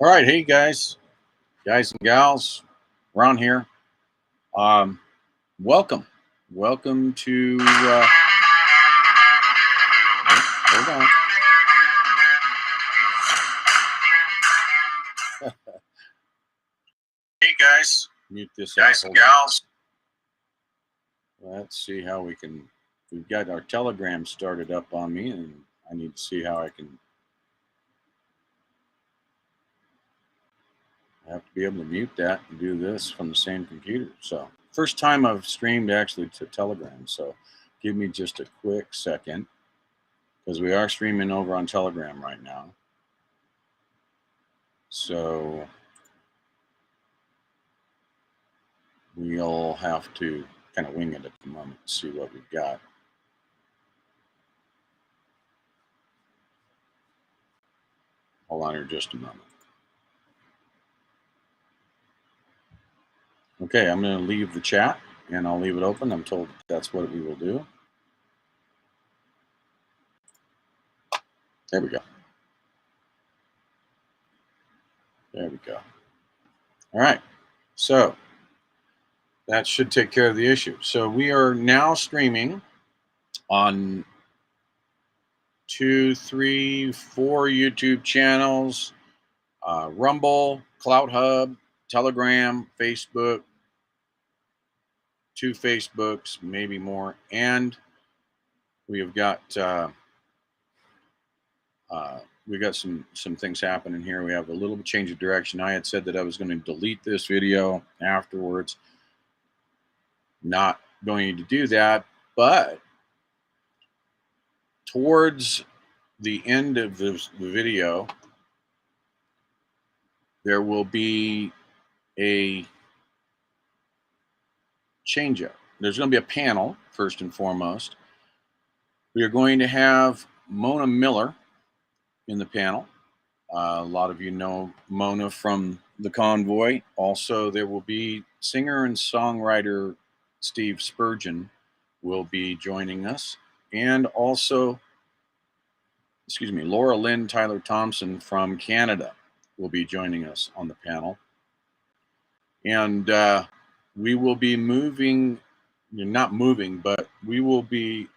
All right, hey guys and gals, Ron here. Um, welcome to. Hold on. Hey guys, mute this guys and gals. Let's see how we can. We've got our Telegram started up on me, and I need to see how I can. I have to be able to mute that and do this from the same computer. So first time I've streamed actually to Telegram. So give me just a quick second because we are streaming over on Telegram right now. So we'll have to kind of wing it at the moment, see what we've got. Hold on here just a moment. Okay, I'm going to leave the chat and I'll leave it open. I'm told that's what we will do. There we go. There we go. All right. So that should take care of the issue. So we are now streaming on 2, 3, 4 YouTube channels, Rumble, Cloud Hub, Telegram, Facebook, 2 Facebooks, maybe more, and we have got we got some things happening here. We have a little change of direction. I had said that I was going to delete this video afterwards. Not going to do that, but towards the end of the video, there will be a change up. There's going to be a panel, first and foremost. We are going to have Mona Miller in the panel. A lot of you know Mona from The Convoy. Also, there will be singer and songwriter Steve Spurgeon will be joining us. And also, Laura Lynn Tyler Thompson from Canada will be joining us on the panel. And we will be moving, not moving, but we will be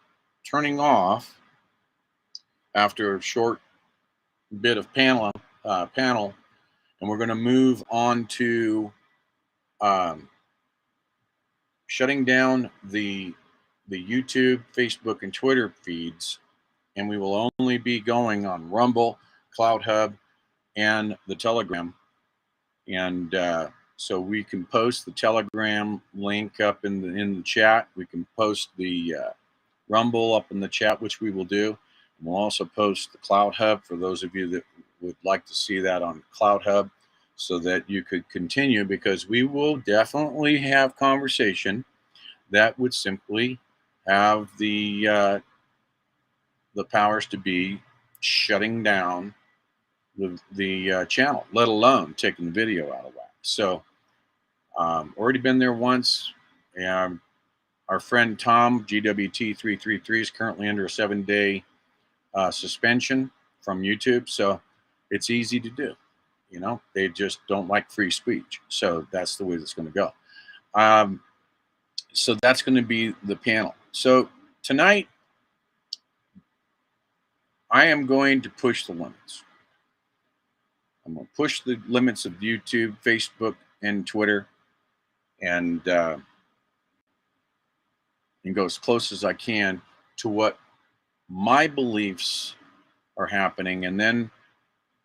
turning off after a short bit of panel, and we're going to move on to shutting down the YouTube, Facebook, and Twitter feeds, and we will only be going on Rumble, Cloud Hub, and the Telegram. And so we can post the Telegram link up in the chat. We can post the Rumble up in the chat, which we will do. And we'll also post the Cloud Hub for those of you that would like to see that on Cloud Hub, so that you could continue, because we will definitely have conversation that would simply have the powers to be shutting down the channel, let alone taking the video out of whack. So already been there once. Our friend Tom, GWT333, is currently under a 7-day suspension from YouTube. So it's easy to do. You know, they just don't like free speech. So that's the way that's going to go. So that's going to be the panel. So tonight, I am going to push the limits. I'm going to push the limits of YouTube, Facebook, and Twitter, and go as close as I can to what my beliefs are happening. And then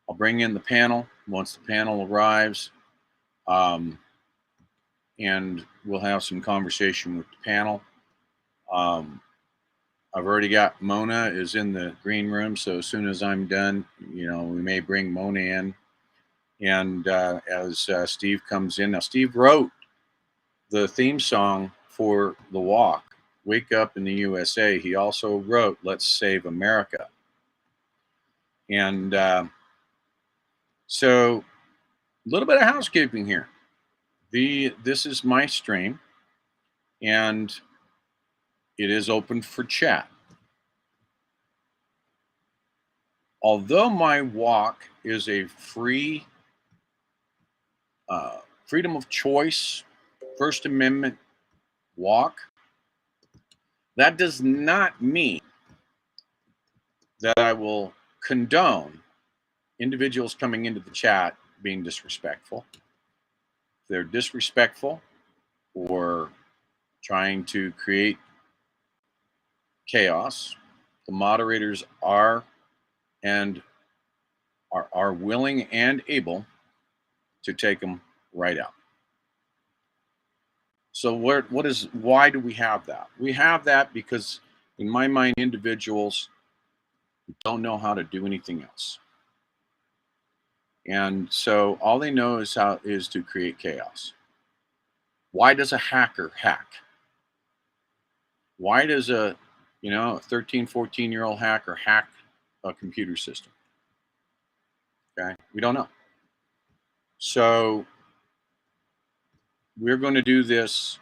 I'll bring in the panel once the panel arrives, and we'll have some conversation with the panel. I've already got Mona is in the green room, so as soon as I'm done, we may bring Mona in. And as Steve comes in, now Steve wrote the theme song for The Walk, Wake Up in the USA. He also wrote Let's Save America. And so a little bit of housekeeping here. This is my stream, and it is open for chat. Although my walk is a free freedom of choice, First Amendment walk, that does not mean that I will condone individuals coming into the chat being disrespectful. If they're disrespectful or trying to create chaos, the moderators are willing and able to take them right out. So why do we have that? We have that because, in my mind, individuals don't know how to do anything else. And so all they know is to create chaos. Why does a hacker hack? Why does a 13, 14-year-old hacker hack a computer system? Okay, we don't know. So we're going to do this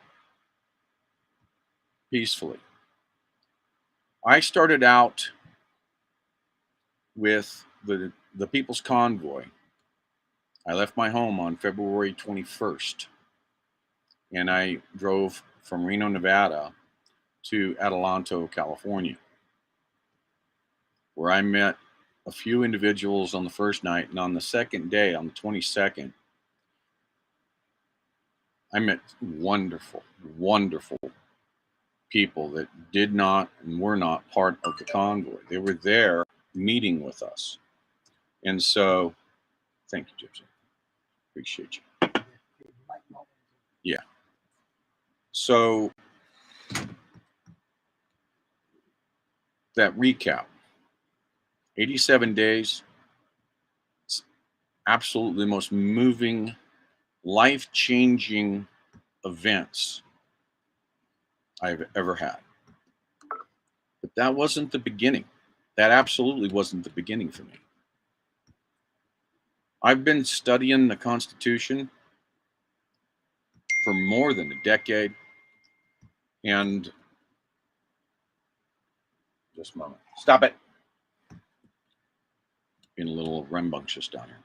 peacefully. I started out with the People's Convoy. I left my home on February 21st, and I drove from Reno, Nevada to Adelanto, California, where I met a few individuals on the first night, and on the second day, on the 22nd, I met wonderful, wonderful people that did not and were not part of the convoy. They were there meeting with us. And so, thank you, Gypsy. Appreciate you. Yeah. So, that recap, 87 days, absolutely the most moving, life-changing events I've ever had. But that wasn't the beginning. That absolutely wasn't the beginning for me. I've been studying the Constitution for more than a decade. And just a moment. Stop it. Being a little rambunctious down here.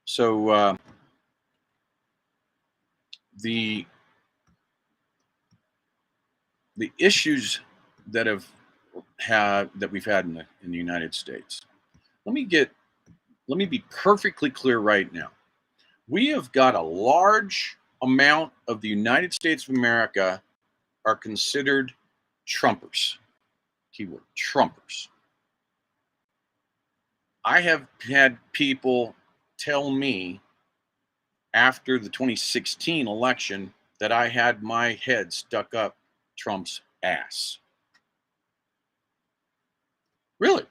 So the issues that we've had in the United States. Let me be perfectly clear right now. We have got a large amount of the United States of America are considered Trumpers. Keyword, Trumpers. I have had people tell me after the 2016 election that I had my head stuck up Trump's ass. Really?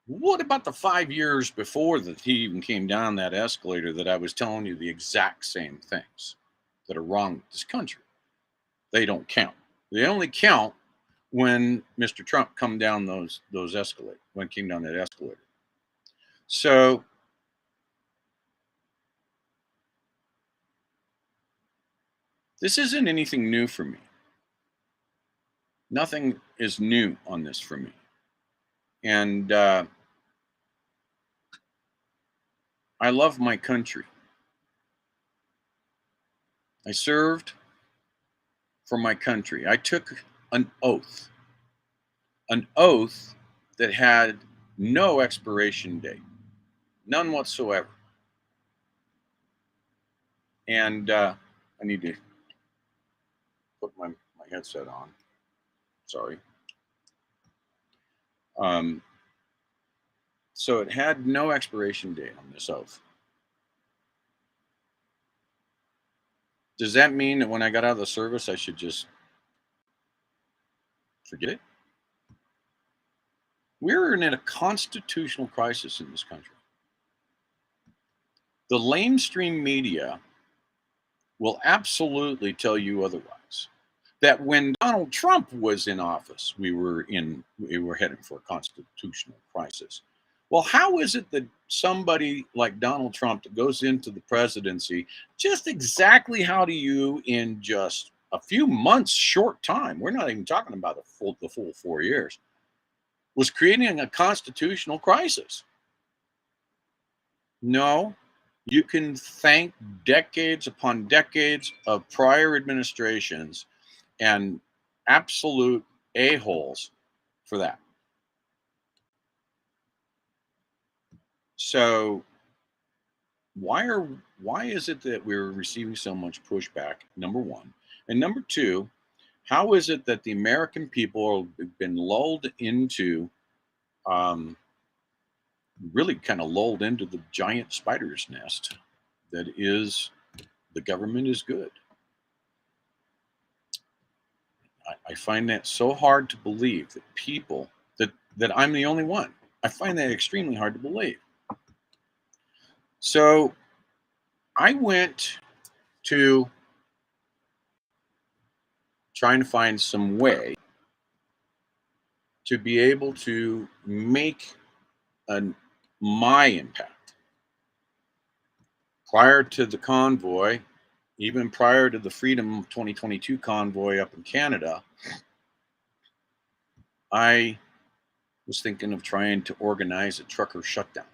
What about the 5 years before that he even came down that escalator that I was telling you the exact same things that are wrong with this country? They don't count. They only count when Mr. Trump come down those escalators, when he came down that escalator. So this isn't anything new for me. Nothing is new on this for me. And I love my country. I served for my country. I took an oath that had no expiration date, none whatsoever. And I need to put my headset on. Sorry. So it had no expiration date on this oath. Does that mean that when I got out of the service, I should just forget it? We're in a constitutional crisis in this country. The lamestream media will absolutely tell you otherwise. That when Donald Trump was in office, we were heading for a constitutional crisis. Well, how is it that somebody like Donald Trump that goes into the presidency, just exactly how do you, in just a few months short time, we're not even talking about the full 4 years, was creating a constitutional crisis? No, You can thank decades upon decades of prior administrations and absolute a-holes for that. So why is it that we're receiving so much pushback? Number one. And number two, how is it that the American people have been lulled into really kind of lulled into the giant spider's nest that is the government is good? I find that so hard to believe that people that I'm the only one. I find that extremely hard to believe. So I went to trying to find some way to be able to make my impact. Prior to the convoy, even prior to the Freedom 2022 convoy up in Canada, I was thinking of trying to organize a trucker shutdown.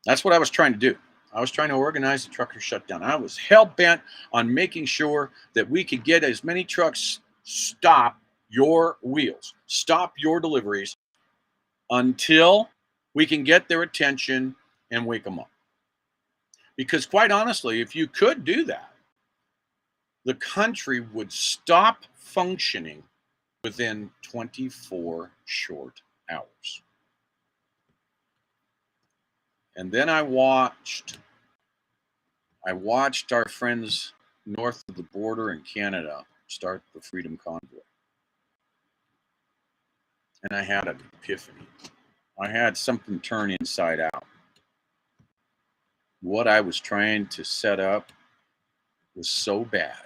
That's what I was trying to do. I was trying to organize the trucker shutdown. I was hell-bent on making sure that we could get as many trucks stop your wheels, stop your deliveries until we can get their attention and wake them up. Because quite honestly, if you could do that, the country would stop functioning within 24 short hours. And then I watched our friends north of the border in Canada start the Freedom Convoy. And I had an epiphany. I had something turn inside out. What I was trying to set up was so bad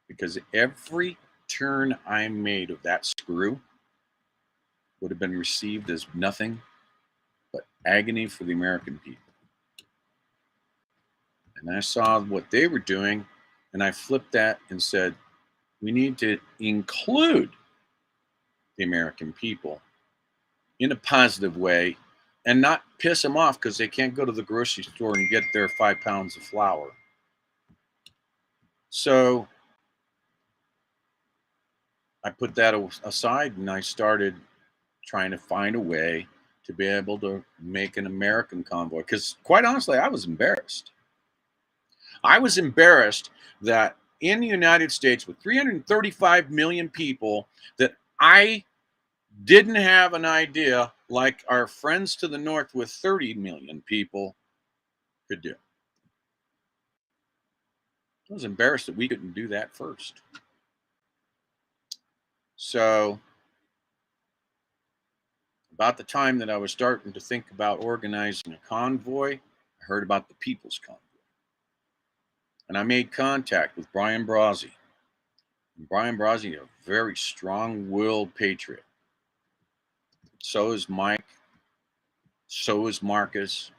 because every turn I made of that screw would have been received as nothing but agony for the American people. And I saw what they were doing, and I flipped that and said, we need to include the American people in a positive way and not piss them off because they can't go to the grocery store and get their 5 pounds of flour. So I put that aside and I started trying to find a way to be able to make an American convoy. Because quite honestly, I was embarrassed. I was embarrassed that in the United States with 335 million people that I didn't have an idea like our friends to the north with 30 million people could do. I was embarrassed that we couldn't do that first. So about the time that I was starting to think about organizing a convoy, I heard about the People's Convoy. And I made contact with Brian Brazzi. And Brian Brazzi, a very strong-willed patriot. So is Mike. So is Marcus.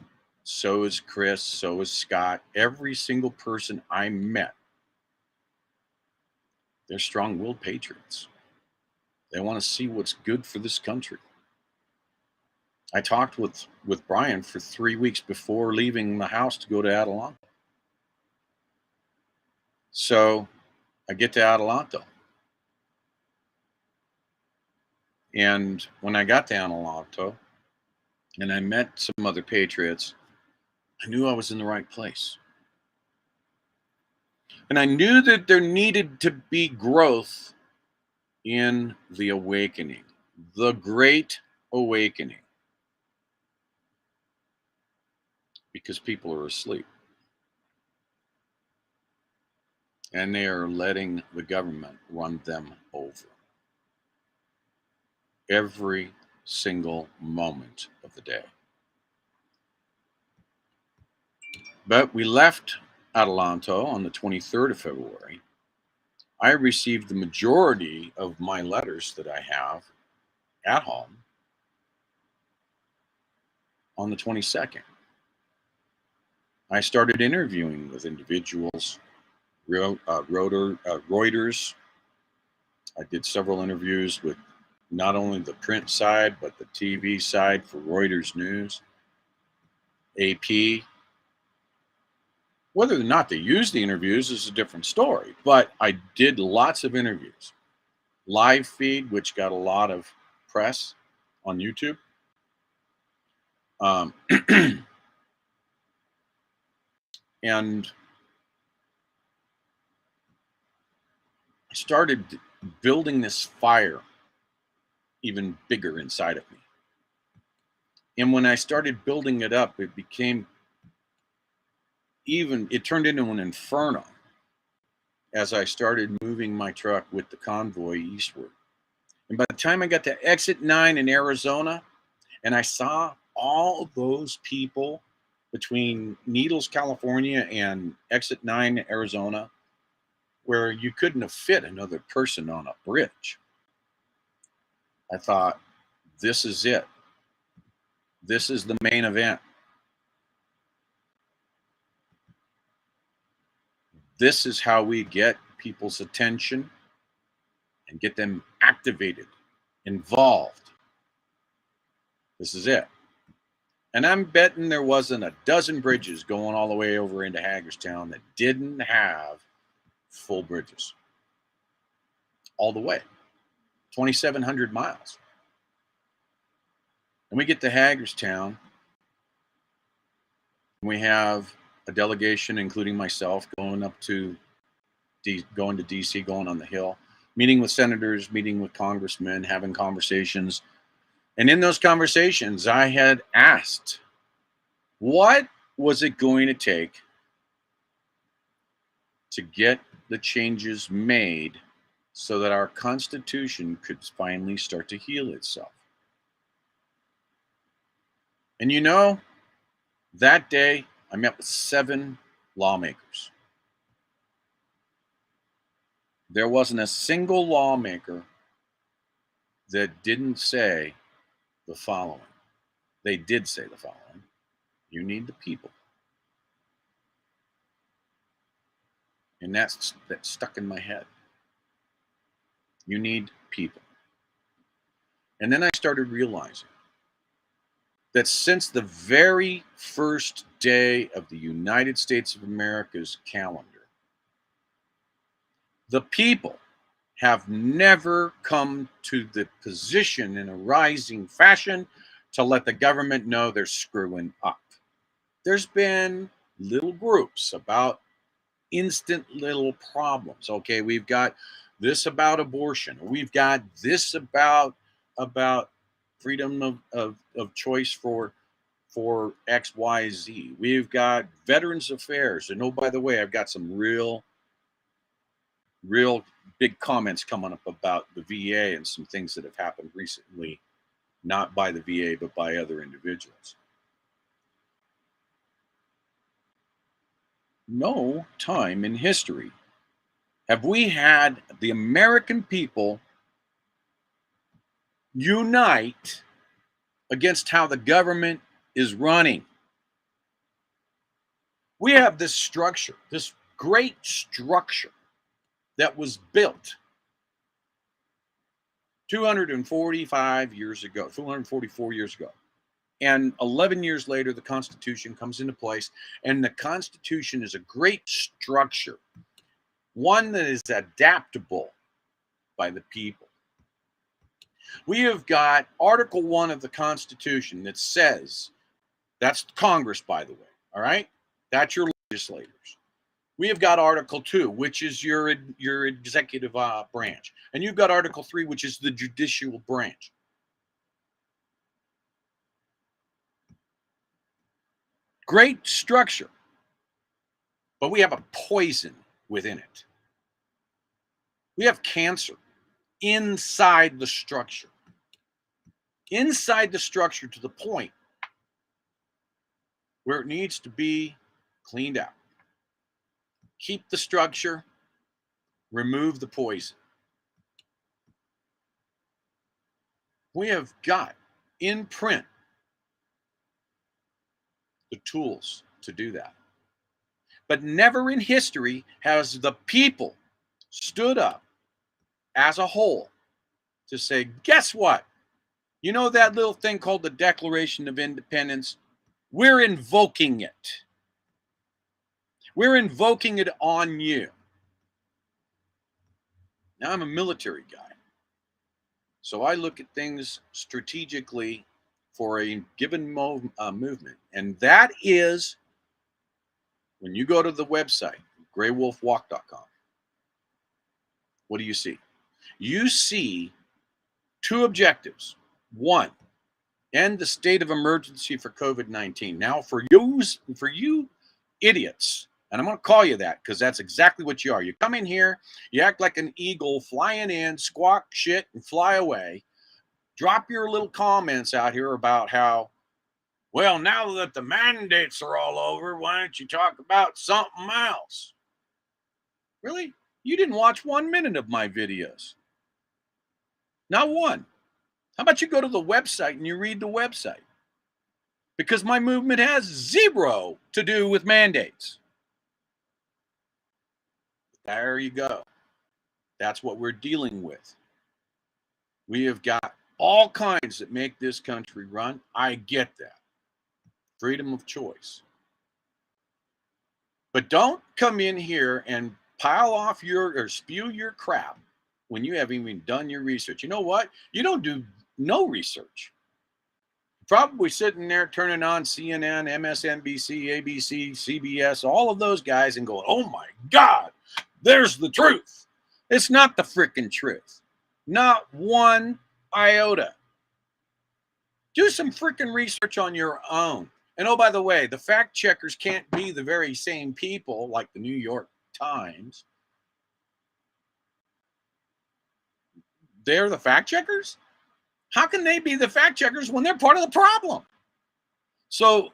So is Chris. So is Scott. Every single person I met, they're strong-willed patriots. They want to see what's good for this country. I talked with Brian for 3 weeks before leaving the house to go to Adelanto. So I get to Adelanto. And when I got to Adelanto and I met some other patriots, I knew I was in the right place. And I knew that there needed to be growth in the awakening, the great awakening, because people are asleep. And they are letting the government run them over every single moment of the day. But we left Adelanto on the 23rd of February. I received the majority of my letters that I have at home on the 22nd. I started interviewing with individuals, Reuters. I did several interviews with not only the print side, but the TV side for Reuters News. AP. Whether or not they use the interviews is a different story, but I did lots of interviews. Live feed, which got a lot of press on YouTube. And I started building this fire even bigger inside of me. And when I started building it up, it turned into an inferno as I started moving my truck with the convoy eastward. And by the time I got to exit 9 in Arizona, and I saw all those people between Needles, California and exit 9, Arizona, where you couldn't have fit another person on a bridge, I thought, this is it. This is the main event. This is how we get people's attention and get them activated, involved. This is it. And I'm betting there wasn't a dozen bridges going all the way over into Hagerstown that didn't have full bridges. All the way. 2,700 miles. And we get to Hagerstown. And we have a delegation, including myself, going to DC, going on the Hill, meeting with senators, meeting with congressmen, having conversations. And in those conversations, I had asked, what was it going to take to get the changes made so that our Constitution could finally start to heal itself? And you know, that day I met with 7 lawmakers. There wasn't a single lawmaker that didn't say the following. They did say the following: you need the people. And that stuck in my head. You need people. And then I started realizing that since the very first day of the United States of America's calendar, the people have never come to the position in a rising fashion to let the government know they're screwing up. There's been little groups about instant little problems. Okay, we've got this about abortion. We've got this about freedom of choice for XYZ. We've got Veterans Affairs. And oh, by the way, I've got some real big comments coming up about the VA and some things that have happened recently, not by the VA, but by other individuals. No time in history have we had the American people unite against how the government is running. We have this structure, this great structure that was built 244 years ago. And 11 years later, the Constitution comes into place, and the Constitution is a great structure, one that is adaptable by the people. We have got Article 1 of the Constitution that says, that's Congress, by the way, all right? That's your legislators. We have got Article 2, which is your executive branch. And you've got Article 3, which is the judicial branch. Great structure. But we have a poison within it. We have cancer inside the structure. Inside the structure to the point where it needs to be cleaned out. Keep the structure, remove the poison. We have got in print the tools to do that. But never in history has the people stood up as a whole to say, guess what? You know that little thing called the Declaration of Independence? We're invoking it. We're invoking it on you. Now, I'm a military guy, so I look at things strategically for a given movement. And that is when you go to the website, graywolfwalk.com, what do you see? You see two objectives. One, end the state of emergency for COVID-19. Now, for you idiots, and I'm going to call you that because that's exactly what you are. You come in here, you act like an eagle flying in, squawk shit, and fly away. Drop your little comments out here about how, well, now that the mandates are all over, why don't you talk about something else? Really? You didn't watch 1 minute of my videos. Not one. How about you go to the website and you read the website? Because my movement has zero to do with mandates. There you go. That's what we're dealing with. We have got all kinds that make this country run. I get that. Freedom of choice. But don't come in here and pile off or spew your crap when you haven't even done your research. You know what? You don't do no research. Probably sitting there turning on CNN, MSNBC, ABC, CBS, all of those guys and going, oh my God, there's the truth. It's not the freaking truth. Not one iota. Do some freaking research on your own. And oh, by the way, the fact checkers can't be the very same people like the New York Times. They're the fact checkers? How can they be the fact checkers when they're part of the problem? So,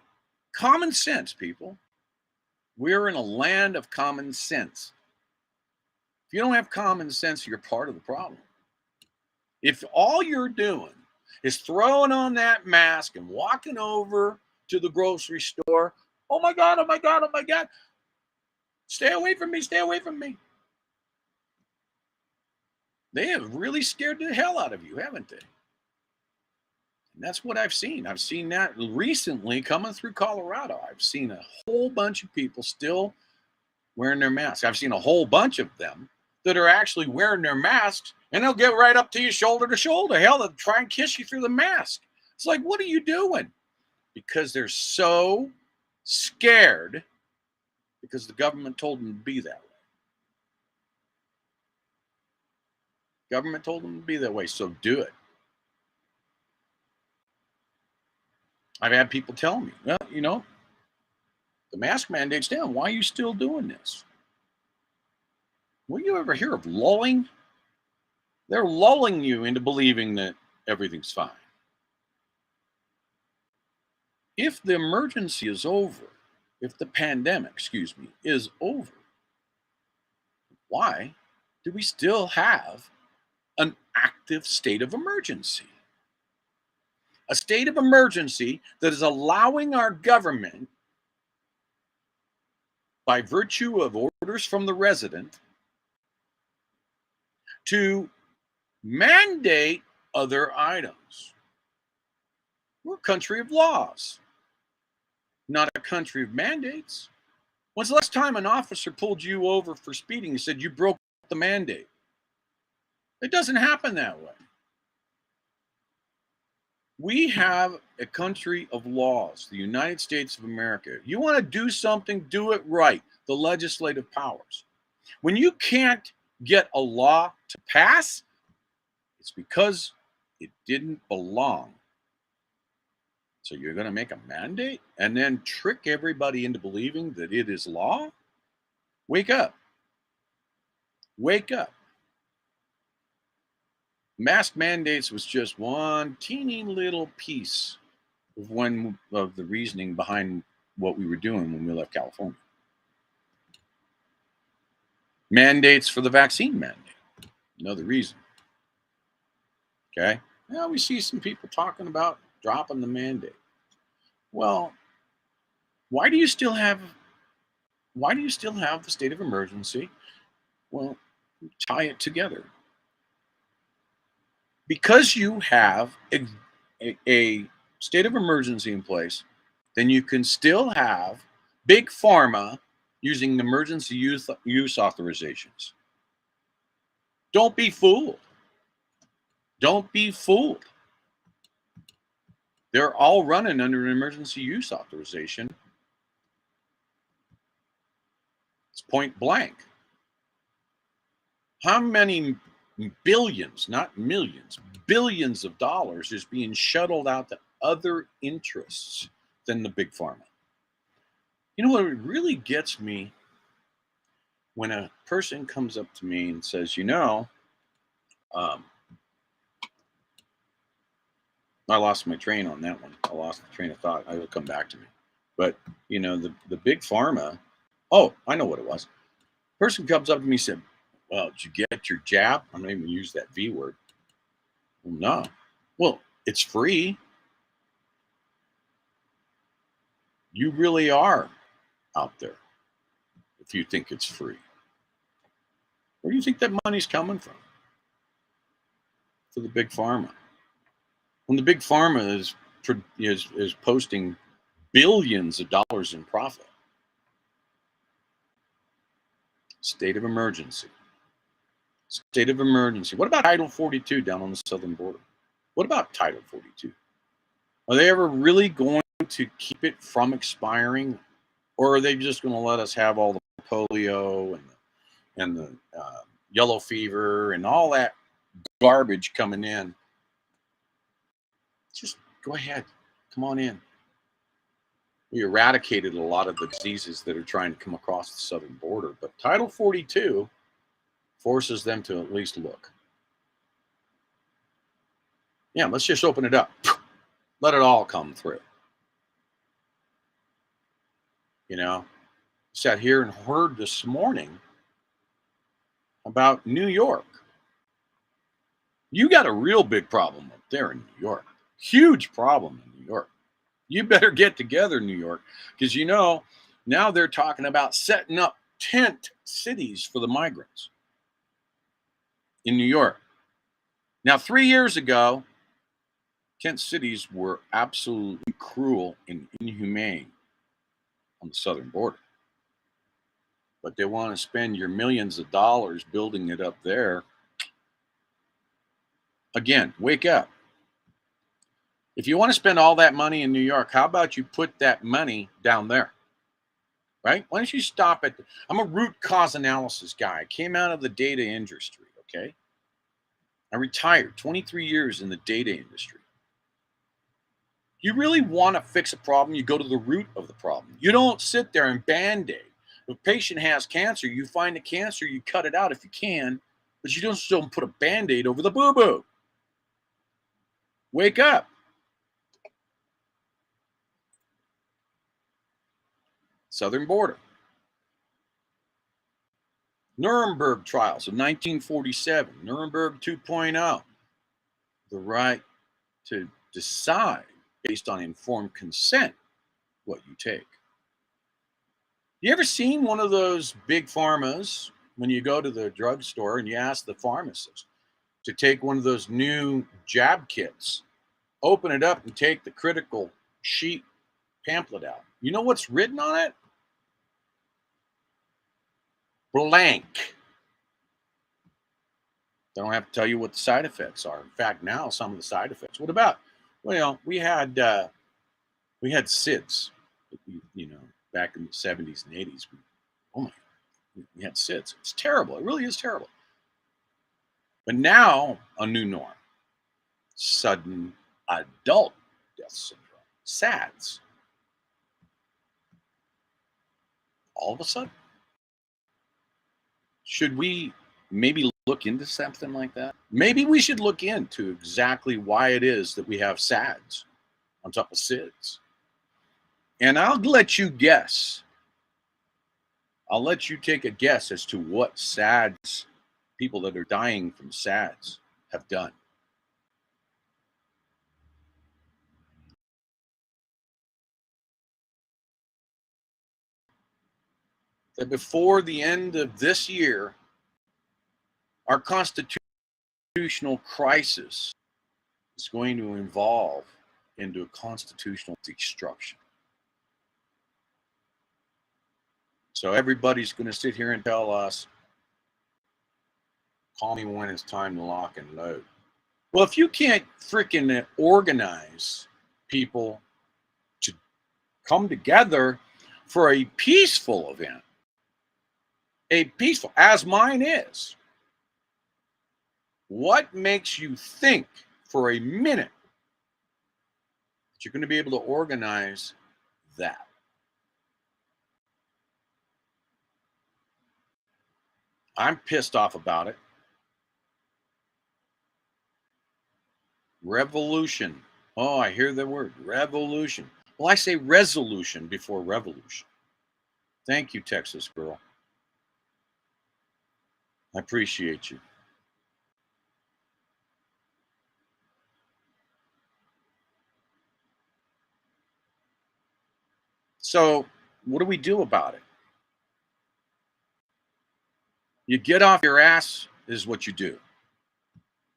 common sense, people. We're in a land of common sense. If you don't have common sense, you're part of the problem. If all you're doing is throwing on that mask and walking over to the grocery store, oh my God, oh my God, oh my God, stay away from me, stay away from me. They have really scared the hell out of you, haven't they? And that's what I've seen. I've seen that recently coming through Colorado. I've seen a whole bunch of people still wearing their masks. I've seen a whole bunch of them that are actually wearing their masks, and they'll get right up to you shoulder to shoulder. Hell, they'll try and kiss you through the mask. It's like, what are you doing? Because they're so scared because the government told them to be that way. Government told them to be that way, so do it. I've had people tell me, well, you know, the mask mandate's down. Why are you still doing this? Will you ever hear of lulling? They're lulling you into believing that everything's fine. If the emergency is over, if the pandemic, is over, why do we still have an active state of emergency? A state of emergency that is allowing our government, by virtue of orders from the resident, to mandate other items. We're a country of laws, not a country of mandates. When's the last time an officer pulled you over for speeding and said you broke the mandate? It doesn't happen that way. We have a country of laws, the United States of America. You want to do something, do it right. The legislative powers. When you can't get a law to pass, it's because it didn't belong. So you're going to make a mandate and then trick everybody into believing that it is law? Wake up. Wake up. Mask mandates was just one teeny little piece of the reasoning behind what we were doing when we left California. Mandates for the vaccine mandate, another reason. Okay, now we see some people talking about dropping the mandate. Well, why do you still have the state of emergency? Well, tie it together. Because you have a state of emergency in place, then you can still have big pharma using emergency use authorizations. Don't be fooled. Don't be fooled. They're all running under an emergency use authorization. It's point blank. How many billions, not millions, billions of dollars is being shuttled out to other interests than the big pharma? You know what really gets me? When a person comes up to me and says, I lost my train on that one. I lost the train of thought. I will come back to me. But, the big pharma, oh, I know what it was. Person comes up to me and said, well, did you get your jab? I'm not even going to use that V word. Well, no. Well, it's free. You really are out there if you think it's free. Where do you think that money's coming from? For the big pharma. When the big pharma is posting billions of dollars in profit. State of emergency. State of emergency. What about Title 42 down on the southern border? What about Title 42? Are they ever really going to keep it from expiring? Or are they just going to let us have all the polio and the yellow fever and all that garbage coming in? Just go ahead. Come on in. We eradicated a lot of the diseases that are trying to come across the southern border. But Title 42 forces them to at least look. Yeah, let's just open it up. Let it all come through. Sat here and heard this morning about New York. You got a real big problem up there in New York. Huge problem in New York. You better get together, New York, because now they're talking about setting up tent cities for the migrants in New York. Now, 3 years ago, tent cities were absolutely cruel and inhumane on the southern border. But they want to spend your millions of dollars building it up there. Again, wake up. If you want to spend all that money in New York, how about you put that money down there? Right? Why don't you stop at I'm a root cause analysis guy. I came out of the data industry, okay? I retired 23 years in the data industry. You really want to fix a problem, you go to the root of the problem. You don't sit there and band-aid. If a patient has cancer, you find the cancer, you cut it out if you can, but you don't put a band-aid over the boo-boo. Wake up. Southern border. Nuremberg trials of 1947, Nuremberg 2.0. The right to decide based on informed consent what you take. You ever seen one of those big pharmas when you go to the drugstore and you ask the pharmacist to take one of those new jab kits, open it up and take the critical sheet pamphlet out? You know what's written on it? Blank. They don't have to tell you what the side effects are. In fact, now some of the side effects. What about? Well, we had SIDS, back in the 70s and 80s. We had SIDS. It's terrible. It really is terrible. But now a new norm: sudden adult death syndrome, SADS. All of a sudden, should we maybe look into something like that? Maybe we should look into exactly why it is that we have SADS on top of SIDS. And I'll let you guess. I'll let you take a guess as to what SADS, people that are dying from SADS, have done. That before the end of this year, our constitutional crisis is going to evolve into a constitutional destruction. So everybody's going to sit here and tell us, call me when it's time to lock and load. Well, if you can't freaking organize people to come together for a peaceful event, as mine is, what makes you think for a minute that you're going to be able to organize that? I'm pissed off about it. Revolution. Oh, I hear the word revolution. Well, I say resolution before revolution. Thank you, Texas girl. I appreciate you. So, what do we do about it? You get off your ass, is what you do.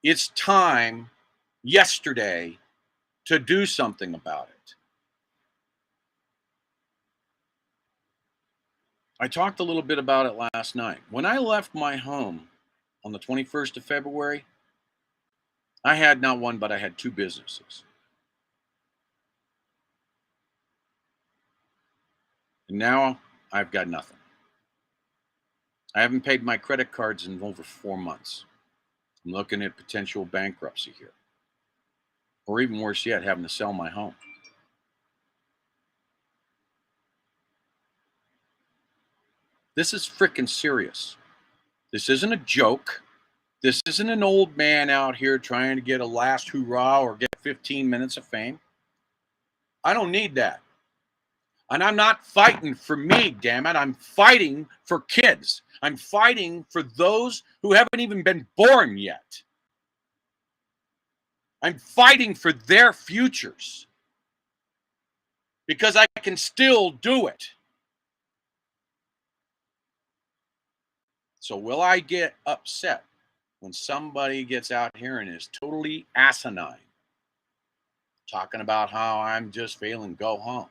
It's time yesterday to do something about it. I talked a little bit about it last night. When I left my home on the 21st of February, I had not one, but I had two businesses. And now I've got nothing. I haven't paid my credit cards in over 4 months. I'm looking at potential bankruptcy here. Or even worse yet, having to sell my home. This is freaking serious. This isn't a joke. This isn't an old man out here trying to get a last hurrah or get 15 minutes of fame. I don't need that. And I'm not fighting for me, damn it. I'm fighting for kids. I'm fighting for those who haven't even been born yet. I'm fighting for their futures because I can still do it. So will I get upset when somebody gets out here and is totally asinine, talking about how I'm just failing, go home?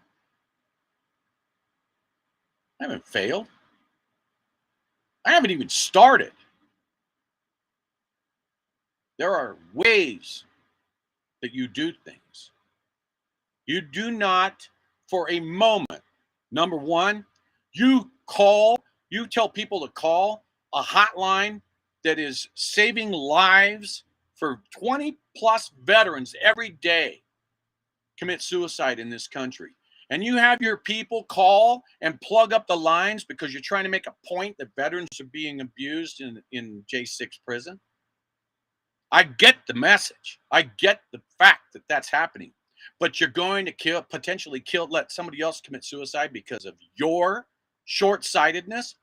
I haven't failed. I haven't even started. There are ways that you do things. You do not, for a moment, number one, you tell people to call a hotline that is saving lives for 20 plus veterans every day commit suicide in this country. And you have your people call and plug up the lines because you're trying to make a point that veterans are being abused in J6 prison. I get the message. I get the fact that that's happening. But you're going to potentially let somebody else commit suicide because of your short-sightedness.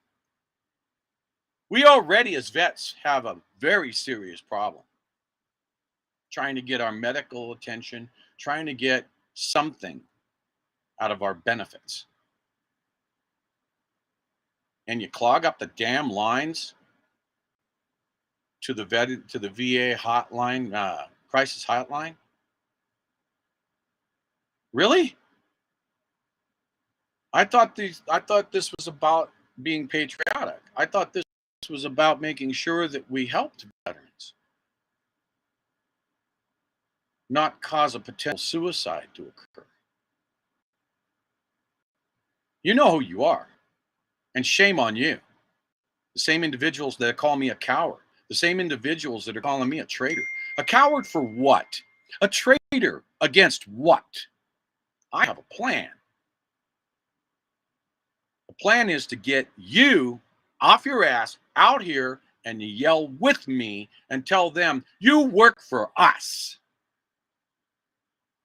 We already, as vets, have a very serious problem trying to get our medical attention, trying to get something out of our benefits. And you clog up the damn lines to the VA hotline, crisis hotline. Really? I thought this was about being patriotic. I thought this was about making sure that we helped veterans, not cause a potential suicide to occur. You know who you are, and shame on you. The same individuals that call me a coward, the same individuals that are calling me a traitor. A coward for what? A traitor against what? I have a plan. The plan is to get you off your ass out here and yell with me and tell them you work for us.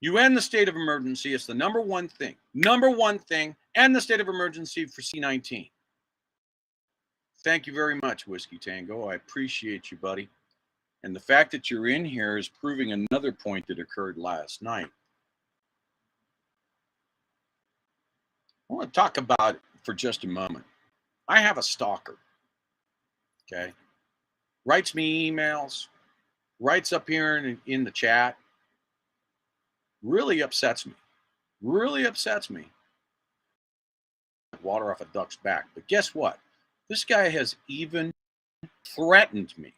You end the state of emergency. It's the number one thing, and the state of emergency for C-19. Thank you very much, Whiskey Tango. I appreciate you, buddy. And the fact that you're in here is proving another point that occurred last night. I want to talk about it for just a moment. I have a stalker, okay? Writes me emails, writes up here in the chat. Really upsets me. water off a duck's back. But guess what? This guy has even threatened me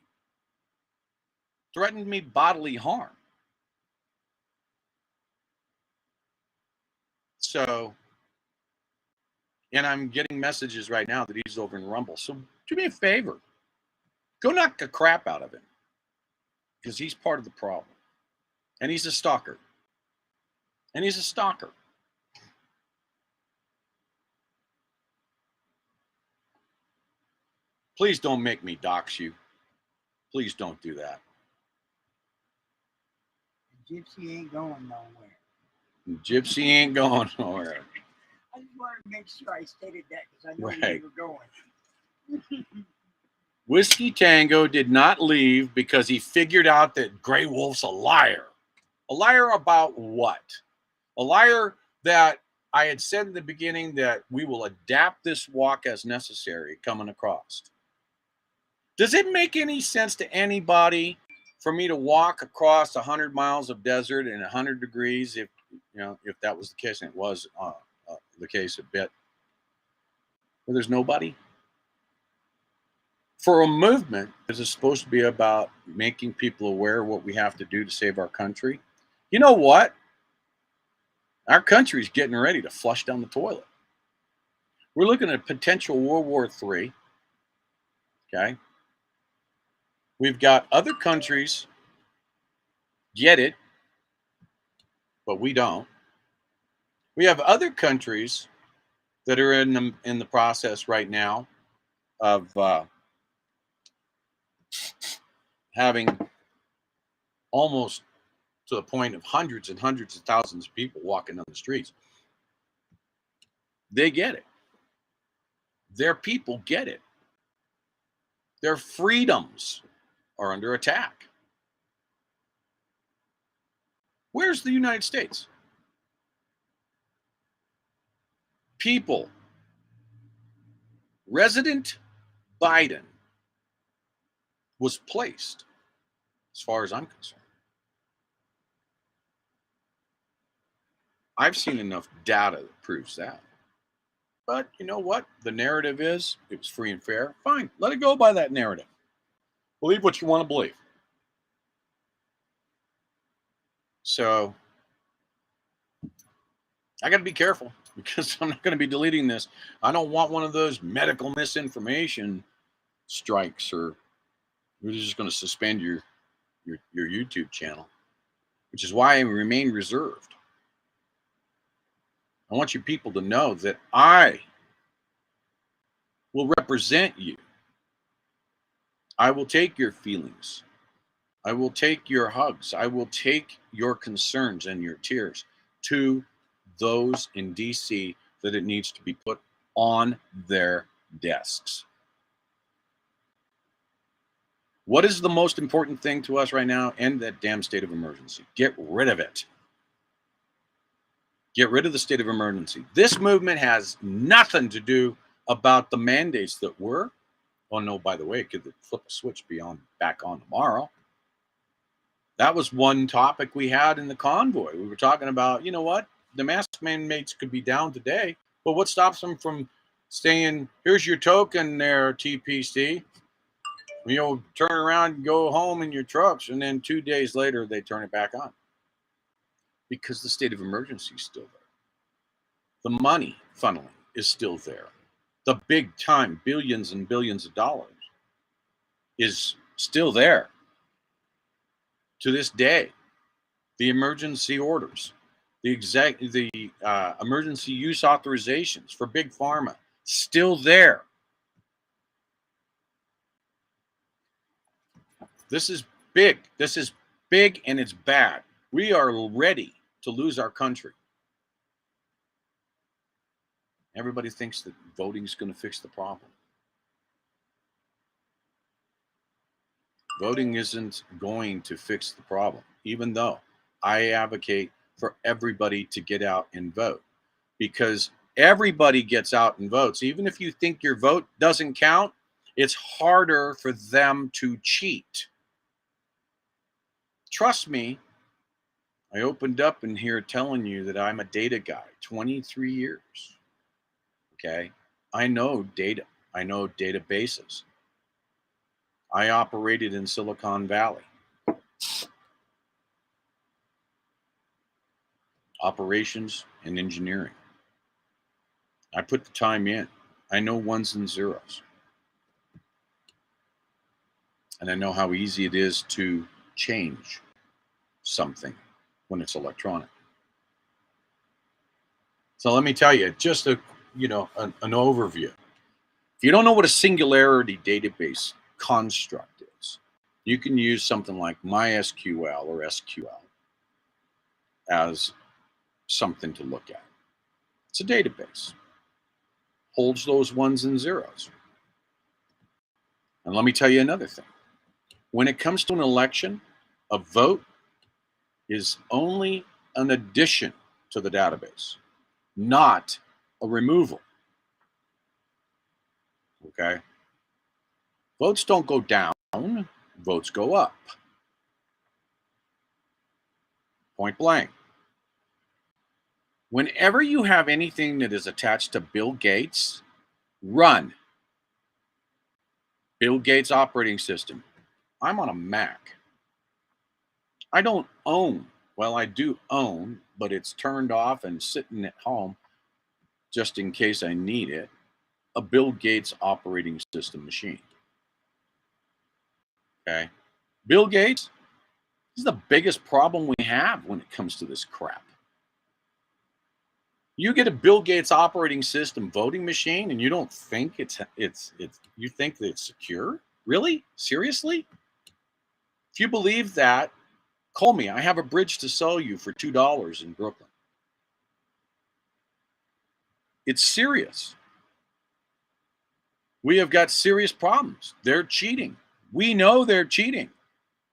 bodily harm. So, and I'm getting messages right now that he's over in Rumble. So do me a favor. Go knock the crap out of him. Because he's part of the problem. And he's a stalker. Please don't make me dox you. Please don't do that. Gypsy ain't going nowhere. Gypsy ain't going nowhere. I just wanted to make sure I stated that because I know where you were going. Whiskey Tango did not leave because he figured out that Grey Wolf's a liar. A liar about what? A liar that I had said in the beginning that we will adapt this walk as necessary coming across. Does it make any sense to anybody for me to walk across 100 miles of desert in 100 degrees if that was the case, and it was the case a bit, where there's nobody? For a movement that is supposed to be about making people aware of what we have to do to save our country, you know what? Our country's getting ready to flush down the toilet. We're looking at potential World War III. Okay? We've got other countries get it, but we don't. We have other countries that are in the process right now of having almost to the point of hundreds and hundreds of thousands of people walking on the streets. They get it. Their people get it. Their freedoms are under attack. Where's the United States? People, Resident Biden was placed, as far as I'm concerned. I've seen enough data that proves that. But you know what? The narrative is it was free and fair. Fine, let it go by that narrative. Believe what you want to believe. So I got to be careful because I'm not going to be deleting this. I don't want one of those medical misinformation strikes, or we're just going to suspend your YouTube channel, which is why I remain reserved. I want you people to know that I will represent you. I will take your feelings. I will take your hugs. I will take your concerns and your tears to those in DC that it needs to be put on their desks. What is the most important thing to us right now? End that damn state of emergency. Get rid of it. Get rid of the state of emergency. This movement has nothing to do about the mandates that were. Oh no, by the way, it could flip a switch back on tomorrow. That was one topic we had in the convoy. We were talking about, you know what? The mask mandates could be down today, but what stops them from saying, here's your token there, TPC. Turn around and go home in your trucks, and then 2 days later, they turn it back on. Because the state of emergency is still there. The money funneling is still there. The big time, billions and billions of dollars is still there. To this day, the emergency orders, the emergency use authorizations for big pharma, still there. This is big. This is big, and it's bad. We are ready to lose our country. Everybody thinks that voting is going to fix the problem. Voting isn't going to fix the problem, even though I advocate for everybody to get out and vote, because everybody gets out and votes. Even if you think your vote doesn't count, it's harder for them to cheat. Trust me, I opened up in here telling you that I'm a data guy, 23 years. Okay. I know data. I know databases. I operated in Silicon Valley. Operations and engineering. I put the time in. I know ones and zeros. And I know how easy it is to change something when it's electronic. So let me tell you, just an overview. If you don't know what a singularity database construct is, you can use something like MySQL or SQL as something to look at. It's a database. Holds those ones and zeros. And let me tell you another thing. When it comes to an election, a vote is only an addition to the database, not a removal. Okay? Votes don't go down, votes go up. Point blank. Whenever you have anything that is attached to Bill Gates, run. Bill Gates operating system. I'm on a Mac. I don't own, well, I do own, but it's turned off and sitting at home just in case I need it, a Bill Gates operating system machine. Okay. Bill Gates is the biggest problem we have when it comes to this crap. You get a Bill Gates operating system voting machine and you don't think you think that it's secure? Really? Seriously? If you believe that, call me. I have a bridge to sell you for $2 in Brooklyn. It's serious. We have got serious problems. They're cheating. We know they're cheating.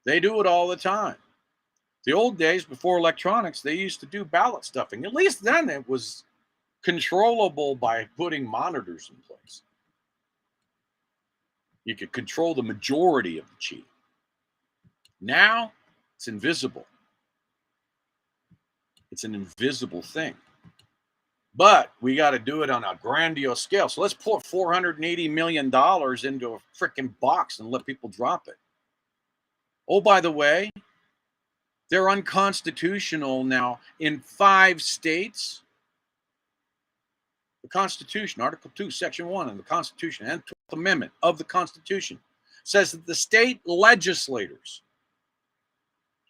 They do it all the time. The old days before electronics, they used to do ballot stuffing. At least then it was controllable by putting monitors in place. You could control the majority of the cheating. Now it's invisible. It's an invisible thing. But we got to do it on a grandiose scale. So let's put $480 million into a freaking box and let people drop it. Oh, by the way, they're unconstitutional now in 5 states. The Constitution, Article 2, Section 1 of the Constitution and 12th Amendment of the Constitution says that the state legislators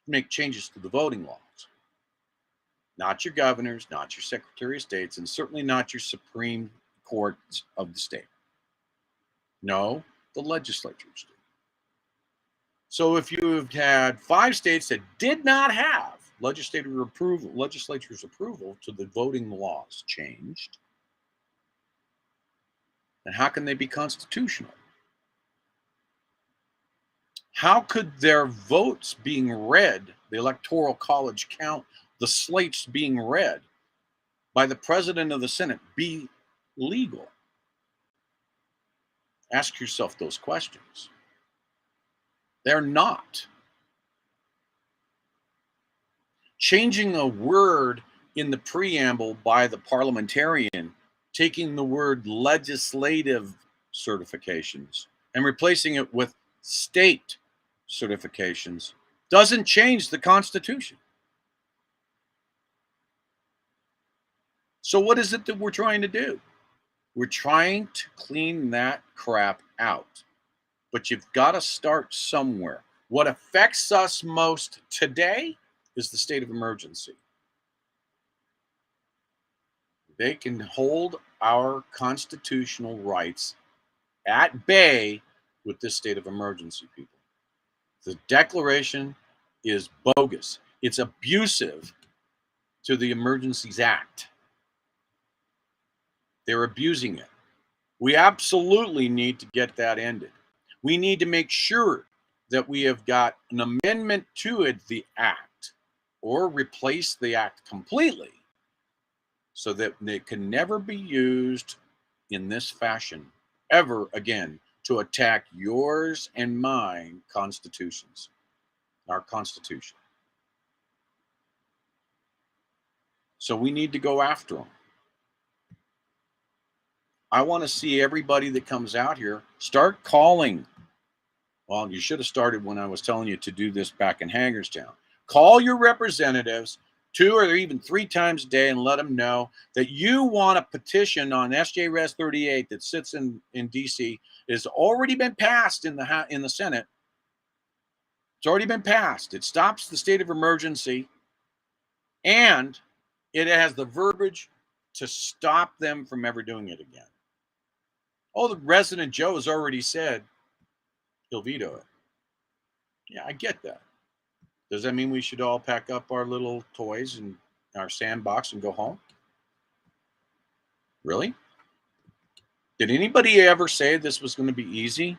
make changes to the voting laws. Not your governors, not your Secretary of States, and certainly not your Supreme Courts of the state. No, the legislatures do. So if you've had 5 states that did not have legislators' approval to the voting laws changed, then how can they be constitutional? How could their votes being read, the Electoral College count, the slates being read by the President of the Senate be legal? Ask yourself those questions. They're not. Changing a word in the preamble by the parliamentarian, taking the word legislative certifications and replacing it with state certifications doesn't change the Constitution. So what is it that we're trying to do? We're trying to clean that crap out. But you've got to start somewhere. What affects us most today is the state of emergency. They can hold our constitutional rights at bay with this state of emergency, people. The Declaration is bogus. It's abusive to the Emergencies Act. They're abusing it. We absolutely need to get that ended. We need to make sure that we have got an amendment to the act or replace the act completely so that it can never be used in this fashion ever again to attack yours and mine constitutions, our Constitution. So we need to go after them. I want to see everybody that comes out here start calling. Well, you should have started when I was telling you to do this back in Hagerstown. Call your representatives 2 or even 3 times a day and let them know that you want a petition on SJ Res 38 that sits in D.C. It's already been passed in the Senate. It's already been passed. It stops the state of emergency, and it has the verbiage to stop them from ever doing it again. Oh, the resident Joe has already said he'll veto it. Yeah, I get that. Does that mean we should all pack up our little toys and our sandbox and go home? Really? Did anybody ever say this was going to be easy?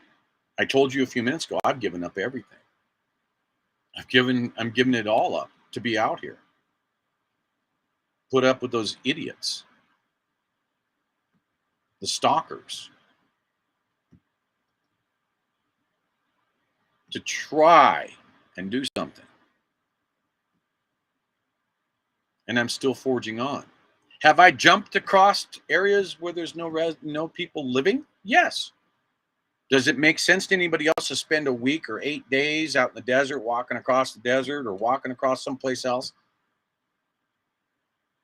I told you a few minutes ago, I've given up everything. I'm giving it all up to be out here. Put up with those idiots. The stalkers. To try and do something. And I'm still forging on. Have I jumped across areas where there's no people living? Yes. Does it make sense to anybody else to spend a week or 8 days out in the desert, walking across the desert or walking across someplace else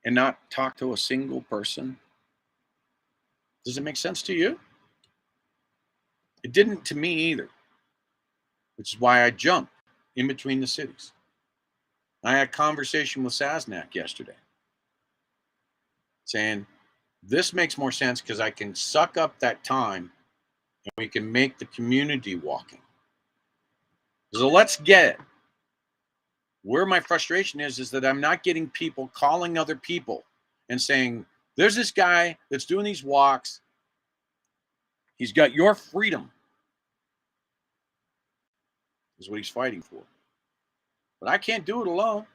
and not talk to a single person? Does it make sense to you? It didn't to me either, which is why I jumped in between the cities. I had a conversation with Sasnak yesterday saying, this makes more sense because I can suck up that time and we can make the community walking. So let's get it. Where my frustration is that I'm not getting people calling other people and saying, there's this guy that's doing these walks. He's got your freedom. Is what he's fighting for. But I can't do it alone.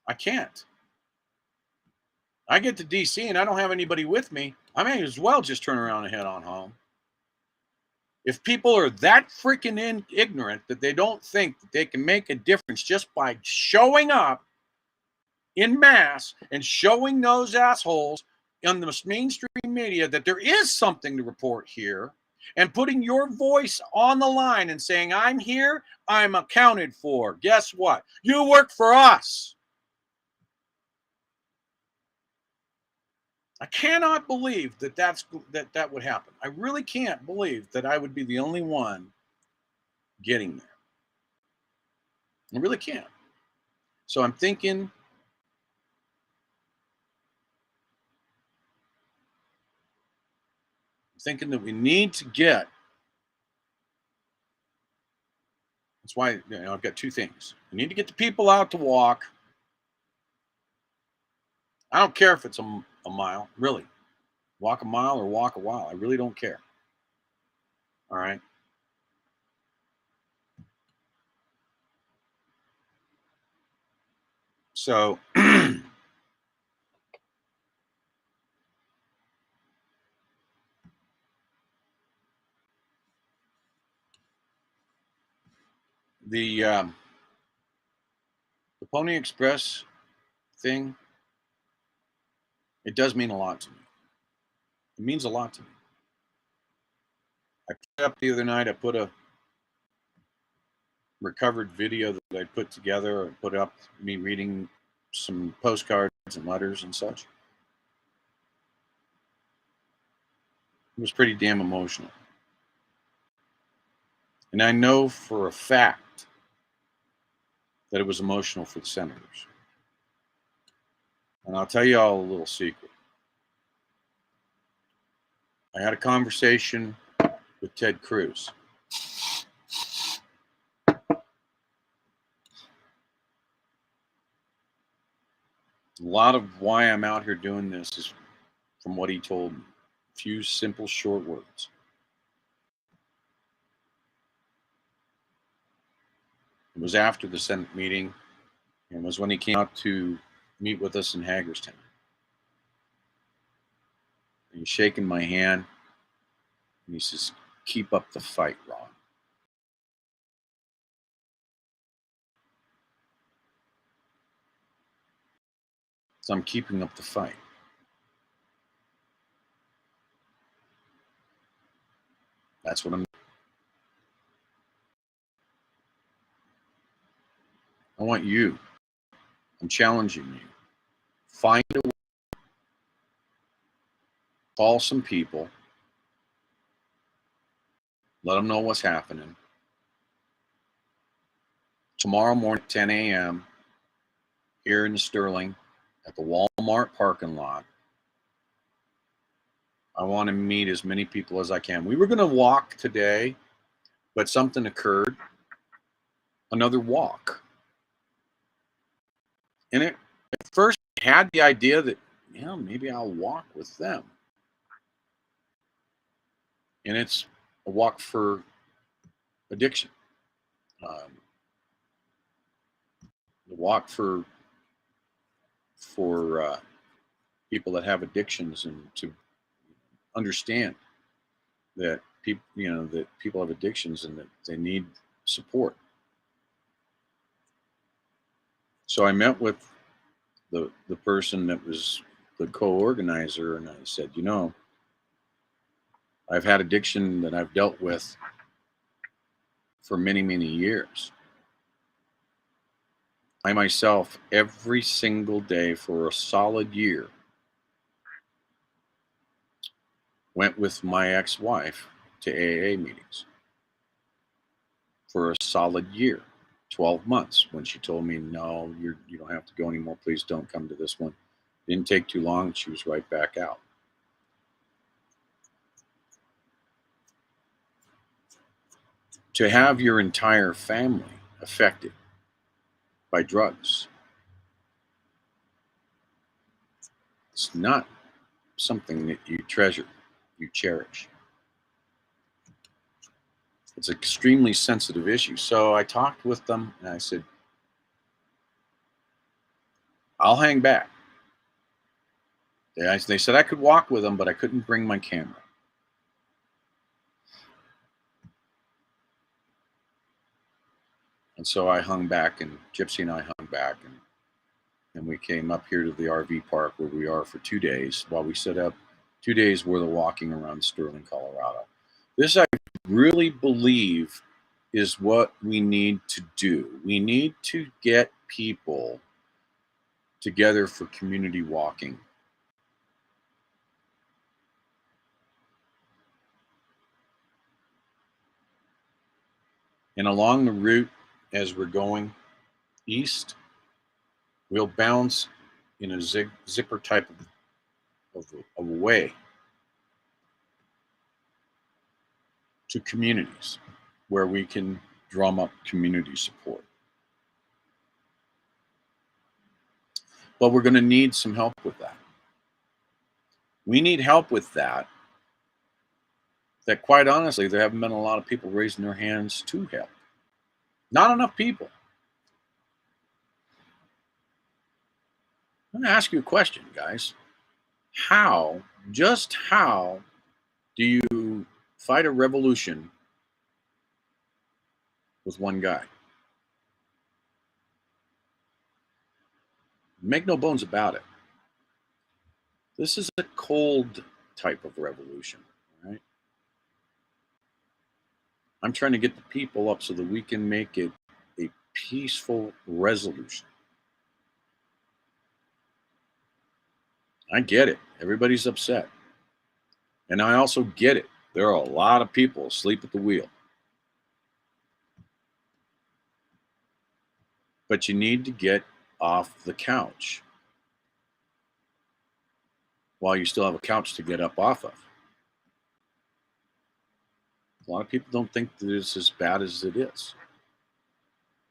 I can't. I get to DC and I don't have anybody with me. I may as well just turn around and head on home. If people are that freaking ignorant that they don't think that they can make a difference just by showing up in mass and showing those assholes on the mainstream media that there is something to report here and putting your voice on the line and saying, I'm here, I'm accounted for. Guess what? You work for us. I cannot believe that that would happen. I really can't believe that I would be the only one getting there. I really can't. So I'm thinking that we need to get. That's why I've got 2 things. We need to get the people out to walk. I don't care if it's a mile, really. Walk a mile or walk a while. I really don't care. All right. So the Pony Express thing, it does mean a lot to me. It means a lot to me. I put up the other night, I put a recovered video that I put together. I put up me reading some postcards and letters and such. It was pretty damn emotional. And I know for a fact that it was emotional for the senators. And I'll tell you all a little secret. I had a conversation with Ted Cruz. A lot of why I'm out here doing this is from what he told me. A few simple, short words. It was after the Senate meeting, and it was when he came out to meet with us in Hagerstown. And he's shaking my hand, and he says, keep up the fight, Ron. So I'm keeping up the fight. That's what I want you. I'm challenging you. Find a way. Call some people. Let them know what's happening. Tomorrow morning, 10 a.m., here in Sterling at the Walmart parking lot. I want to meet as many people as I can. We were going to walk today, but something occurred. Another walk. And at first I had the idea that, maybe I'll walk with them. And it's a walk for addiction. The walk for people that have addictions, and to understand that people have addictions and that they need support. So I met with the person that was the co-organizer, and I said, I've had addiction that I've dealt with for many, many years. I myself, every single day for a solid year, went with my ex-wife to AA meetings for a solid year, 12 months, when she told me, no, you don't have to go anymore. Please don't come to this one. Didn't take too long. She was right back out. To have your entire family affected by drugs, it's not something that you treasure, you cherish. It's an extremely sensitive issue. So I talked with them and I said, I'll hang back. They said I could walk with them, but I couldn't bring my camera. And so I hung back, and Gypsy and I hung back, and we came up here to the RV park where we are for 2 days while we set up 2 days worth of walking around Sterling, Colorado. This, I really believe, is what we need to do. We need to get people together for community walking. And along the route, as we're going east, we'll bounce in a zipper type of a way to communities where we can drum up community support. But we're going to need some help with that. We need help with that quite honestly, there haven't been a lot of people raising their hands to help. Not enough people. I'm going to ask you a question, guys. Just how do you fight a revolution with one guy? Make no bones about it. This is a cold type of revolution, right? I'm trying to get the people up so that we can make it a peaceful resolution. I get it. Everybody's upset. And I also get it. There are a lot of people asleep at the wheel. But you need to get off the couch while you still have a couch to get up off of. A lot of people don't think that it's as bad as it is.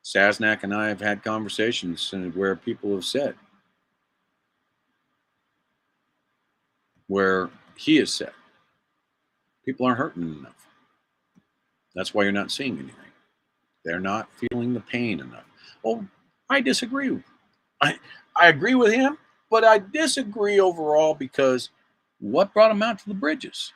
Sasnak and I have had conversations where people have said, where he has said, people aren't hurting enough. That's why you're not seeing anything. They're not feeling the pain enough. Oh, I disagree. I agree with him, but I disagree overall, because what brought him out to the bridges?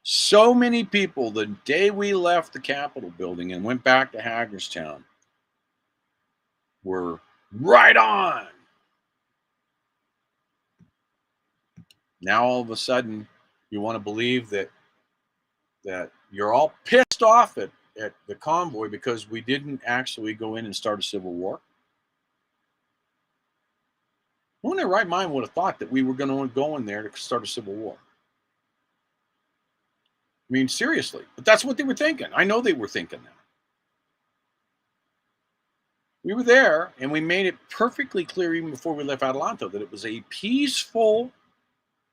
So many people, the day we left the Capitol building and went back to Hagerstown, were right on. Now all of a sudden you want to believe that you're all pissed off at the convoy because we didn't actually go in and start a civil war. Who in their right mind would have thought that we were going to go in there to start a civil war? I mean, seriously. But that's what they were thinking. I know they were thinking that. We were there, and we made it perfectly clear even before we left Adelanto that it was a peaceful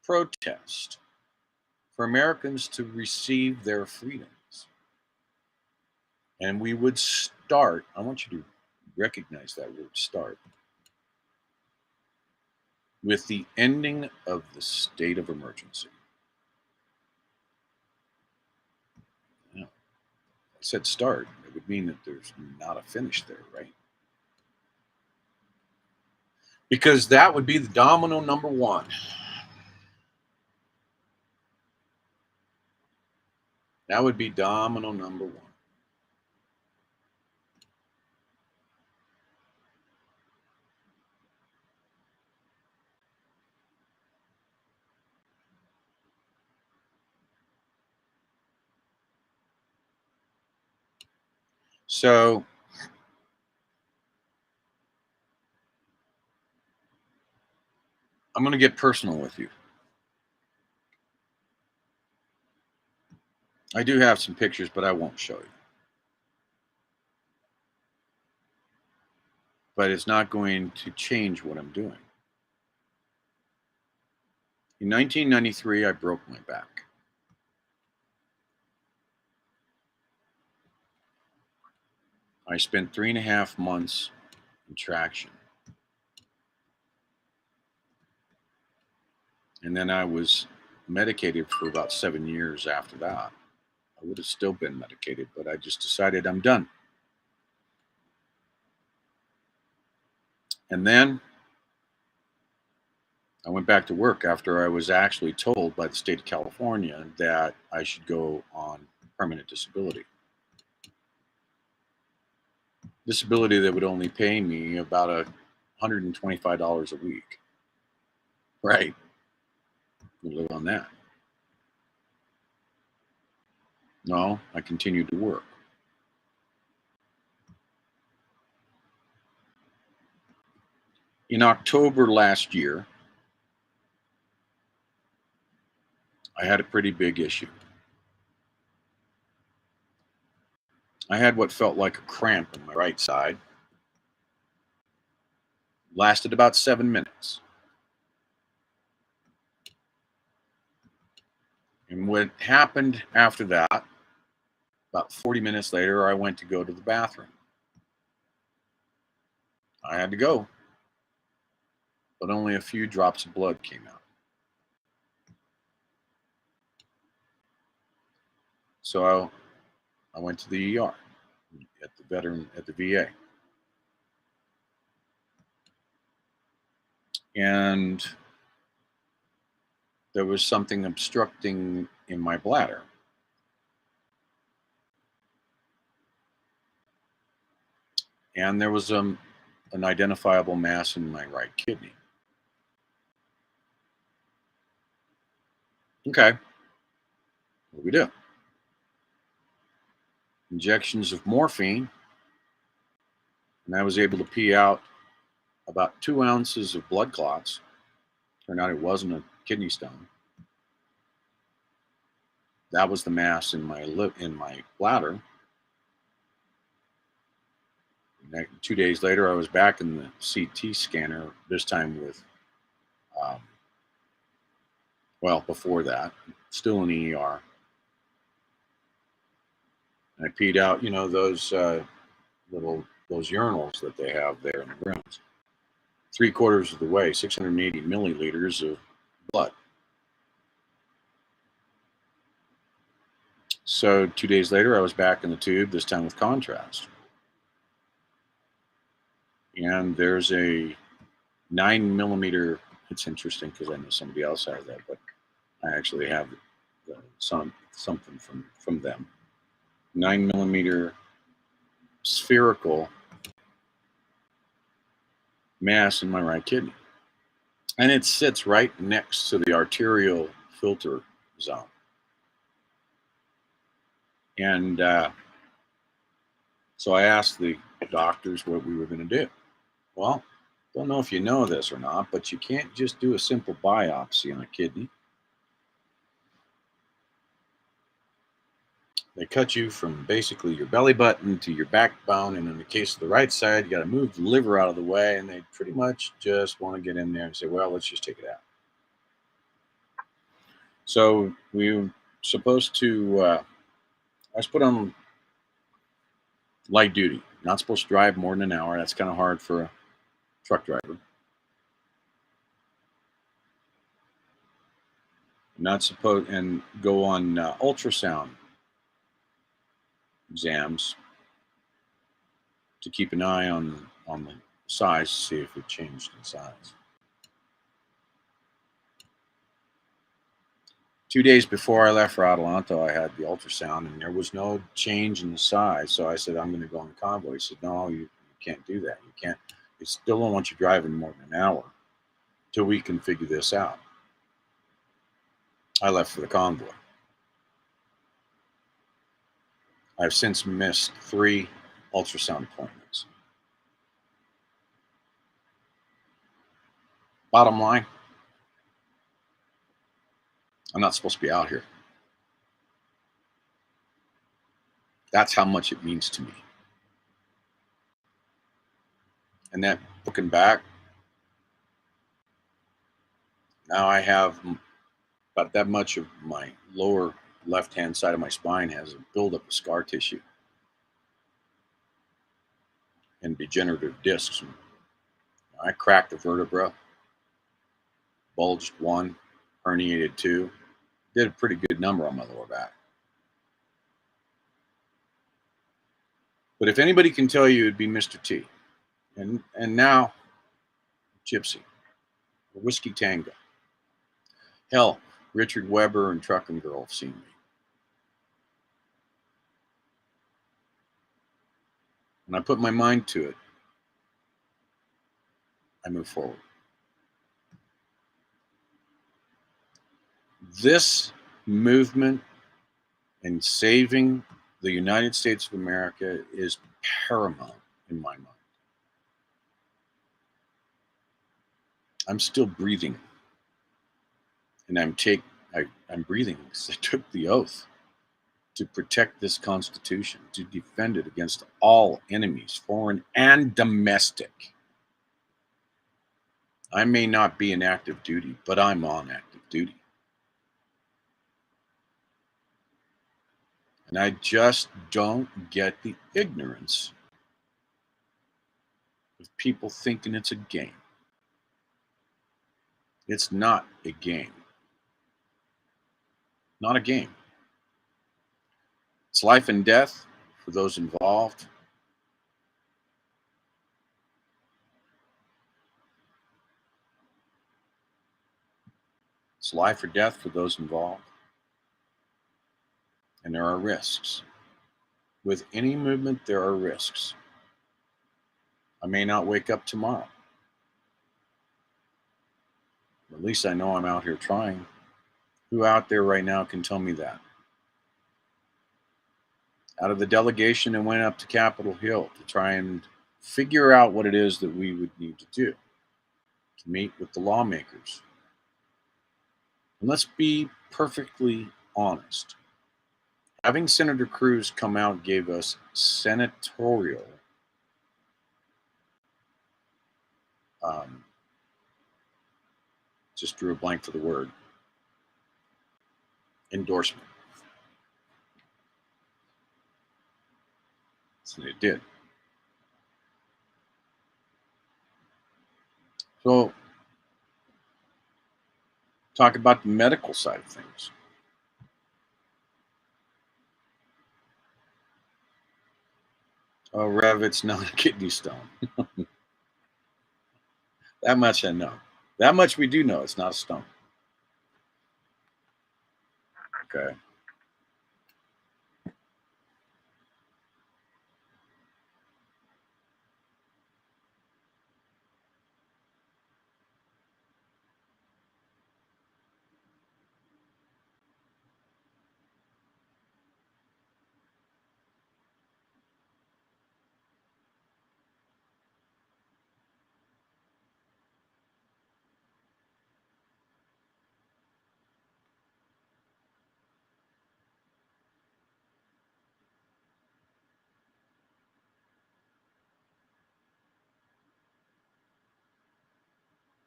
protest for Americans to receive their freedoms. And we would start, I want you to recognize that word, start, with the ending of the state of emergency. Yeah. I said start. It would mean that there's not a finish there, right? Because that would be the domino number one. That would be domino number one. So I'm going to get personal with you. I do have some pictures, but I won't show you. But it's not going to change what I'm doing. In 1993, I broke my back. I spent 3.5 months in traction. And then I was medicated for about 7 years after that. I would have still been medicated, but I just decided I'm done. And then I went back to work after I was actually told by the state of California that I should go on permanent disability. Disability that would only pay me about $125 a week. Right. We live on that. No, I continued to work. In October last year, I had a pretty big issue. I had what felt like a cramp in my right side. Lasted about 7 minutes. And what happened after that, about 40 minutes later, I went to go to the bathroom. I had to go, but only a few drops of blood came out. So I went to the ER at the VA. And there was something obstructing in my bladder. And there was an identifiable mass in my right kidney. Okay, what do we do? Injections of morphine, and I was able to pee out about 2 ounces of blood clots. Turned out it wasn't a kidney stone. That was the mass in my bladder. And 2 days later, I was back in the CT scanner, this time with, before that, still in the ER. And I peed out, those those urinals that they have there in the rooms. 3/4 of the way, 680 milliliters of blood. So 2 days later, I was back in the tube, this time with contrast. And there's a 9mm. It's interesting because I know somebody else has that, but I actually have something from them. 9mm spherical mass in my right kidney. And it sits right next to the arterial filter zone. And so I asked the doctors what we were going to do. Well, don't know if you know this or not, but you can't just do a simple biopsy on a kidney. They cut you from basically your belly button to your backbone, and in the case of the right side, you got to move the liver out of the way, and they pretty much just want to get in there and say, well, let's just take it out. So we were supposed to, I was put on light duty, not supposed to drive more than an hour. That's kind of hard for a truck driver. Not supposed, and go on ultrasound exams to keep an eye on the size, to see if it changed in size. 2 days before I left for Adelanto, I had the ultrasound, and there was no change in the size. So I said, I'm going to go on convoy. He said, no, you can't do that. You can't. They still don't want you driving more than an hour till we can figure this out. I left for the convoy. I've since missed 3 ultrasound appointments. Bottom line, I'm not supposed to be out here. That's how much it means to me. And that looking back, now I have about that much of my lower left-hand side of my spine has a buildup of scar tissue and degenerative discs. I cracked a vertebra, bulged 1, herniated 2, did a pretty good number on my lower back. But if anybody can tell you, it'd be Mr. T. And now, Gypsy, Whiskey Tango. Hell, Richard Weber and Truckin' Girl have seen me. When I put my mind to it, I move forward. This movement in saving the United States of America is paramount in my mind. I'm still breathing. And I'm breathing because I took the oath to protect this Constitution, to defend it against all enemies, foreign and domestic. I may not be in active duty, but I'm on active duty. And I just don't get the ignorance of people thinking it's a game. It's not a game. Not a game. It's life and death for those involved. It's life or death for those involved. And there are risks. With any movement, there are risks. I may not wake up tomorrow. At least I know I'm out here trying. Who out there right now can tell me that? Out of the delegation that went up to Capitol Hill to try and figure out what it is that we would need to do, to meet with the lawmakers. And let's be perfectly honest. Having Senator Cruz come out gave us senatorial just drew a blank for the word, endorsement. So it did. So talk about the medical side of things. Oh, Rev, it's not a kidney stone. That much I know. That much we do know. It's not a stone. Okay.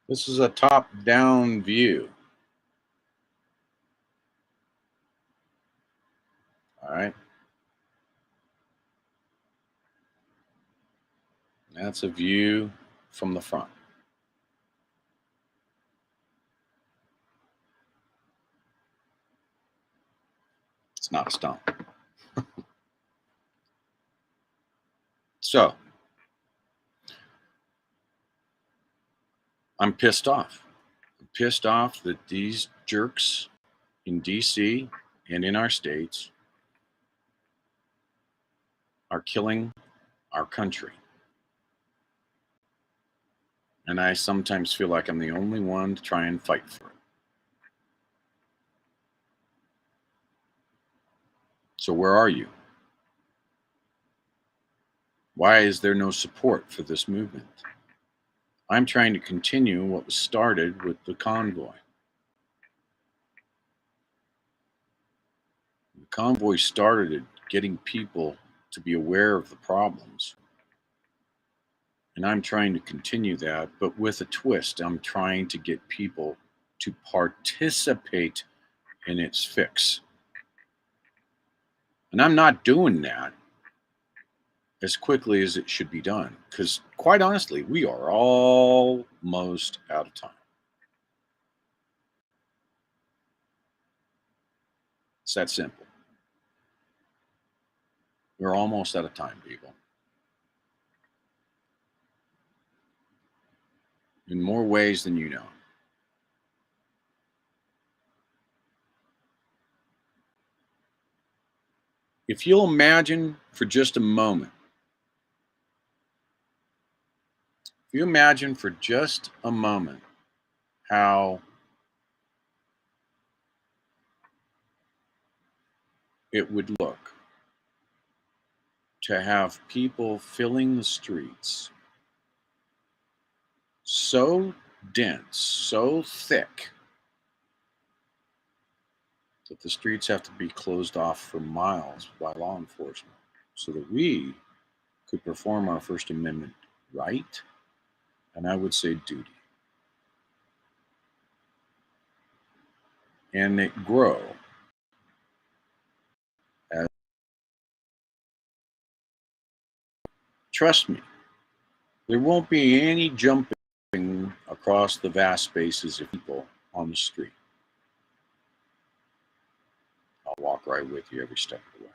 This is a top-down view. All right. That's a view from the front. It's not a stump. So, I'm pissed off. I'm pissed off that these jerks in DC and in our states are killing our country. And I sometimes feel like I'm the only one to try and fight for it. So where are you? Why is there no support for this movement? I'm trying to continue what was started with the convoy. The convoy started getting people to be aware of the problems. And I'm trying to continue that, but with a twist. I'm trying to get people to participate in its fix. And I'm not doing that as quickly as it should be done, because quite honestly, we are almost out of time. It's that simple. We're almost out of time, people. In more ways than you know. If you'll imagine for just a moment, how it would look to have people filling the streets so dense, so thick, that the streets have to be closed off for miles by law enforcement so that we could perform our First Amendment right, and I would say duty, and it grow as, trust me, there won't be any jumping across the vast spaces of people on the street. I'll walk right with you every step of the way.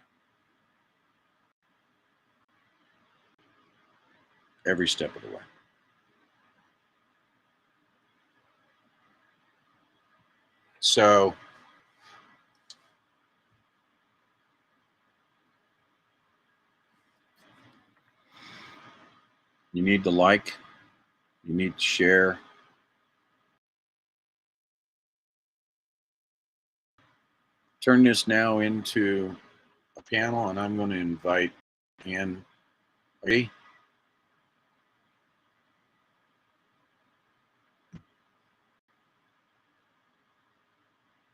Every step of the way. So, you need to like, you need to share. Turn this now into a panel, and I'm going to invite in. Ready?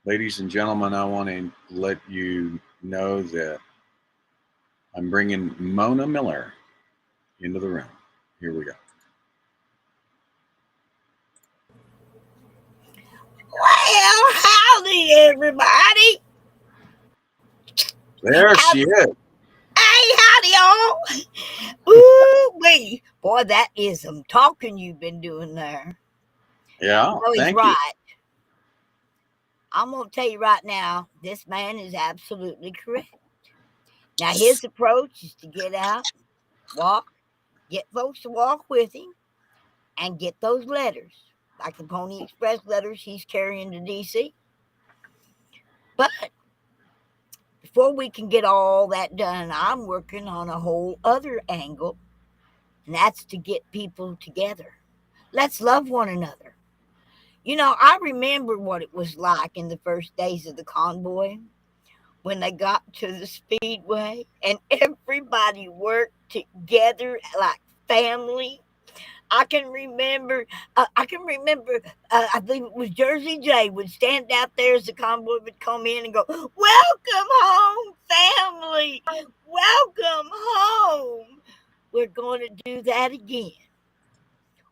Ladies and gentlemen, I want to let you know that I'm bringing Mona Miller into the room. Here we go. Well, howdy, everybody. There she is. Hey, howdy, y'all. Ooh, wee. Boy, that is some talking you've been doing there. Yeah, No, he's thank right. you. I'm going to tell you right now, this man is absolutely correct. Now, his approach is to get out, walk, get folks to walk with him, and get those letters, like the Pony Express letters he's carrying to D.C. But before we can get all that done, I'm working on a whole other angle, and that's to get people together. Let's love one another. You know, I remember what it was like in the first days of the convoy when they got to the speedway and everybody worked together like family. I can remember. I believe it was Jersey J would stand out there as the convoy would come in and go, "Welcome home, family. Welcome home." We're going to do that again.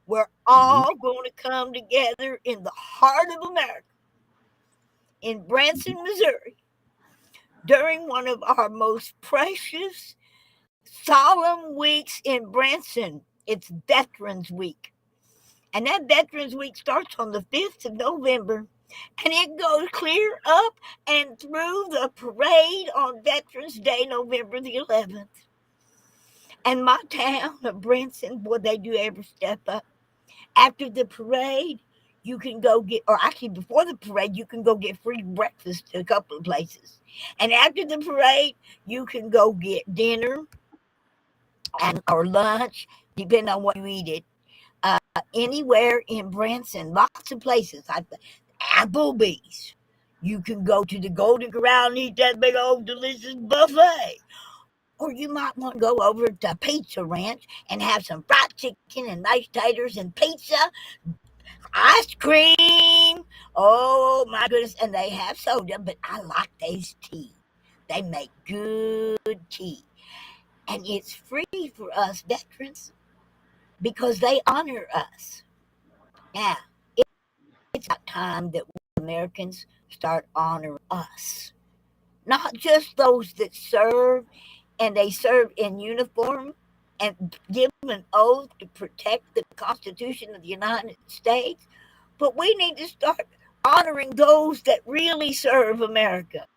We're all going to come together in the heart of America, in Branson, Missouri, during one of our most precious, solemn weeks in Branson. It's Veterans Week. And that Veterans Week starts on the 5th of November, and it goes clear up and through the parade on Veterans Day, November the 11th. And my town of Branson, boy, they do every step up. After the parade, you can go get, or actually before the parade, you can go get free breakfast at a couple of places. And after the parade, you can go get dinner and or lunch, depending on what you eat it. Anywhere in Branson, lots of places like the Applebee's. You can go to the Golden Corral and eat that big old delicious buffet. Or you might want to go over to Pizza Ranch and have some fried chicken and mashed taters and pizza, ice cream. Oh my goodness. And they have soda, but I like these tea. They make good tea. And it's free for us veterans because they honor us. Now, it's about time that we Americans start honoring us. Not just those that serve, and they serve in uniform and give an oath to protect the Constitution of the United States, but we need to start honoring those that really serve America.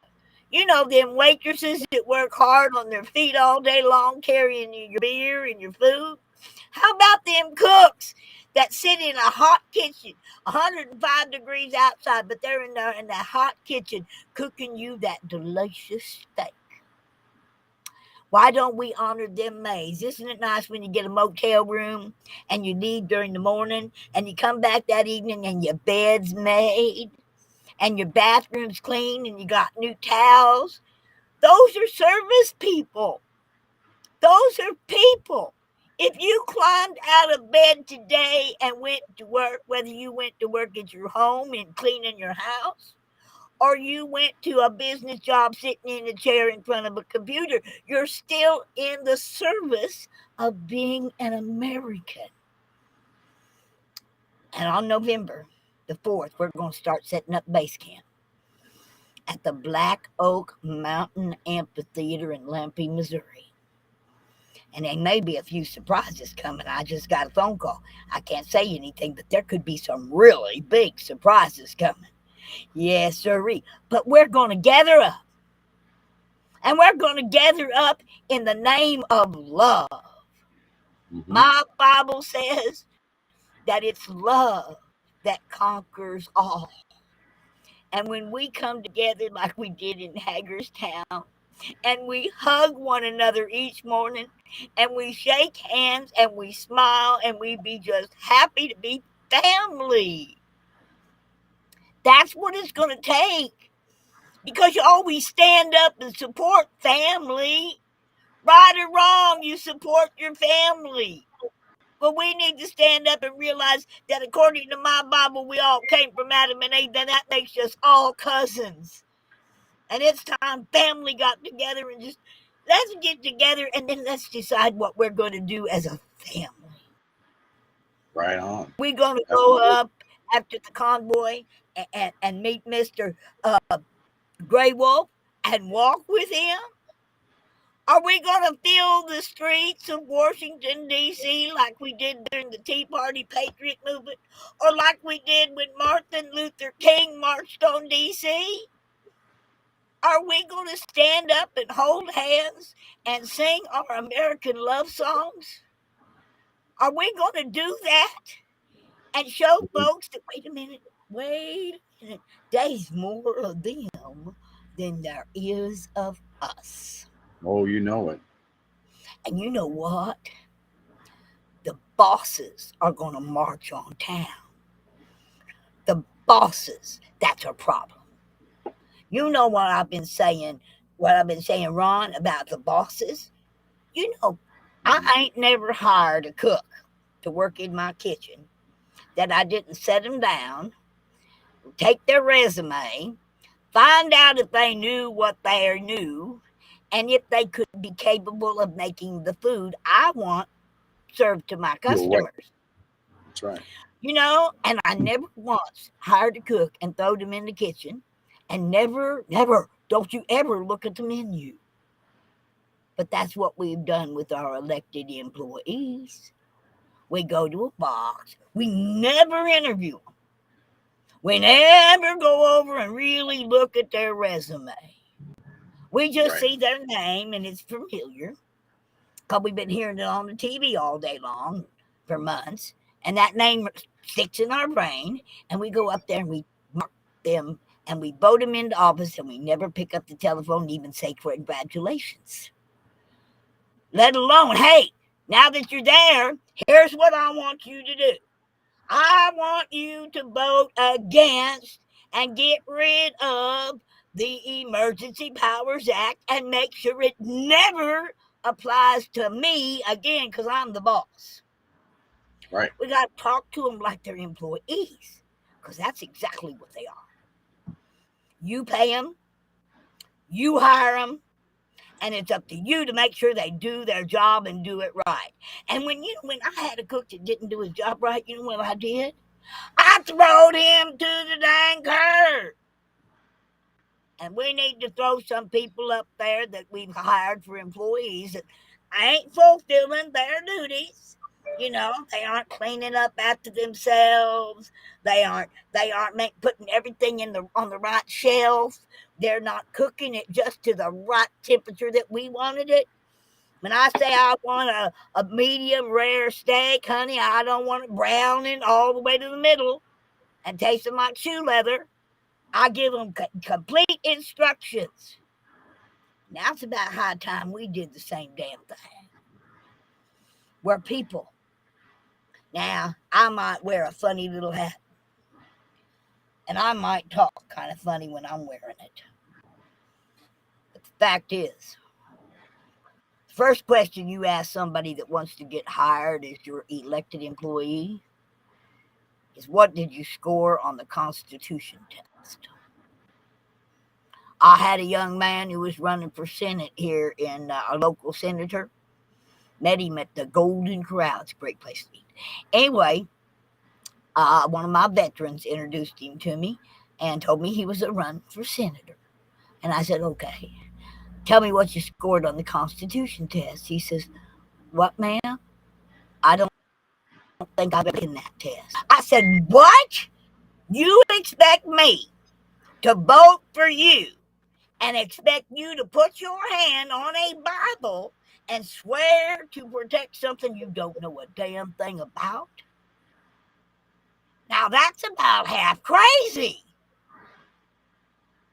You know, them waitresses that work hard on their feet all day long carrying your beer and your food. How about them cooks that sit in a hot kitchen, 105 degrees outside, but they're in that hot kitchen cooking you that delicious steak? Why don't we honor them maids? Isn't it nice when you get a motel room and you leave during the morning and you come back that evening and your bed's made and your bathroom's clean and you got new towels? Those are service people. Those are people. If you climbed out of bed today and went to work, whether you went to work at your home and cleaning your house, or you went to a business job sitting in a chair in front of a computer, you're still in the service of being an American. And on November the 4th, we're going to start setting up base camp at the Black Oak Mountain Amphitheater in Lampe, Missouri. And there may be a few surprises coming. I just got a phone call. I can't say anything, but there could be some really big surprises coming. Yes, sirree. But we're going to gather up. And we're going to gather up in the name of love. Mm-hmm. My Bible says that it's love that conquers all. And when we come together like we did in Hagerstown, and we hug one another each morning, and we shake hands, and we smile, and we be just happy to be family. That's what it's going to take. Because you always stand up and support family. Right or wrong, you support your family. But we need to stand up and realize that according to my Bible, we all came from Adam and Eve, and that makes us all cousins. And it's time family got together and just let's get together and then let's decide what we're going to do as a family. Right on. We're going to go up after the convoy and meet Mr. Gray Wolf and walk with him. Are we going to fill the streets of Washington, D.C. like we did during the Tea Party Patriot movement? Or like we did when Martin Luther King marched on D.C.? Are we going to stand up and hold hands and sing our American love songs? Are we going to do that and show folks that, wait a minute, there's more of them than there is of us? Oh, you know it. And you know what? The bosses are going to march on town. The bosses, that's our problem. You know what I've been saying, Ron, about the bosses? You know, I ain't never hired a cook to work in my kitchen that I didn't set them down, take their resume, find out if they knew what they knew, and if they could be capable of making the food I want served to my customers. That's right. You know, and I never once hired a cook and throwed them in the kitchen, and never, don't you ever look at the menu. But that's what we've done with our elected employees. We go to a box. We never interview them. We never go over and really look at their resume. We just Right. see their name and it's familiar because we've been hearing it on the TV all day long for months. And that name sticks in our brain. And we go up there and we mark them and we vote them into office and we never pick up the telephone and even say congratulations. Let alone, hey, now that you're there, here's what I want you to do. I want you to vote against and get rid of the Emergency Powers Act and make sure it never applies to me again because I'm the boss. Right. We got to talk to them like they're employees because that's exactly what they are. You pay them, you hire them, and it's up to you to make sure they do their job and do it right. And when I had a cook that didn't do his job right, you know what I did? I throwed him to the dang curb. And we need to throw some people up there that we've hired for employees that ain't fulfilling their duties. You know, they aren't cleaning up after themselves. They aren't putting everything on the right shelf. They're not cooking it just to the right temperature that we wanted it. When I say I want a medium rare steak, honey, I don't want it browning all the way to the middle and tasting like shoe leather. I give them complete instructions. Now it's about high time we did the same damn thing. We're people. Now, I might wear a funny little hat. And I might talk kind of funny when I'm wearing it. But the fact is, the first question you ask somebody that wants to get hired as your elected employee is, what did you score on the Constitution test? I had a young man who was running for Senate here in a local senator. Met him at the Golden Corral. It's a great place to eat. Anyway, one of my veterans introduced him to me and told me he was a run for senator. And I said, okay, tell me what you scored on the Constitution test. He says, what, ma'am? I don't think I've taken that test. I said, what? You expect me to vote for you and expect you to put your hand on a Bible and swear to protect something you don't know a damn thing about? Now that's about half crazy.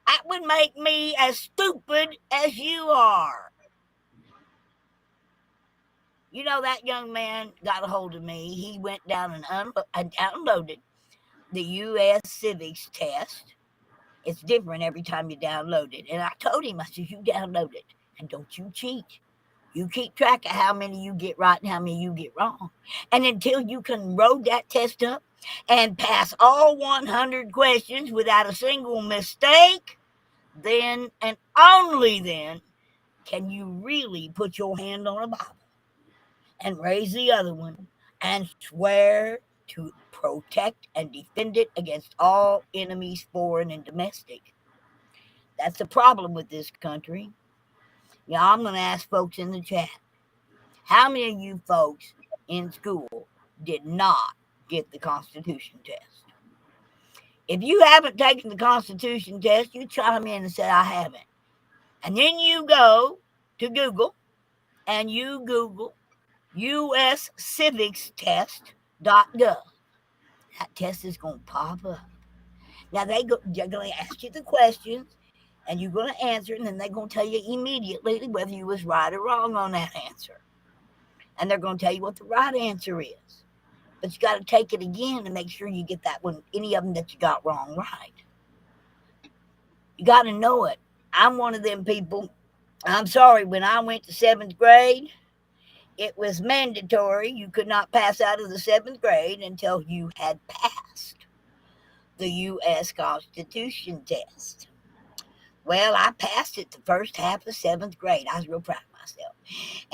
That would make me as stupid as you are. You know, that young man got a hold of me. He went down and downloaded the U.S. Civics test. It's different every time you download it. And I told him, I said, you download it and don't you cheat. You keep track of how many you get right and how many you get wrong. And until you can load that test up and pass all 100 questions without a single mistake, then and only then can you really put your hand on a Bible and raise the other one and swear to protect and defend it against all enemies, foreign and domestic. That's the problem with this country. Yeah, I'm going to ask folks in the chat, how many of you folks in school did not get the Constitution test? If you haven't taken the Constitution test, you chime in and say, I haven't. And then you go to Google and you Google uscivicstest.gov. That test is going to pop up. Now they're going to ask you the questions and you're going to answer, and then they're going to tell you immediately whether you was right or wrong on that answer. And they're going to tell you what the right answer is. But you got to take it again and make sure you get that one, any of them that you got wrong, right. You got to know it. I'm one of them people. I'm sorry, when I went to 7th grade, it was mandatory. You could not pass out of the 7th grade until you had passed the U.S. Constitution test. Well, I passed it the first half of 7th grade. I was real proud of myself.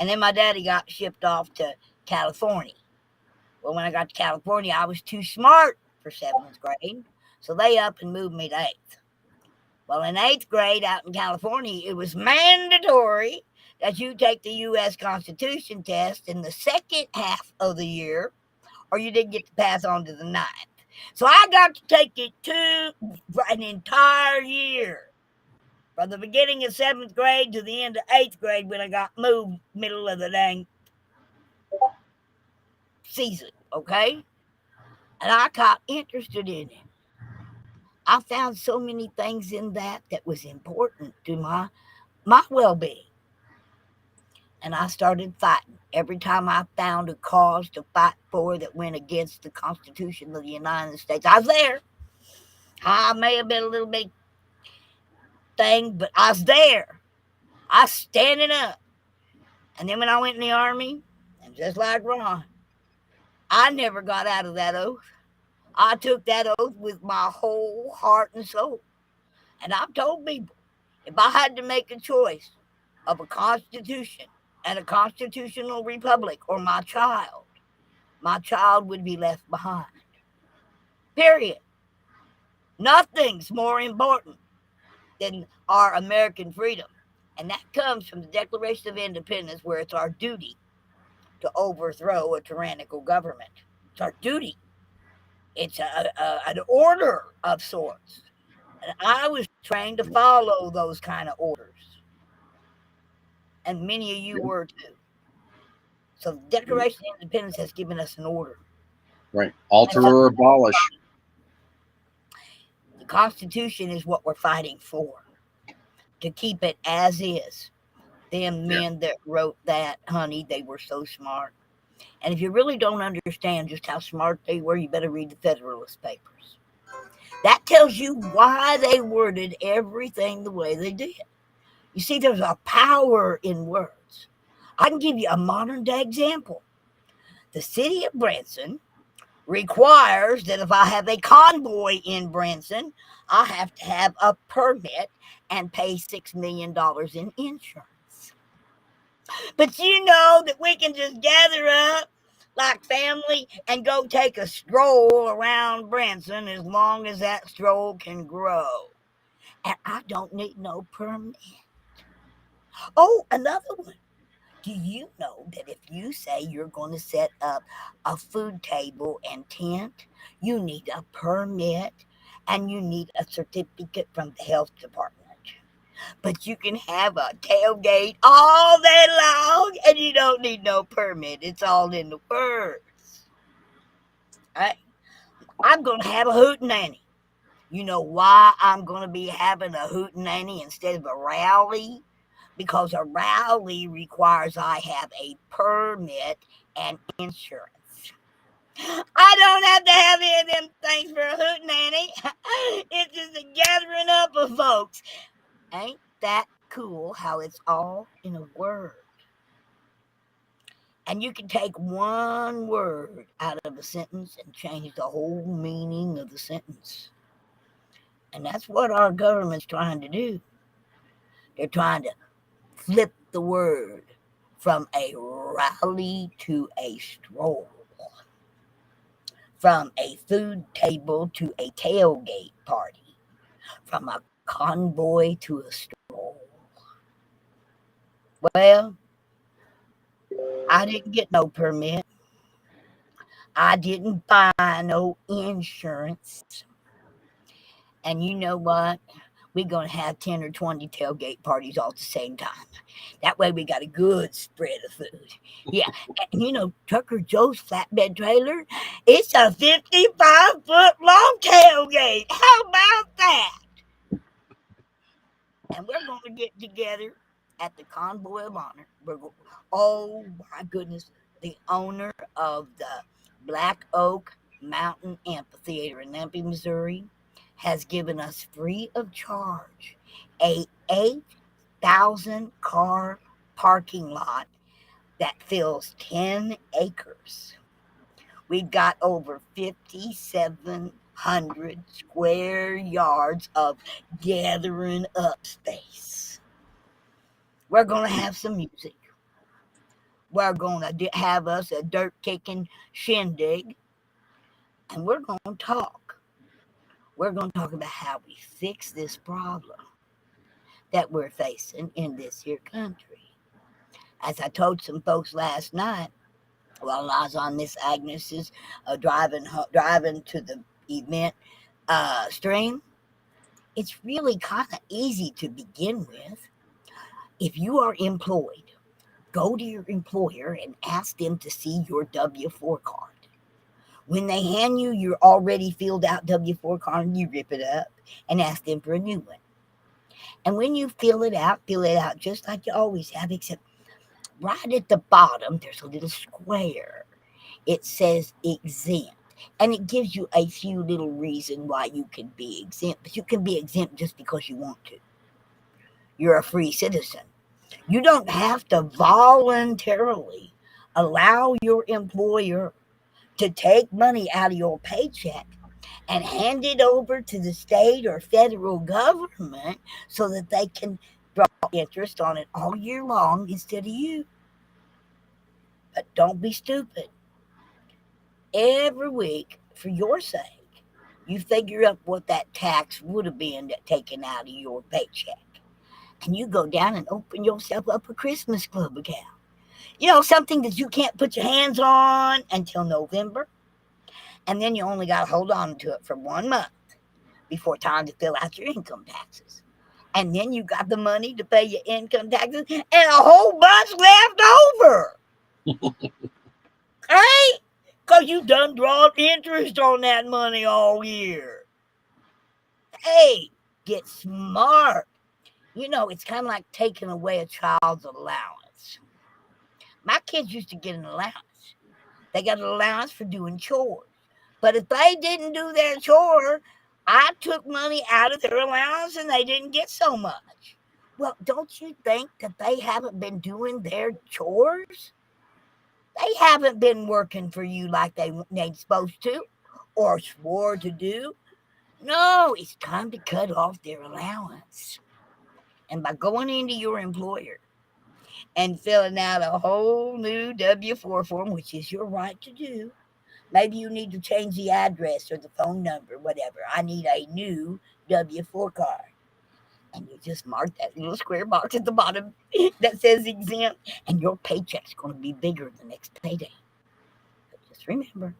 And then my daddy got shipped off to California. Well, when I got to California, I was too smart for 7th grade, so they up and moved me to 8th. Well, in 8th grade out in California, it was mandatory that you take the U.S. Constitution test in the second half of the year, or you didn't get to pass on to the 9th. So I got to take it for an entire year, from the beginning of 7th grade to the end of 8th grade when I got moved middle of the dang season, okay? And I got interested in it. I found so many things in that was important to my well-being. And I started fighting. Every time I found a cause to fight for that went against the Constitution of the United States, I was there. I may have been a little bit thing, but I was there. I was standing up. And then when I went in the Army, and just like Ron, I never got out of that oath. I took that oath with my whole heart and soul. And I've told people, if I had to make a choice of a constitution and a constitutional republic or my child would be left behind. Period. Nothing's more important than our American freedom. And that comes from the Declaration of Independence, where it's our duty to overthrow a tyrannical government. It's our duty. It's an order of sorts. And I was trained to follow those kind of orders. And many of you were too. So the Declaration of Independence has given us an order. Right. Alter or abolish. The Constitution is what we're fighting for. To keep it as is. Them men that wrote that, honey, they were so smart. And if you really don't understand just how smart they were, you better read the Federalist Papers. That tells you why they worded everything the way they did. You see, there's a power in words. I can give you a modern day example. The city of Branson requires that if I have a convoy in Branson, I have to have a permit and pay $6 million in insurance. But you know that we can just gather up like family and go take a stroll around Branson as long as that stroll can grow. And I don't need no permit. Oh, another one. Do you know that if you say you're going to set up a food table and tent, you need a permit and you need a certificate from the health department? But you can have a tailgate all day long and you don't need no permit. It's all in the words. Right? I'm going to have a hootenanny. You know why I'm going to be having a hootenanny instead of a rally? Because a rally requires I have a permit and insurance. I don't have to have any of them things for a hootenanny. It's just a gathering up of folks. Ain't that cool how it's all in a word? And you can take one word out of a sentence and change the whole meaning of the sentence. And that's what our government's trying to do. They're trying to flip the word from a rally to a stroll, from a food table to a tailgate party, from a convoy to a stroll. Well, I didn't get no permit. I didn't buy no insurance. And you know what? We're going to have 10 or 20 tailgate parties all at the same time. That way we got a good spread of food. Yeah. And you know, Trucker Joe's flatbed trailer, it's a 55-foot long tailgate. How about that? And we're going to get together at the Convoy of Honor. Oh, my goodness. The owner of the Black Oak Mountain Amphitheater in Lampe, Missouri, has given us free of charge a 8,000 car parking lot that fills 10 acres. We've got over 5,700 square yards of gathering up space. We're going to have some music. We're going to have us a dirt kicking shindig, and we're going to talk. We're going to talk about how we fix this problem that we're facing in this here country. As I told some folks last night, while I was on Miss Agnes's driving to the event stream, it's really kind of easy to begin with. If you are employed, go to your employer and ask them to see your W-4 card. When they hand you your already filled out W-4 card, you rip it up and ask them for a new one. And when you fill it out just like you always have, except right at the bottom, there's a little square. It says exempt. And it gives you a few little reasons why you can be exempt. But you can be exempt just because you want to. You're a free citizen. You don't have to voluntarily allow your employer to take money out of your paycheck and hand it over to the state or federal government so that they can draw interest on it all year long instead of you. But don't be stupid. Every week, for your sake, you figure up what that tax would have been taken out of your paycheck. And you go down and open yourself up a Christmas Club account. You know, something that you can't put your hands on until November. And then you only got to hold on to it for 1 month before time to fill out your income taxes. And then you got the money to pay your income taxes and a whole bunch left over. Right? Because you done drawn interest on that money all year. Hey, get smart. You know, it's kind of like taking away a child's allowance. My kids used to get an allowance. They got an allowance for doing chores. But if they didn't do their chore, I took money out of their allowance and they didn't get so much. Well, don't you think that they haven't been doing their chores? They haven't been working for you like they're supposed to or swore to do. No, it's time to cut off their allowance. And by going into your employer and filling out a whole new W-4 form, which is your right to do, maybe you need to change the address or the phone number, whatever. I need a new W-4 card. And you just mark that little square box at the bottom that says exempt, and your paycheck's going to be bigger the next payday. But just remember,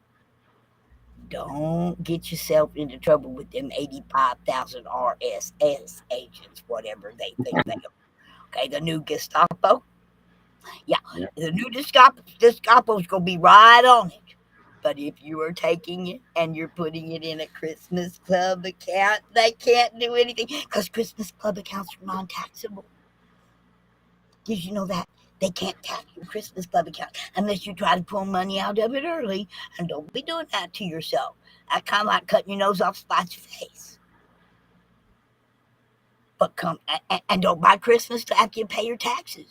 don't get yourself into trouble with them 85,000 RSS agents, whatever they think they are. Okay, the new Gestapo. Yeah. The new Gestapo's going to be right on it. But if you are taking it and you're putting it in a Christmas Club account, they can't do anything because Christmas Club accounts are non-taxable. Did you know that? They can't tax your Christmas Club account unless you try to pull money out of it early. And don't be doing that to yourself. That's kind of like cutting your nose off to spite your face. But come and don't buy Christmas till after you pay your taxes.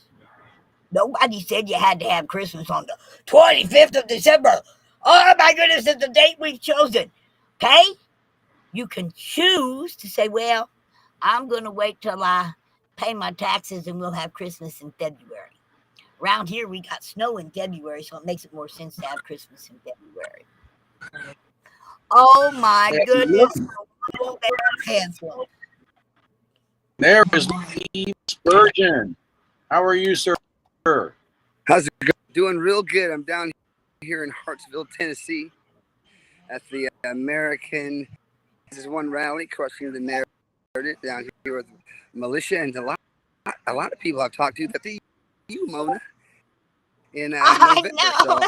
Nobody said you had to have Christmas on the 25th of December. Oh my goodness, it's the date we've chosen. Okay? You can choose to say, well, I'm going to wait till I pay my taxes and we'll have Christmas in February. Around here, we got snow in February, so it makes it more sense to have Christmas in February. Oh my goodness. There is Steve Spurgeon. How are you, sir? How's it going? Doing real good. I'm down here in Hartsville, Tennessee at the American This is one rally crushing the narrative down here with militia and a lot of people I've talked to that you, Mona, in November. So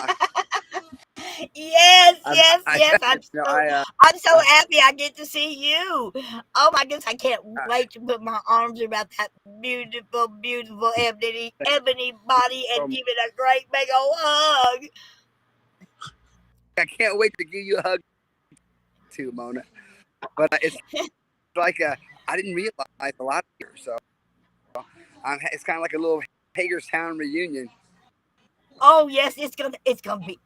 yes. I'm so happy I get to see you. Oh my goodness, I can't wait to put my arms around that beautiful, beautiful ebony body and give it a great big old hug. I can't wait to give you a hug too, Mona. But it's like I didn't realize a lot here, so it's kind of like a little Hagerstown reunion. Oh yes, it's gonna be.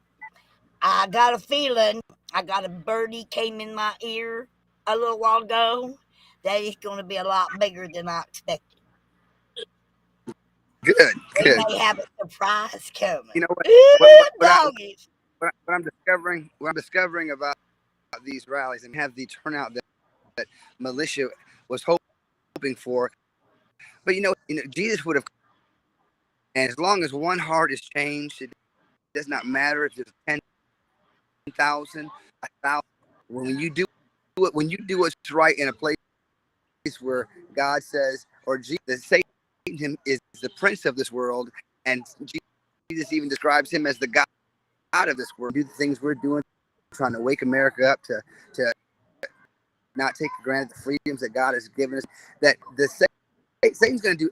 I got a feeling. I got a birdie came in my ear a little while ago that it's going to be a lot bigger than I expected. We may have a surprise coming. You know what? Doggies. What I'm discovering about these rallies and have the turnout that militia was hoping for. But Jesus would have, and as long as one heart is changed, it does not matter if there's 10,000, 1,000. When you do what's right in a place where God says, or Jesus, Satan is the prince of this world, and Jesus even describes him as the God of this world. Do the things we're doing, trying to wake America up to not take for granted the freedoms that God has given us. That Satan's going to do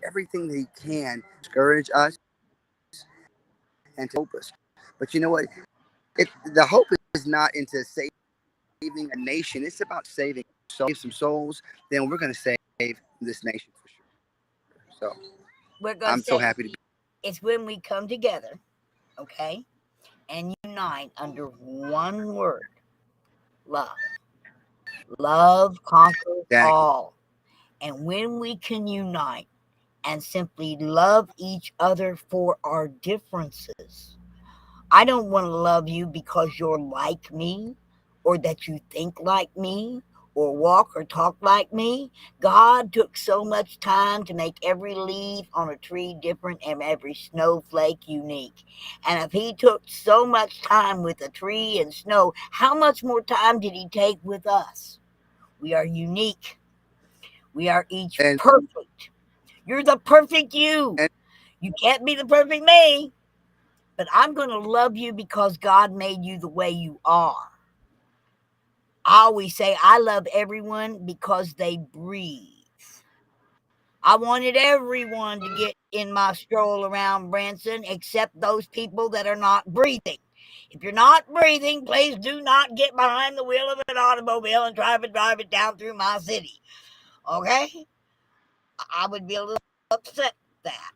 everything that he can to discourage us and to hope us. But you know what? The hope is not into saving a nation. It's about saving some souls. Then we're going to save this nation for sure. So I'm so happy to be. It's when we come together, okay, and unite under one word: love. Love conquers all. And when we can unite and simply love each other for our differences, I don't want to love you because you're like me, or that you think like me, or walk or talk like me. God took so much time to make every leaf on a tree different and every snowflake unique. And if he took so much time with a tree and snow, how much more time did he take with us? We are unique. We are each perfect. You're the perfect you. You can't be the perfect me. But I'm going to love you because God made you the way you are. I always say I love everyone because they breathe. I wanted everyone to get in my stroll around Branson except those people that are not breathing. If you're not breathing, please do not get behind the wheel of an automobile and drive it down through my city. Okay? I would be a little upset with that.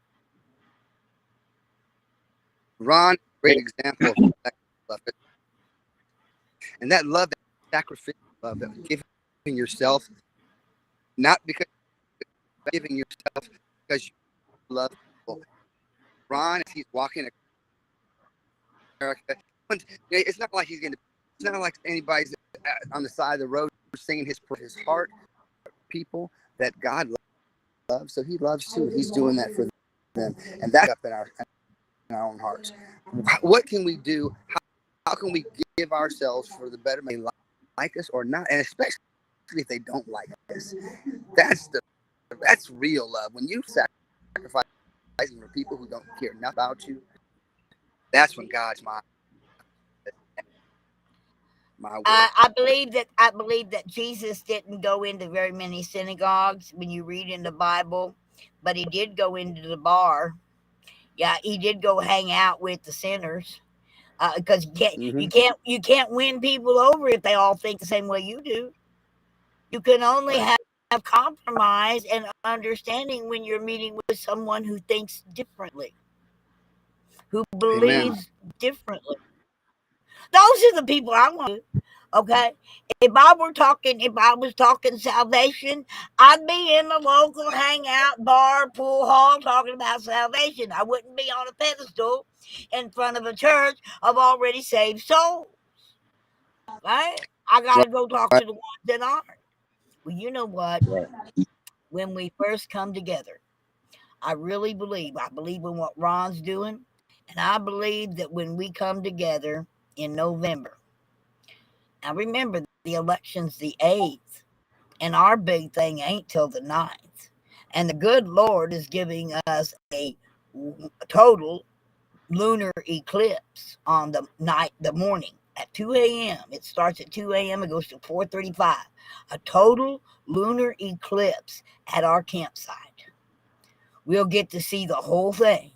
Ron, great example of love. And that love, that sacrificial love, that giving yourself, not because giving yourself because you love people. Ron, as he's walking America, it's not like it's not like anybody's on the side of the road singing his heart. People that God loves, so he loves too. He's doing that for them, and that's up in our own hearts. What can we do? How can we give ourselves for the betterment? They like us or not, and especially if they don't like us. That's real love. When you sacrifice for people who don't care enough about you, that's when God's my I believe that Jesus didn't go into very many synagogues when you read in the Bible, but he did go into the bar. Yeah, he did go hang out with the sinners, because you can't win people over if they all think the same way you do. You can only have compromise and understanding when you're meeting with someone who thinks differently, who believes differently. Those are the people I want to. Okay, if I was talking salvation, I'd be in the local hangout bar, pool hall, talking about salvation. I wouldn't be on a pedestal in front of a church of already saved souls. Right? I gotta go talk to the ones that aren't. Well, you know what? When we first come together, I really believe. I believe in what Ron's doing, and I believe that when we come together in November. Now remember, the election's the 8th, and our big thing ain't till the 9th. And the good Lord is giving us a total lunar eclipse on the morning at 2 a.m. It starts at 2 a.m. It goes to 4:35. A total lunar eclipse at our campsite. We'll get to see the whole thing.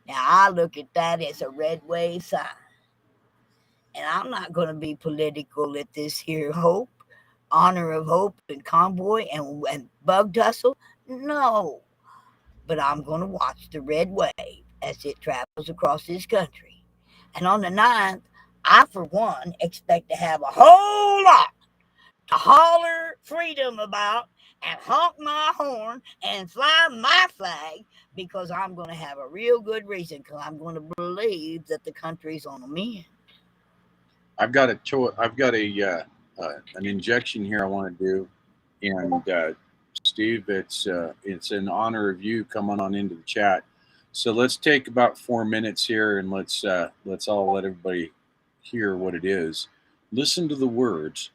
Now, I look at that as a red wave sign. And I'm not going to be political at this here Hope, Honor of Hope and Convoy and Bug Tussle. No. But I'm going to watch the red wave as it travels across this country. And on the 9th, I, for one, expect to have a whole lot to holler freedom about and honk my horn and fly my flag, because I'm going to have a real good reason, because I'm going to believe that the country's on the mend. I've got an injection here I want to do, and Steve, it's in honor of you coming on into the chat. So let's take about 4 minutes here, and let's all let everybody hear what it is. Listen to the words,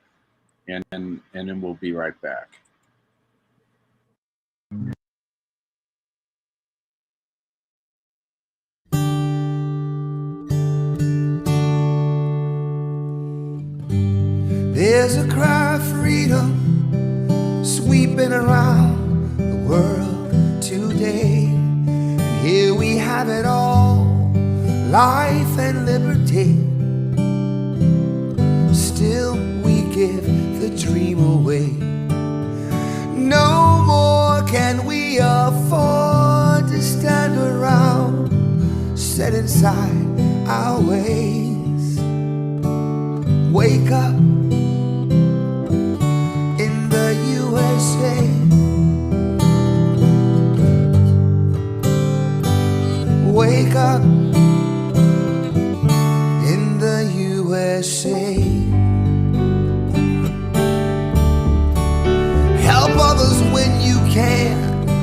and then we'll be right back. There's a cry of freedom sweeping around the world today. And here we have it all, life and liberty. Still we give the dream away. No more can we afford to stand around, set inside our ways. Wake up in the USA. Wake up in the USA. Help others when you can.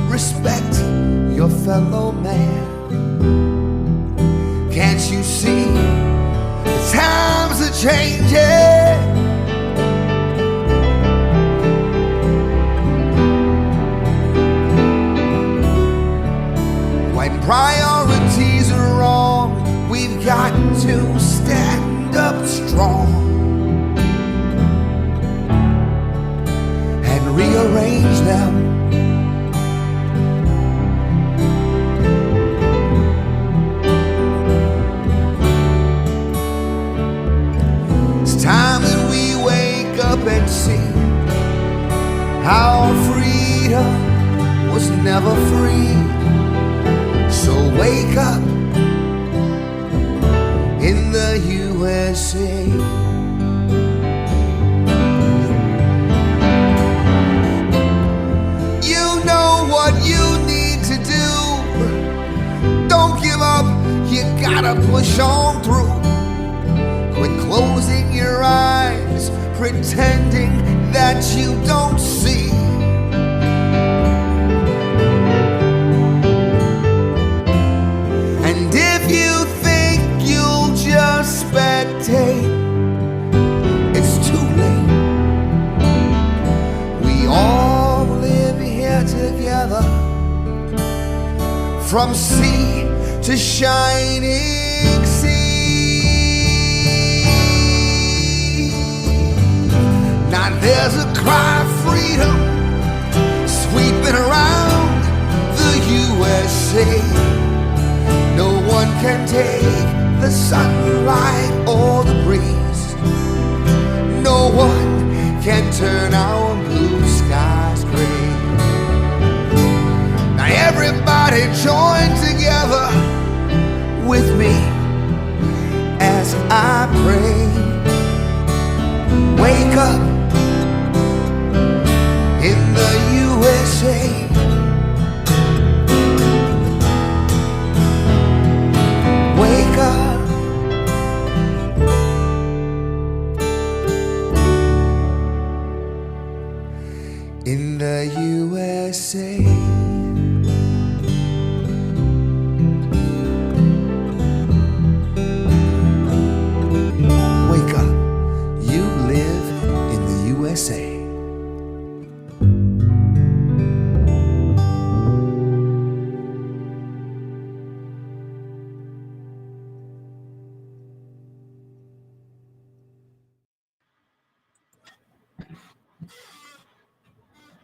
Respect your fellow man. Can't you see the times are changing? When priorities are wrong, we've got to stand up strong and rearrange them. It's time that we wake up and see our freedom was never free. So wake up in the USA. You know what you need to do. Don't give up, you gotta push on through. Quit closing your eyes, pretending that you don't see. And if you think you'll just spectate, it's too late. We all live here together, from sea to shining sea. Now there's a cry of freedom sweeping around the USA. No one can take the sunlight or the breeze. No one can turn our blue skies gray. Now everybody join together with me as I pray. Wake up in the USA. Wake up in the USA. Wake up, you live in the USA.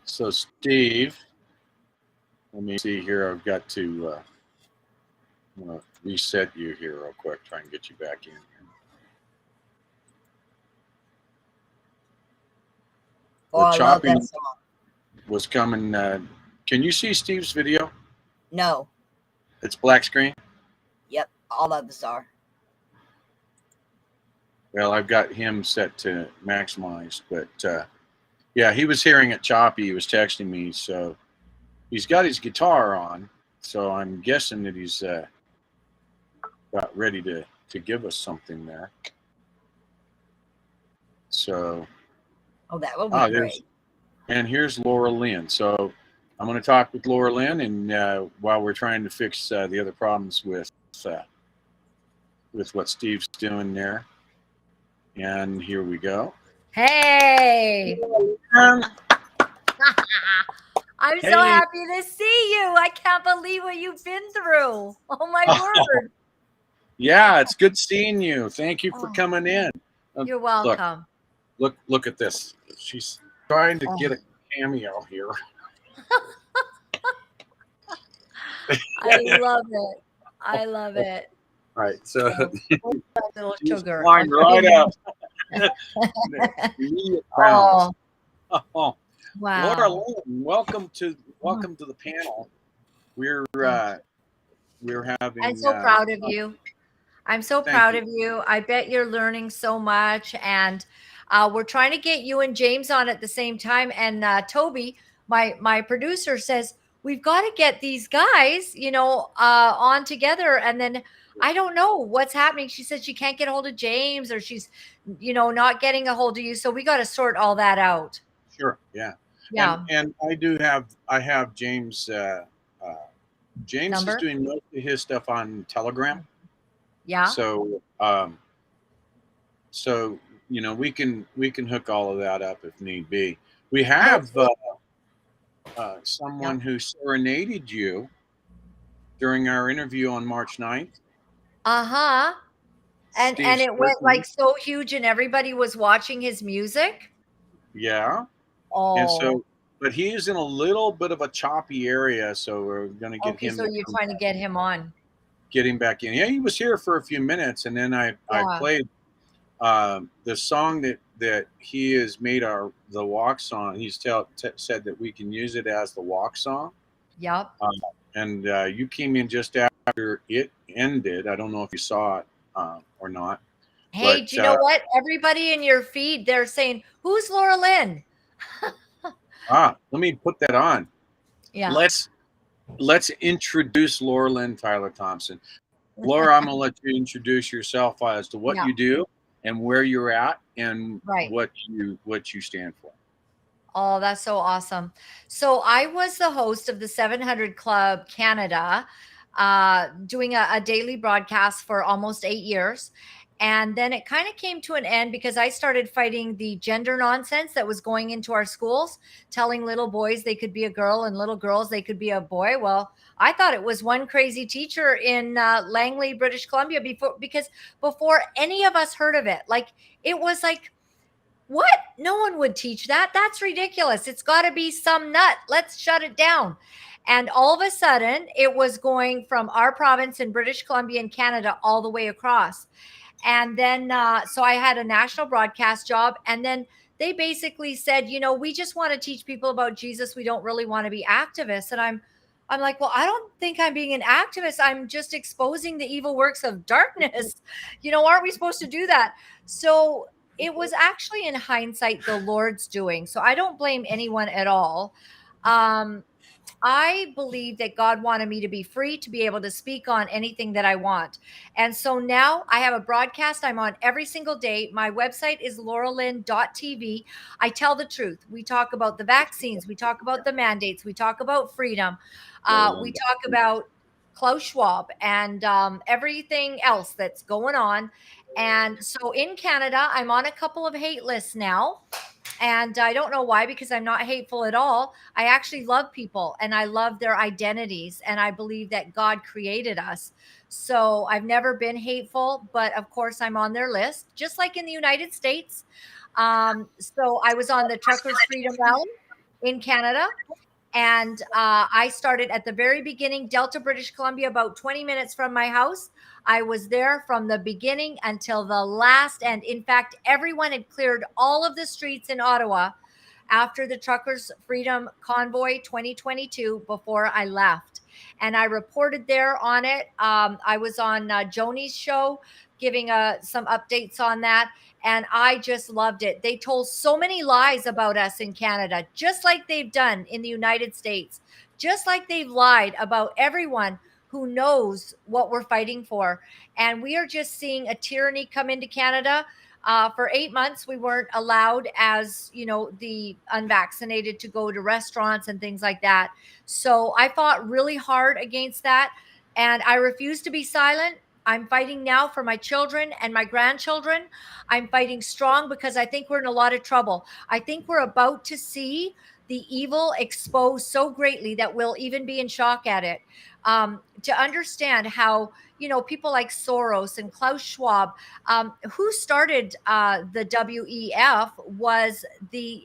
So Steve, let me see here. I've got to I'm gonna reset you here real quick. Try and get you back in here. Oh, The I love chopping that song. was coming. Can you see Steve's video? No. It's black screen. Yep. All of us are. Well, I've got him set to maximize, but Yeah, he was hearing it choppy. He was texting me, so he's got his guitar on. So I'm guessing that he's about ready to give us something there. So, Oh, that will be great. And here's Laura Lynn. So I'm going to talk with Laura Lynn, and while we're trying to fix the other problems with what Steve's doing there. And here we go. Hey. I'm Hey. so happy to see you. I can't believe what you've been through. Oh, my word. Yeah, it's good seeing you. Thank you for coming in. You're welcome. Look at this. She's trying to get a cameo here. I love it. I love it. All right, so little sugar. Line right up. Oh. Oh, Wow. Laura Lynn, welcome to the panel. We're having. I'm so proud of you. I'm so proud of you. I bet you're learning so much, and we're trying to get you and James on at the same time. And Toby, my producer, says we've got to get these guys, on together. And then I don't know what's happening. She said she can't get a hold of James, or she's, not getting a hold of you. So we got to sort all that out. Sure. Yeah. Yeah. And I have James. James Number? is doing most of his stuff on Telegram. Yeah. So we can hook all of that up if need be. We have someone who serenaded you during our interview on March 9th. Uh-huh. And it went like so huge, and everybody was watching his music. Yeah. Oh. And but he is in a little bit of a choppy area, so we're going to get him. So you're trying to get him on. Get him back in. Yeah, he was here for a few minutes, and then I played the song that he has made the walk song. He's said that we can use it as the walk song. Yep. And you came in just after it ended. I don't know if you saw it or not. Hey, do you know what? Everybody in your feed, they're saying, "Who's Laura Lynn?" Let me put that on. Yeah. Let's introduce Laura Lynn Tyler Thompson. Laura, I'm gonna let you introduce yourself as to what you do and where you're at and what you stand for. Oh, that's so awesome. So I was the host of the 700 Club Canada, doing a daily broadcast for almost 8 years. And then it kind of came to an end because I started fighting the gender nonsense that was going into our schools, telling little boys they could be a girl and little girls they could be a boy. Well, I thought it was one crazy teacher in Langley, British Columbia, because before any of us heard of it, it was like, what? No one would teach that. That's ridiculous. It's got to be some nut. Let's shut it down. And all of a sudden, it was going from our province in British Columbia and Canada all the way across. And then, so I had a national broadcast job. And then they basically said, we just want to teach people about Jesus. We don't really want to be activists. And I'm like, well, I don't think I'm being an activist. I'm just exposing the evil works of darkness. Aren't we supposed to do that? So it was actually, in hindsight, the Lord's doing. So I don't blame anyone at all. I believe that God wanted me to be free to be able to speak on anything that I want. And so now I have a broadcast I'm on every single day. My website is lauralyn.tv. I tell the truth. We talk about the vaccines. We talk about the mandates. We talk about freedom. We talk about Klaus Schwab and everything else that's going on. And so in Canada, I'm on a couple of hate lists now. And I don't know why, because I'm not hateful at all. I actually love people and I love their identities. And I believe that God created us. So I've never been hateful, but of course I'm on their list, just like in the United States. So I was on the Truckers Freedom Rally in Canada. And I started at the very beginning, Delta, British Columbia, about 20 minutes from my house. I was there from the beginning until the last. And in fact, everyone had cleared all of the streets in Ottawa. after the Truckers Freedom Convoy 2022 before I left. And I reported there on it. I was on Joni's show giving some updates on that. And I just loved it. They told so many lies about us in Canada, just like they've done in the United States, just like they've lied about everyone who knows what we're fighting for. And we are just seeing a tyranny come into Canada. For 8 months, we weren't allowed, as you know, the unvaccinated, to go to restaurants and things like that. So I fought really hard against that, and I refuse to be silent. I'm fighting now for my children and my grandchildren. I'm fighting strong because I think we're in a lot of trouble. I think we're about to see the evil exposed so greatly that we'll even be in shock at it. To understand how, you know, people like Soros and Klaus Schwab, who started the WEF, was the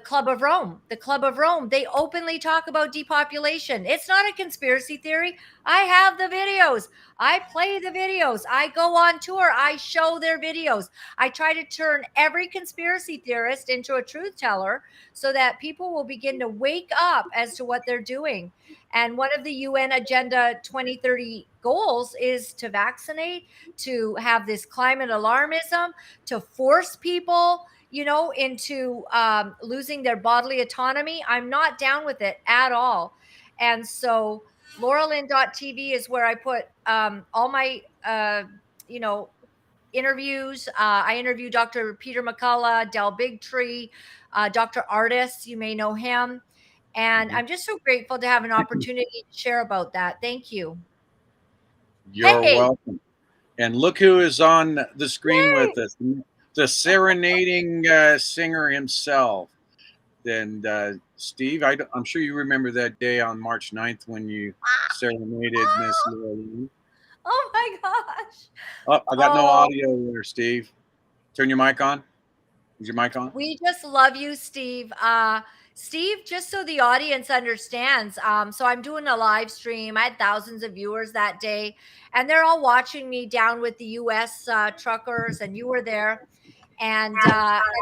Club of Rome. The Club of Rome, they openly talk about depopulation. It's not a conspiracy theory. I have the videos. I play the videos. I go on tour. I show their videos. I try to turn every conspiracy theorist into a truth teller so that people will begin to wake up as to what they're doing. And one of the UN Agenda 2030 goals is to vaccinate, to have this climate alarmism, to force people, you know, into losing their bodily autonomy. I'm not down with it at all. And so laurelyn.tv is where I put all my, you know, interviews. I interview Dr. Peter McCullough, Del Bigtree, Dr. Artis, you may know him. And I'm just so grateful to have an opportunity to share about that. Thank you. You're Hey. welcome. And look who is on the screen Yay. with us. The serenading singer himself. And Steve, I'm sure you remember that day on March 9th when you serenaded Miss Lorraine. Oh my gosh. Oh, I got no audio there, Steve. Turn your mic on. Is your mic on? We just love you, Steve. Steve, just so the audience understands, so I'm doing a live stream. I had thousands of viewers that day, and they're all watching me down with the U.S. Truckers, and you were there. And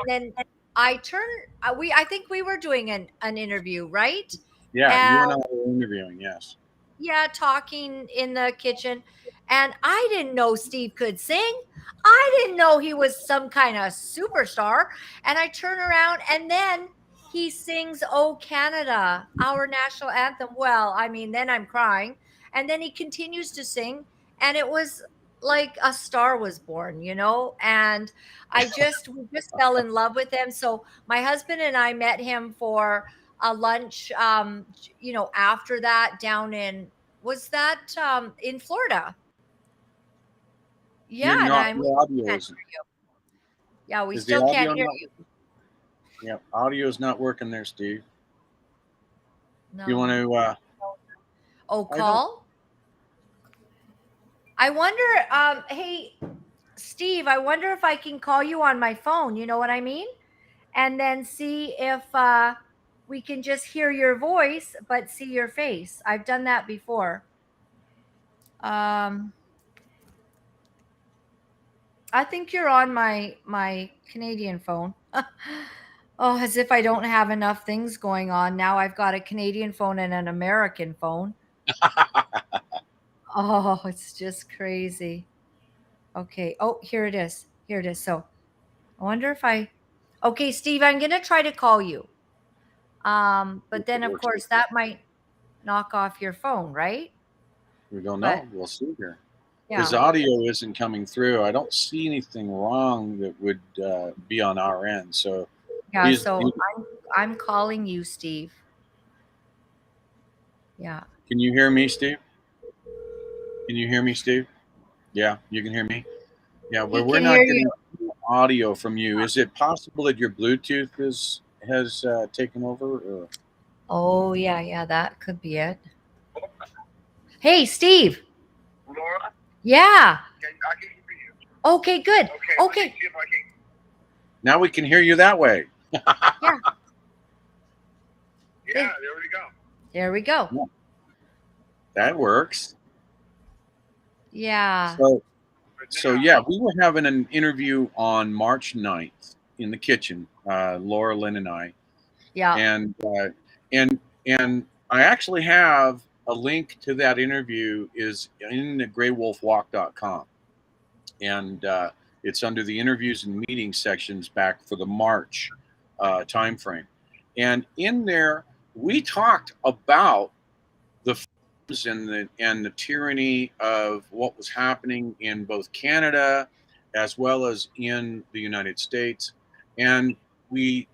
then I turned. I think we were doing an interview, right? Yeah, you and I were interviewing. Yes. Yeah, talking in the kitchen. And I didn't know Steve could sing. I didn't know he was some kind of superstar. And I turn around and then he sings "Oh Canada," our national anthem. Well, I mean, then I'm crying. And then he continues to sing. And it was like a star was born, you know? And we just fell in love with him. So my husband and I met him for a lunch, you know, after that down in, was that in Florida? Yeah, Your audio is, yeah, we still can't hear you. Yeah, audio is not working there, Steve. No. You want to? Call? I wonder. Hey, Steve, I wonder if I can call you on my phone. You know what I mean? And then see if we can just hear your voice but see your face. I've done that before. I think you're on my Canadian phone. Oh, as if I don't have enough things going on. Now I've got a Canadian phone and an American phone. Oh, it's just crazy. Okay. Oh, here it is. Here it is. So I wonder if okay, Steve, I'm going to try to call you. But then of course that might knock off your phone, right? We don't know. We'll see here. Yeah. His audio isn't coming through. I don't see anything wrong that would be on our end. So yeah. So I'm calling you, Steve. Yeah. Can you hear me, Steve? Can you hear me, Steve? Yeah, you can hear me. Yeah, well, we're not getting audio from you. Is it possible that your Bluetooth has taken over? Or? Oh yeah, that could be it. Hey, Steve. Laura? Yeah. I can hear you. Okay, good. Okay. Now we can hear you that way. Yeah. Yeah, there we go. There we go. Yeah. That works. Yeah. So yeah, we were having an interview on March 9th in the kitchen, Laura Lynn and I. Yeah. And I actually have a link to that interview is in the graywolfwalk.com. And it's under the interviews and meetings sections back for the March time frame. And in there, we talked about the and the tyranny of what was happening in both Canada as well as in the United States. And we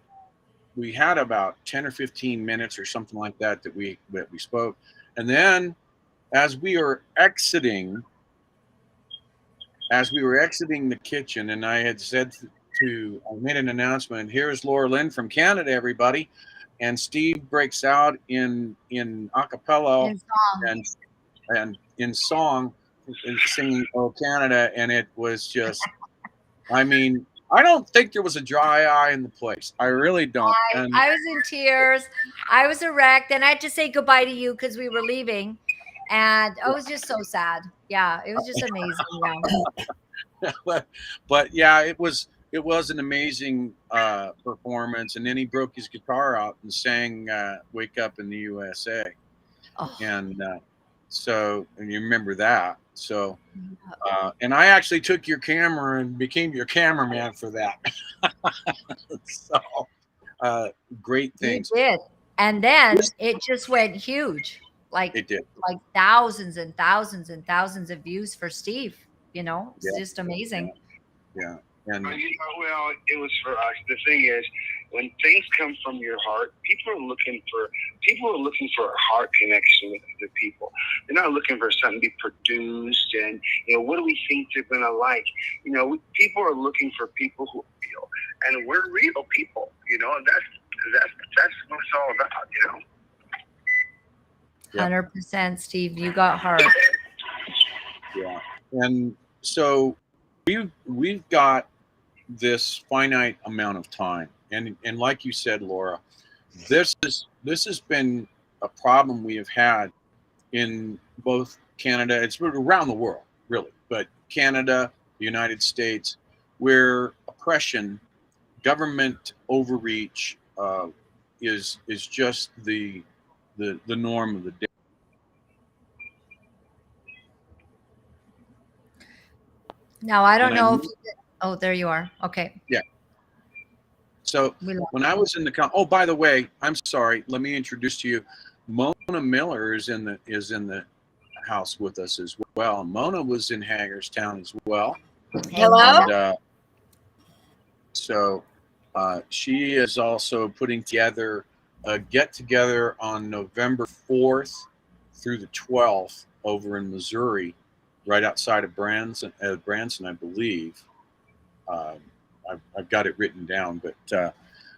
had about 10 or 15 minutes or something like that that we spoke. And then as we were exiting the kitchen, and I had said I made an announcement, here's Laura Lynn from Canada, everybody. And Steve breaks out in a cappella and in song, and singing "Oh Canada," and it was just, I mean, I don't think there was a dry eye in the place. I really don't. I was in tears. I was a wreck. Then I had to say goodbye to you because we were leaving, and it was just so sad. Yeah, it was just amazing. Yeah. but yeah, it was an amazing performance. And then he broke his guitar out and sang "Wake Up in the USA," and so, and you remember that. So, and I actually took your camera and became your cameraman for that. So, great things. You did. And then it just went huge. Like it did. Like thousands and thousands and thousands of views for Steve. You know, it's just amazing. Yeah. And well, it was for us. The thing is, when things come from your heart, people are looking for a heart connection with the people. They're not looking for something to be produced and, what do we think they're going to like? People are looking for people who feel, and we're real people. That's what it's all about. 100%, Steve. You got heart. Yeah, and so we've got this finite amount of time, and like you said, Laura, this has been a problem we have had in both Canada, it's around the world really, but Canada, the United States, where oppression, government overreach is just the norm of the day. Now I don't know if oh, there you are. Okay. Yeah. So when I was in the by the way, I'm sorry. Let me introduce to you, Mona Miller is in the house with us as well. Mona was in Hagerstown as well. Hello. And, so she is also putting together a get together on November 4th through the 12th over in Missouri, right outside of Branson, I believe. I've got it written down, but anyway,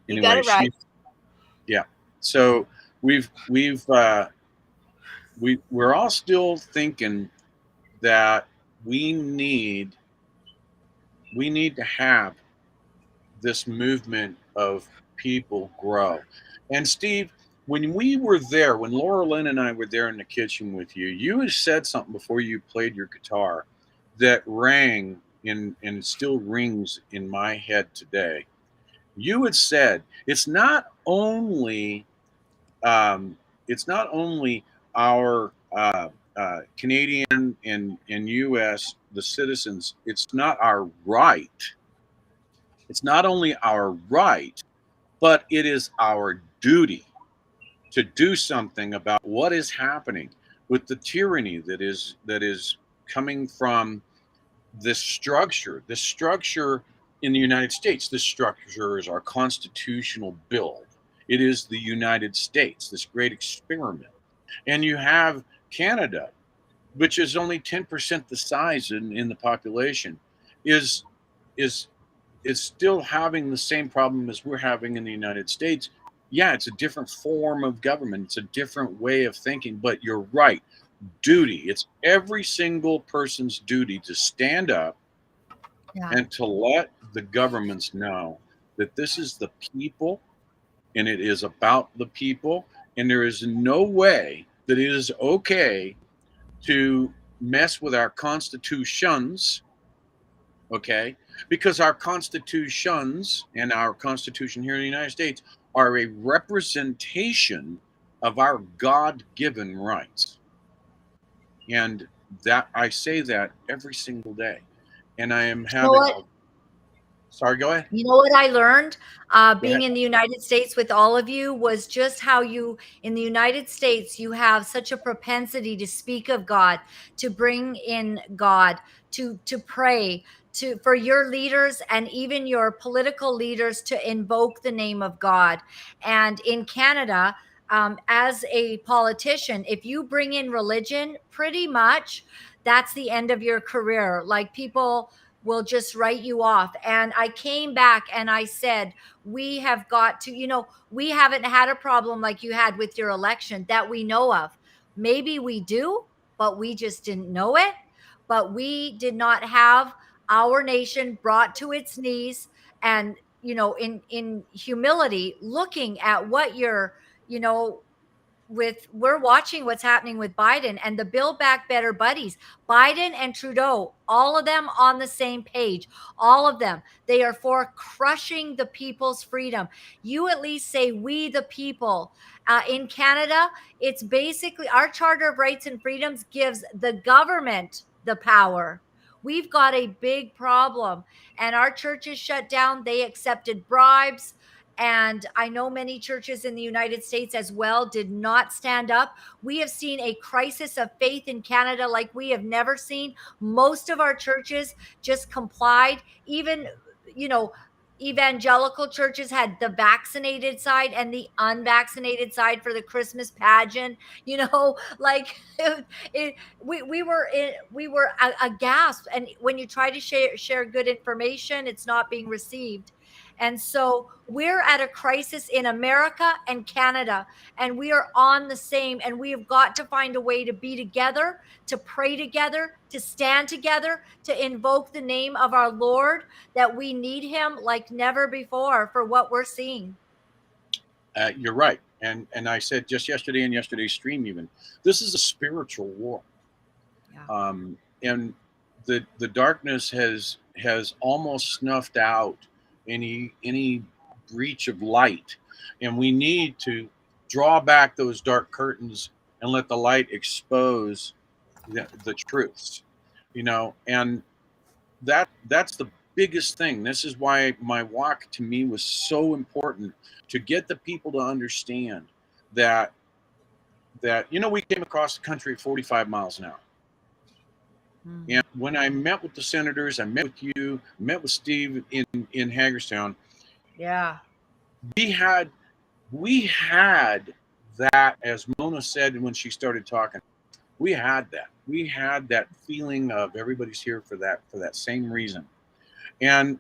you got it right. Yeah. So we're all still thinking that we need to have this movement of people grow. And Steve, when we were there, when Laura Lynn and I were there in the kitchen with you, you had said something before you played your guitar that rang and still rings in my head today. You had said it's not only our Canadian and U.S. the citizens. It's not our right. It's not only our right, but it is our duty to do something about what is happening with the tyranny that is coming from this structure in the United States. This structure is our constitutional build. It is the United States, this great experiment. And you have Canada, which is only 10% the size in the population, is still having the same problem as we're having in the United States. Yeah, it's a different form of government. It's a different way of thinking, but you're right. Duty. It's every single person's duty to stand up and to let the governments know that this is the people and it is about the people. And there is no way that it is okay to mess with our constitutions Okay, because our constitutions and our Constitution here in the United States are a representation of our God-given rights, and that I say that every single day, and I am You know having what? a. Sorry, go ahead. You know what I learned Go being ahead. in the United States with all of you was just how you, in the United States, you have such a propensity to speak of God, to bring in God, to pray, to for your leaders and even your political leaders to invoke the name of God. And in Canada, as a politician, if you bring in religion, pretty much that's the end of your career. Like people will just write you off. And I came back and I said, we have got to, we haven't had a problem like you had with your election that we know of. Maybe we do, but we just didn't know it. But we did not have our nation brought to its knees and, in humility, looking at what you're, you know, we're watching what's happening with Biden and the Build Back Better buddies, Biden and Trudeau, all of them on the same page, all of them. They are for crushing the people's freedom. You at least say we the people. In Canada, it's basically our Charter of Rights and Freedoms gives the government the power. We've got a big problem, and our churches shut down. They accepted bribes. And I know many churches in the United States as well did not stand up. We have seen a crisis of faith in Canada like we have never seen. Most of our churches just complied. Even, you know, evangelical churches had the vaccinated side and the unvaccinated side for the Christmas pageant. Like we were aghast. And when you try to share good information, it's not being received. And so we're at a crisis in America and Canada, and we are on the same, and we have got to find a way to be together, to pray together, to stand together, to invoke the name of our Lord, that we need him like never before for what we're seeing. You're right, and I said just yesterday in yesterday's stream, even this is a spiritual war. Yeah. And the darkness has almost snuffed out any breach of light, and we need to draw back those dark curtains and let the light expose the truths, and that's the biggest thing. This is why my walk to me was so important, to get the people to understand that we came across the country at 45 miles an hour. And when I met with the senators, I met with you, met with Steve in Hagerstown. Yeah. We had that, as Mona said when she started talking. We had that feeling of everybody's here for that same reason, and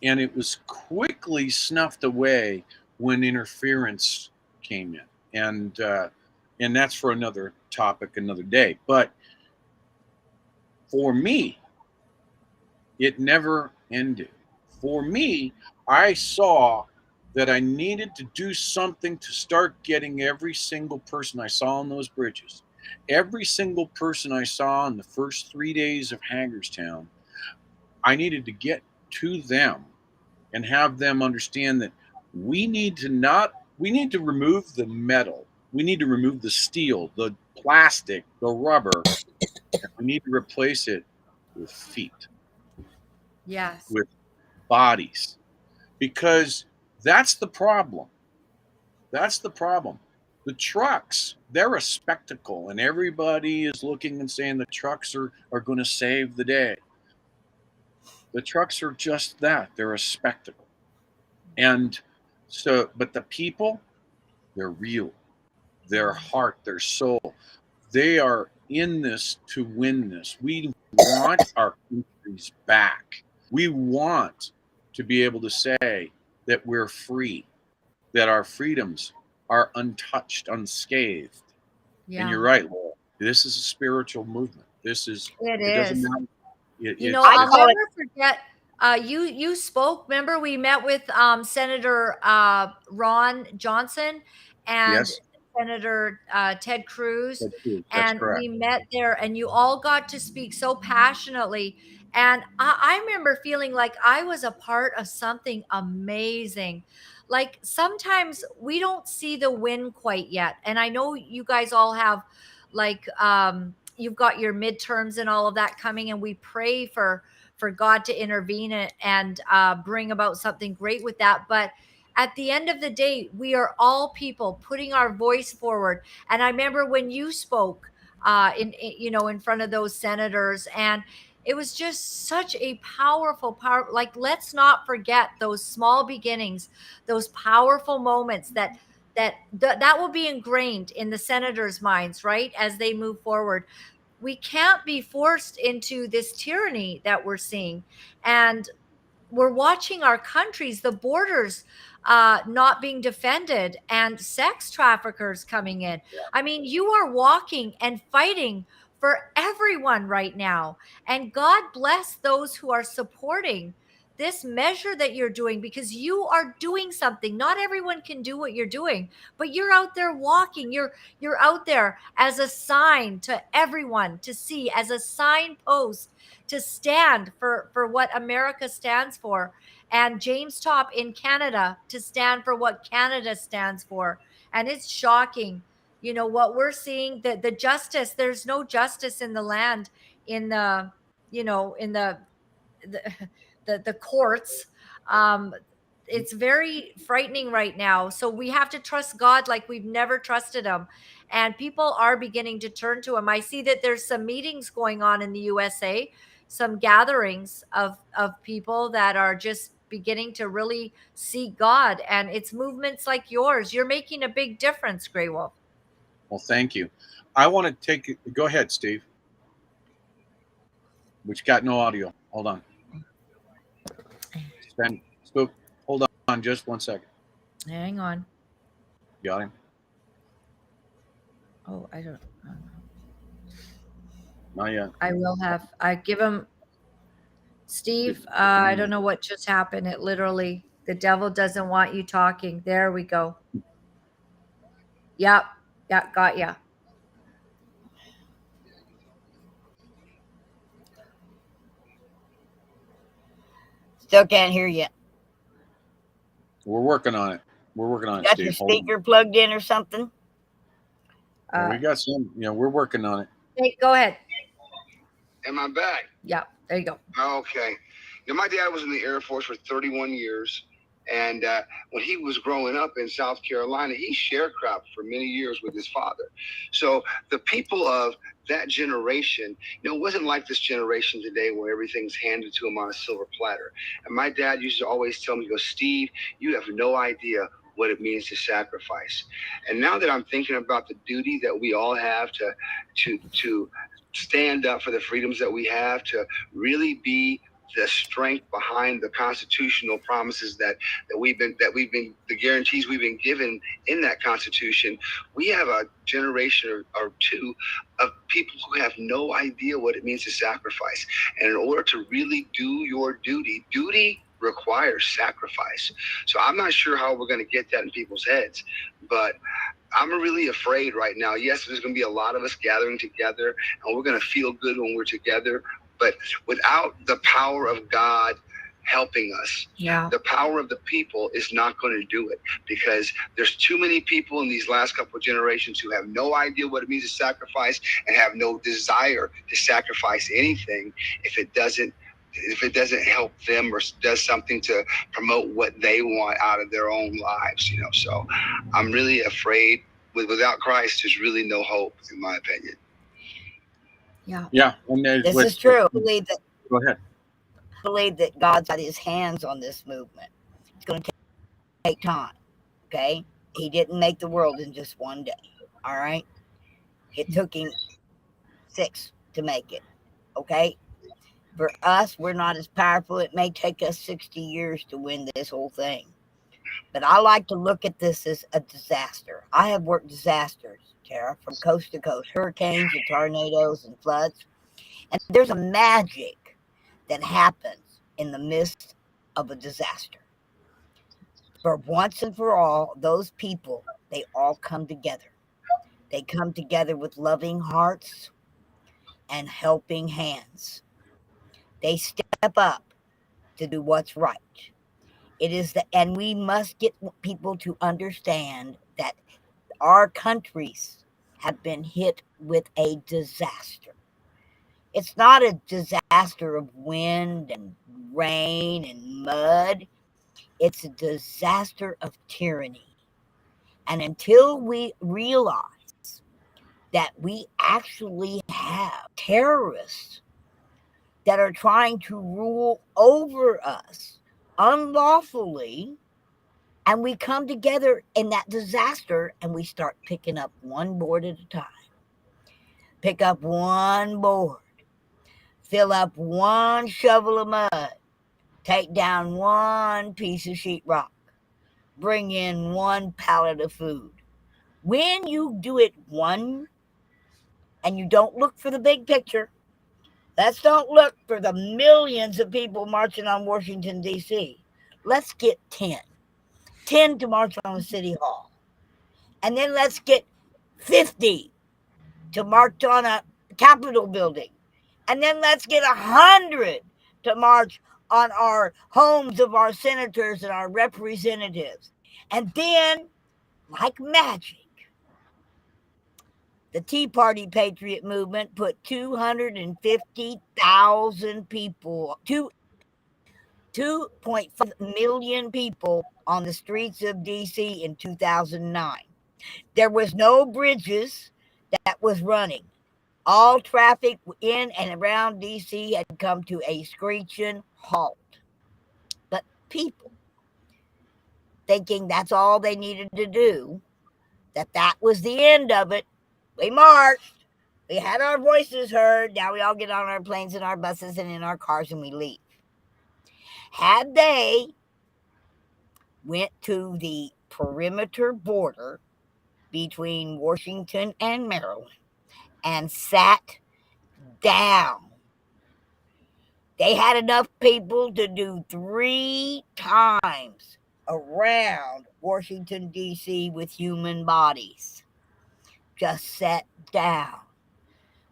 it was quickly snuffed away when interference came in, and that's for another topic, another day. But for me, it never ended. For me, I saw that I needed to do something to start getting every single person I saw on those bridges, every single person I saw in the first 3 days of Hagerstown. I needed to get to them and have them understand that we need to remove the metal, we need to remove the steel, the plastic, the rubber, and we need to replace it with feet, Yes. with bodies, because that's the problem. That's the problem. The trucks, they're a spectacle, and everybody is looking and saying the trucks are going to save the day. The trucks are just that. They're a spectacle. And so, but the people, they're real. Their heart, their soul, they are in this to win this. We want our countries back. We want to be able to say that we're free, that our freedoms are untouched, unscathed. Yeah. And you're right, Laura. This is a spiritual movement. It doesn't is. matter. I'll never forget. You spoke. Remember, we met with Senator Ron Johnson, and Yes. Senator Ted Cruz, That's true. That's and correct. we met there, and you all got to speak so passionately. And I remember feeling like I was a part of something amazing. Like sometimes we don't see the win quite yet. And I know you guys all have like you've got your midterms and all of that coming, and we pray for God to intervene and bring about something great with that. But at the end of the day, we are all people putting our voice forward. And I remember when you spoke in front of those senators, and it was just such a powerful power. Like, let's not forget those small beginnings, those powerful moments that will be ingrained in the senators' minds, right, as they move forward. We can't be forced into this tyranny that we're seeing. And we're watching our countries, the borders not being defended, and sex traffickers coming in. I mean, you are walking and fighting for everyone right now. And God bless those who are supporting this measure that you're doing, because you are doing something. Not everyone can do what you're doing, but you're out there walking. You're out there as a sign to everyone to see, as a signpost to stand for what America stands for, and James Top in Canada to stand for what Canada stands for. And it's shocking, what we're seeing, that the justice, there's no justice in the land, in the in the the courts. It's very frightening right now. So we have to trust God like we've never trusted him. And people are beginning to turn to him. I see that there's some meetings going on in the USA, some gatherings of people that are just beginning to really seek God. And it's movements like yours. You're making a big difference, Grey Wolf. Well, thank you. I want to take. Go ahead, Steve. Which got no audio. Hold on. Spook. Hold on just 1 second. Hang on. Got him? Oh, I don't know. Not yet. I give him, Steve, I don't know what just happened. It literally, the devil doesn't want you talking. There we go. Yep. Yeah, got ya. Still can't hear you. We're working on it. We're working on it, Got Steve. your speaker plugged in or something? Yeah, we got some. We're working on it. Hey, go ahead. Am I back? Yeah, there you go. Okay. My dad was in the Air Force for 31 years. And when he was growing up in South Carolina, he sharecropped for many years with his father. So the people of that generation, it wasn't like this generation today where everything's handed to him on a silver platter. And my dad used to always tell me, he goes, Steve, you have no idea what it means to sacrifice. And now that I'm thinking about the duty that we all have to stand up for the freedoms that we have, to really be the strength behind the constitutional promises that we've been the guarantees we've been given in that Constitution, we have a generation or two of people who have no idea what it means to sacrifice. And in order to really do your duty requires sacrifice. So I'm not sure how we're going to get that in people's heads, but I'm really afraid right now. Yes, there's going to be a lot of us gathering together, and we're going to feel good when we're together. But without the power of God helping us, the power of the people is not going to do it, because there's too many people in these last couple of generations who have no idea what it means to sacrifice and have no desire to sacrifice anything if it doesn't help them or does something to promote what they want out of their own lives. So I'm really afraid. Without Christ, there's really no hope, in my opinion. Yeah. And this is true. Go ahead. I believe that God's got his hands on this movement. It's going to take time. Okay. He didn't make the world in just one day. All right. It took him 6 to make it. Okay. For us, we're not as powerful. It may take us 60 years to win this whole thing. But I like to look at this as a disaster. I have worked disasters, Tara, from coast to coast, hurricanes and tornadoes and floods. And there's a magic that happens in the midst of a disaster. For once and for all, those people, they all come together. They come together with loving hearts and helping hands. They step up to do what's right. And we must get people to understand that our countries have been hit with a disaster. It's not a disaster of wind and rain and mud. It's a disaster of tyranny. And until we realize that we actually have terrorists that are trying to rule over us unlawfully, and we come together in that disaster and we start picking up one board at a time. Pick up one board. Fill up one shovel of mud. Take down one piece of sheetrock. Bring in one pallet of food. When you do it one, and you don't look for the big picture, let's don't look for the millions of people marching on Washington, D.C. Let's get 10. 10 to march on City Hall. And then let's get 50 to march on a Capitol building. And then let's get 100 to march on our homes of our senators and our representatives. And then, like magic, the Tea Party Patriot movement put 250,000 people, 2.5 million people on the streets of D.C. in 2009. There was no bridges that was running. All traffic in and around D.C. had come to a screeching halt. But people, thinking that's all they needed to do, that was the end of it, we marched. We had our voices heard. Now we all get on our planes and our buses and in our cars and we leave. Had they went to the perimeter border between Washington and Maryland and sat down, they had enough people to do 3 times around Washington, D.C. with human bodies. Just sat down.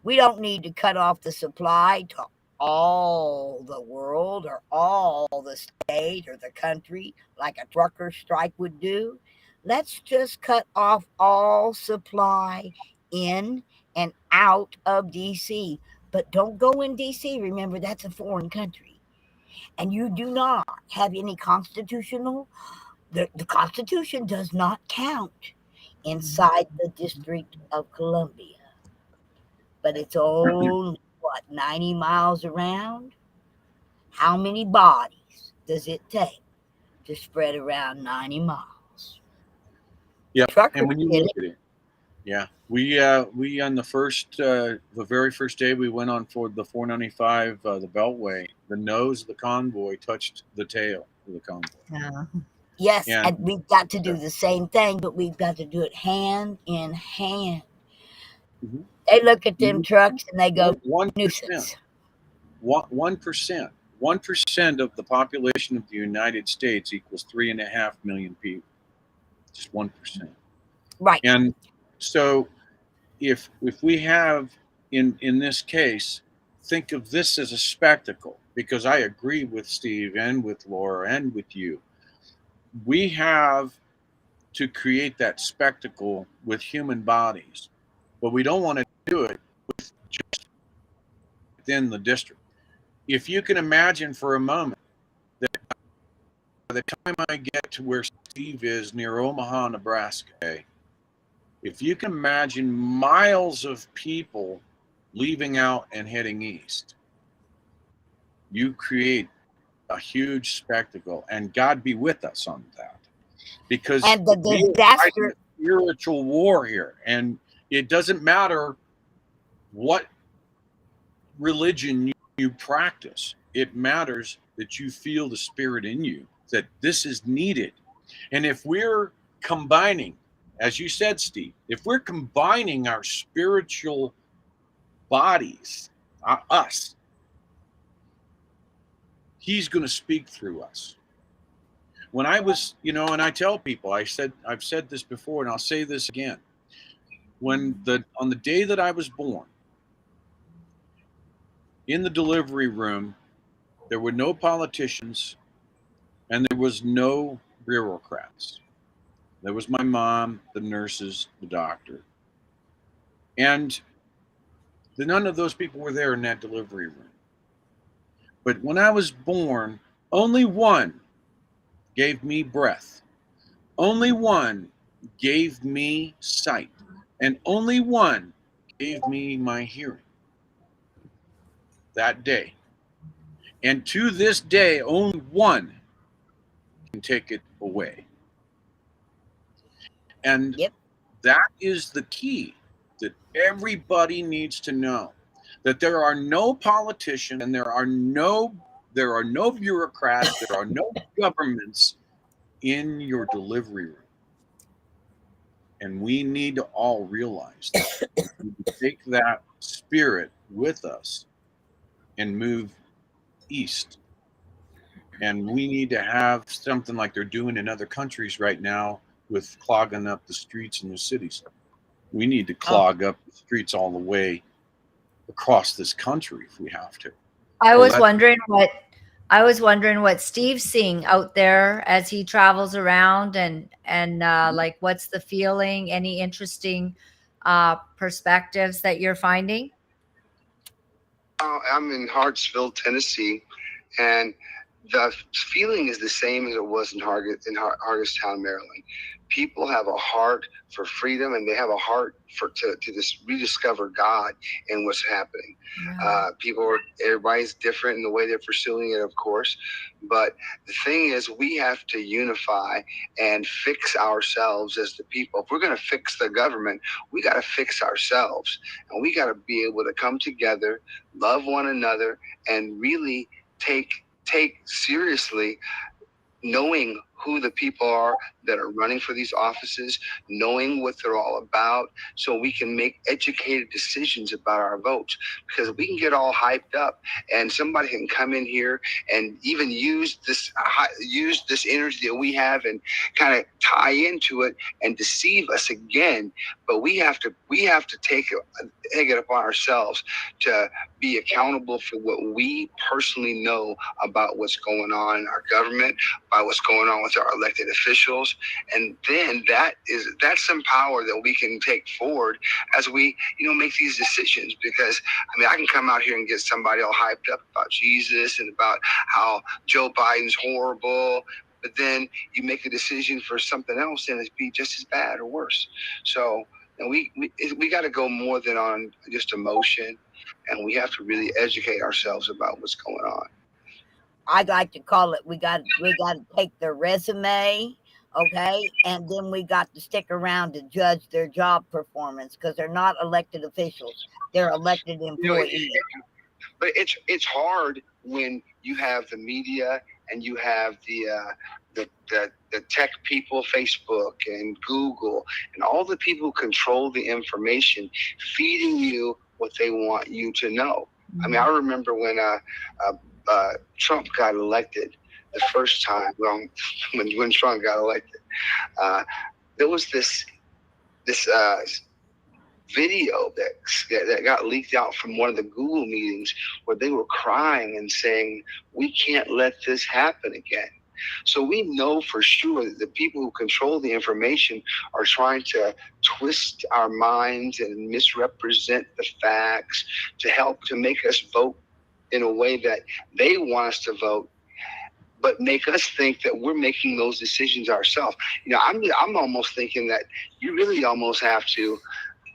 We don't need to cut off the supply to all the world or all the state or the country like a trucker strike would do. Let's just cut off all supply in and out of D.C. But don't go in D.C. Remember, that's a foreign country. And you do not have any constitutional, the Constitution does not count inside the District of Columbia. But it's only, 90 miles around? How many bodies does it take to spread around 90 miles? Yeah, Truckers and when you did look at it, yeah, we on the very first day we went on for the 495, the Beltway, the nose of the convoy touched the tail of the convoy. Yes, And- and we've got to do the same thing, but we've got to do it hand in hand. Mhm. They look at them trucks and they go, 1%. nuisance. 1%. 1% of the population of the United States equals 3.5 million people. Just 1%. Right. And so if we have in this case, think of this as a spectacle, because I agree with Steve and with Laura and with you. We have to create that spectacle with human bodies, but we don't want to do it with just within the district. If you can imagine for a moment that by the time I get to where Steve is near Omaha, Nebraska, if you can imagine miles of people leaving out and heading east, you create a huge spectacle, and God be with us on that, because And the we are disaster, fighting a spiritual war here, and it doesn't matter what religion you practice. It matters that you feel the spirit in you, that this is needed. And if we're combining, as you said, Steve, if we're combining our spiritual bodies, us, he's going to speak through us. When I was, and I tell people, I've said this before and I'll say this again. on the day that I was born, in the delivery room, there were no politicians and there was no bureaucrats. There was my mom, the nurses, the doctor. And none of those people were there in that delivery room. But when I was born, only one gave me breath. Only one gave me sight. And only one gave me my hearing that day. And to this day, only one can take it away. And Yep. that is the key that everybody needs to know, that there are no politicians and there are no bureaucrats, there are no governments in your delivery room. And we need to all realize that. We need to take that spirit with us and move east. And we need to have something like they're doing in other countries right now with clogging up the streets in the cities. We need to clog up the streets all the way across this country if we have to. I was wondering what Steve's seeing out there as he travels around, and like, what's the feeling? Any interesting perspectives that you're finding? I'm in Hartsville, Tennessee, and the feeling is the same as it was in Hagerstown, Maryland. People have a heart for freedom, and they have a heart to just rediscover God in what's happening. Yeah. Everybody's different in the way they're pursuing it, of course. But the thing is, we have to unify and fix ourselves as the people. If we're going to fix the government, we got to fix ourselves, and we got to be able to come together, love one another, and really take seriously knowing who the people are that are running for these offices, knowing what they're all about, so we can make educated decisions about our votes. Because we can get all hyped up, and somebody can come in here and even use this energy that we have and kind of tie into it and deceive us again. But we have to take it upon ourselves to be accountable for what we personally know about what's going on in our government, by what's going on with our elected officials. And then that's some power that we can take forward as we, make these decisions. Because I can come out here and get somebody all hyped up about Jesus and about how Joe Biden's horrible, but then you make a decision for something else and it'd be just as bad or worse. So we got to go more than on just emotion, and we have to really educate ourselves about what's going on. I'd like to call it, we got to take their resume, okay, and then we got to stick around to judge their job performance, because they're not elected officials; they're elected employees. But it's hard when you have the media and you have the tech people, Facebook and Google, and all the people who control the information, feeding you what they want you to know. Mm-hmm. I remember when Trump got elected the first time. Well, when Trump got elected, there was this video that got leaked out from one of the Google meetings where they were crying and saying, "We can't let this happen again." So we know for sure that the people who control the information are trying to twist our minds and misrepresent the facts to make us vote in a way that they want us to vote, but make us think that we're making those decisions ourselves. I'm almost thinking that you really almost have to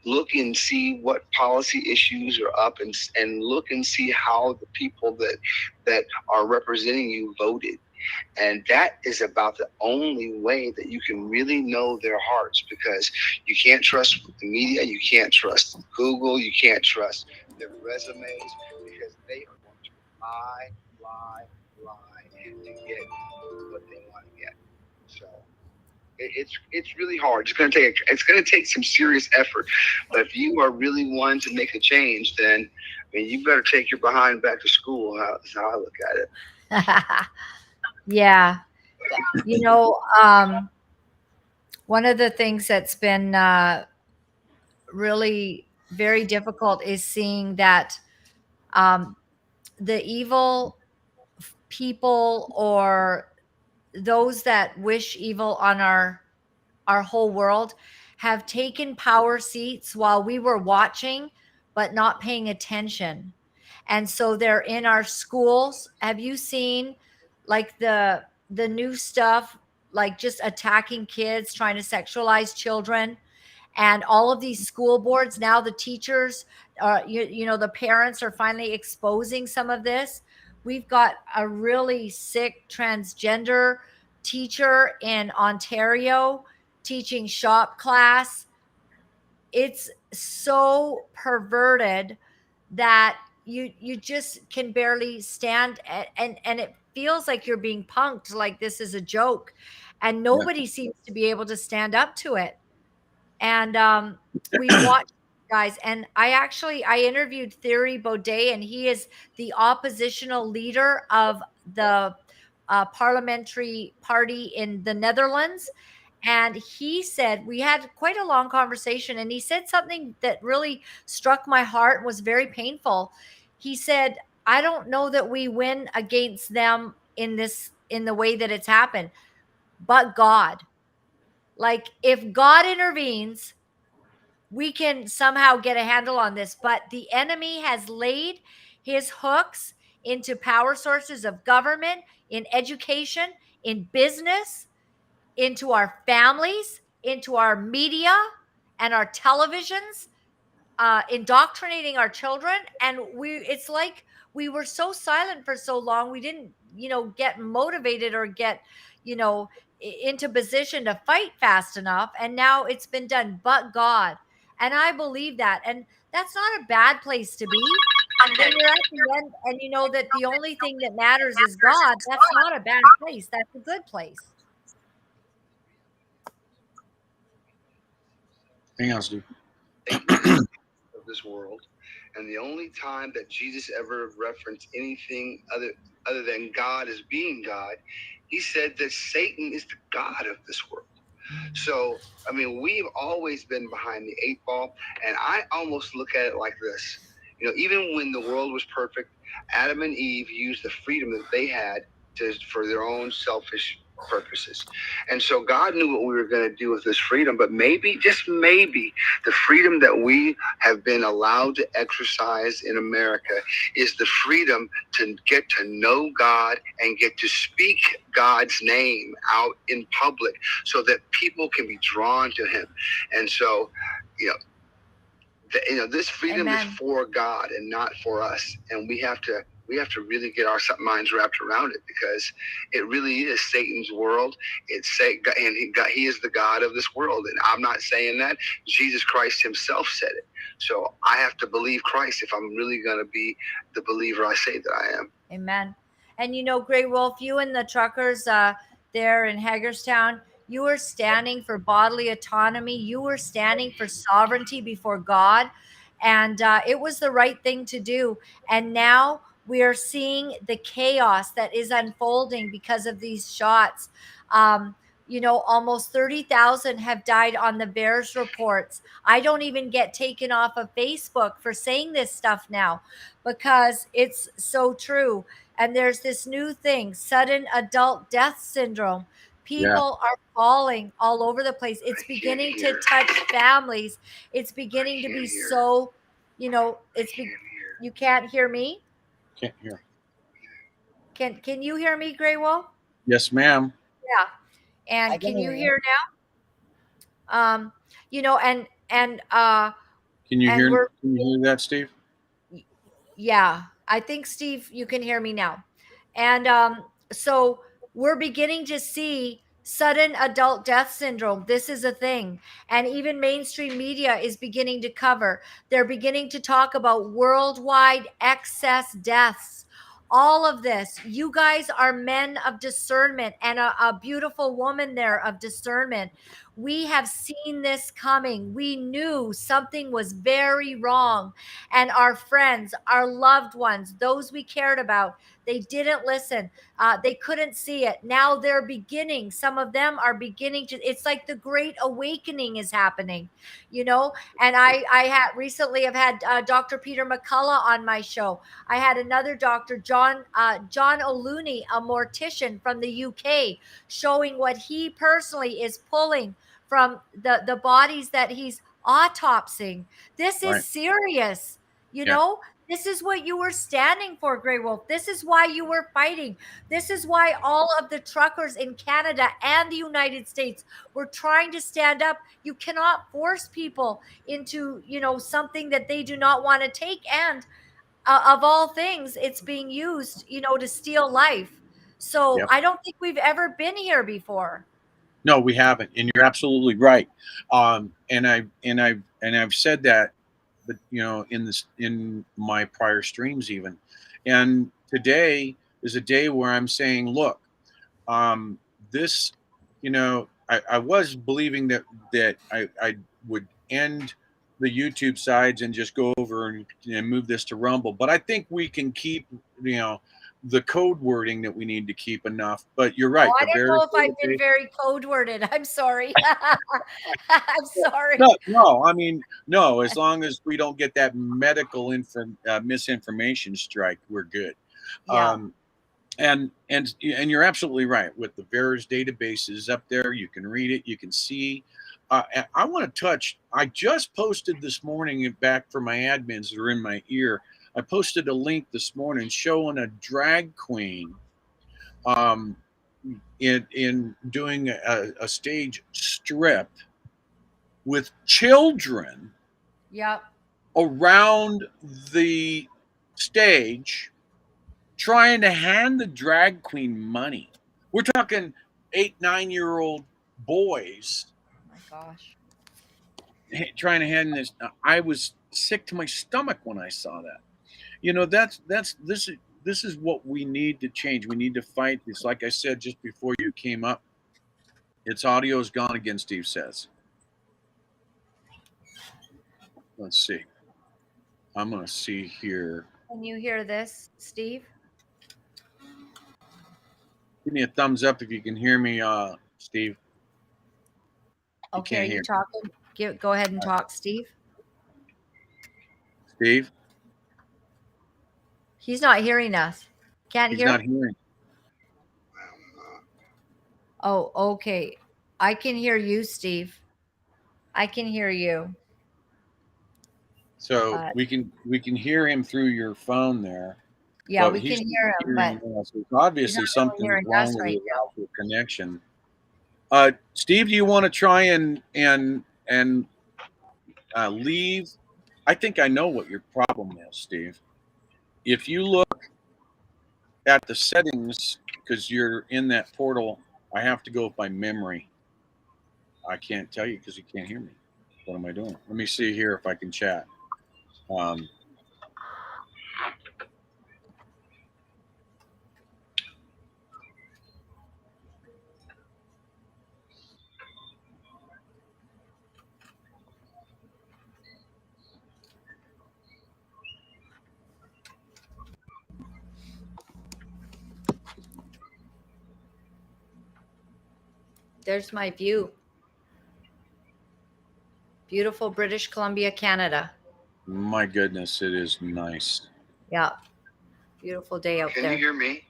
look and see what policy issues are up, and look and see how the people that are representing you voted. And that is about the only way that you can really know their hearts, because you can't trust the media, you can't trust Google, you can't trust their resumes, because they are going to lie to get what they want to get. So it's really hard. It's going to take some serious effort. But if you are really wanting to make a change, then you better take your behind back to school. That's how I look at it. Yeah. One of the things that's been really very difficult is seeing that the evil people, or those that wish evil on our whole world, have taken power seats while we were watching but not paying attention. And so they're in our schools. Have you seen like the new stuff, like just attacking kids, trying to sexualize children? And all of these school boards now, the teachers, the parents are finally exposing some of this. We've got a really sick transgender teacher in Ontario teaching shop class. It's so perverted that you just can barely stand, and it feels like you're being punked, like this is a joke, and nobody seems to be able to stand up to it. And we watched, guys, and I interviewed Thierry Baudet, and he is the oppositional leader of the parliamentary party in the Netherlands. And he said, we had quite a long conversation, and he said something that really struck my heart and was very painful. He said, I don't know that we win against them in the way that it's happened, but God. Like, if God intervenes, we can somehow get a handle on this. But the enemy has laid his hooks into power sources of government, in education, in business, into our families, into our media and our televisions, indoctrinating our children. And it's like we were so silent for so long, we didn't get motivated or get into position to fight fast enough, and now it's been done. But God. And I believe that, and that's not a bad place to be. When you're at the end and you know that the only thing that matters is God, that's not a bad place, that's a good place. Hang on, Steve. Of this world, and the only time that Jesus ever referenced anything other than God as being God, he said that Satan is the god of this world. So, I mean, we've always been behind the 8 ball, and I almost look at it like this. Even when the world was perfect, Adam and Eve used the freedom that they had for their own selfish purposes. And so God knew what we were going to do with this freedom, but maybe, just maybe, the freedom that we have been allowed to exercise in America is the freedom to get to know God and get to speak God's name out in public so that people can be drawn to him. And so, this freedom Amen. is for God and not for us. And we have to really get our minds wrapped around it, because it really is Satan's world. He is the God of this world. And I'm not saying that. Jesus Christ himself said it. So I have to believe Christ if I'm really going to be the believer I say that I am. Amen. And Grey Wolf, you and the truckers there in Hagerstown, you were standing for bodily autonomy. You were standing for sovereignty before God. And it was the right thing to do. And now we are seeing the chaos that is unfolding because of these shots. Almost 30,000 have died on the VAERS reports. I don't even get taken off of Facebook for saying this stuff now, because it's so true. And there's this new thing, sudden adult death syndrome. People are falling all over the place. It's beginning to touch families. It's beginning to be so, you can't hear me? Can't hear. Can you hear me, Grey Wolf? Yes, ma'am. Yeah. And can you hear now? Can you hear that, Steve? Yeah, I think, Steve, you can hear me now. And so we're beginning to see sudden adult death syndrome. This is a thing. And even mainstream media is beginning to cover. They're beginning to talk about worldwide excess deaths. All of this. You guys are men of discernment, and a beautiful woman there of discernment. We have seen this coming. We knew something was very wrong. And our friends, our loved ones, those we cared about, they didn't listen. They couldn't see it. Now they're beginning. Some of them are beginning to, it's like the great awakening is happening, you know? And I had recently have had Dr. Peter McCullough on my show. I had another doctor, John O'Looney, a mortician from the UK, showing what he personally is pulling from the bodies that he's autopsying. This is Right. serious. You Yeah. know, this is what you were standing for, Grey Wolf. This is why you were fighting. This is why all of the truckers in Canada and the United States were trying to stand up. You cannot force people into, you know, something that they do not want to take. And of all things, it's being used, you know, to steal life. So Yep. I don't think we've ever been here before. No, we haven't, and you're absolutely right. And I've said that, but you know, in my prior streams even, and today is a day where I'm saying, look, this, you know, I was believing that I would end the YouTube sides and just go over and move this to Rumble, but I think we can keep, you know, the code wording that we need to keep enough. But you're right. Oh, I The don't very know if I've been very code worded. I'm sorry. I'm sorry. no, I mean, no, as long as we don't get that medical misinformation strike, we're good. Yeah. And you're absolutely right. With the VAERS databases up there, you can read it, you can see. And I want to touch. I just posted this morning back for my admins that are in my ear. I posted a link this morning showing a drag queen in doing a stage strip with children Yep. around the stage trying to hand the drag queen money. We're talking 8-9-year-old boys Oh my gosh. trying to hand this. I was sick to my stomach when I saw that. You know, this is what we need to change. We need to fight this. Like I said just before you came up, its audio is gone again, Steve says. Let's see. I'm going to see here. Can you hear this, Steve? Give me a thumbs up if you can hear me, Steve. Okay, are you talking? Go ahead and talk, Steve. Steve? He's not hearing us. Can't He's hear? not hearing. Oh, okay. I can hear you, Steve. I can hear you. So we can hear him through your phone there. Yeah, we can hear him, but us. It's obviously something hearing wrong us with right the connection. Steve, do you want to try and leave? I think I know what your problem is, Steve. If you look at the settings, because you're in that portal, I have to go by memory. I can't tell you because you can't hear me. What am I doing? Let me see here if I can chat. there's my view. Beautiful British Columbia, Canada. My goodness, it is nice. Yeah. Beautiful day out there. Can you hear me?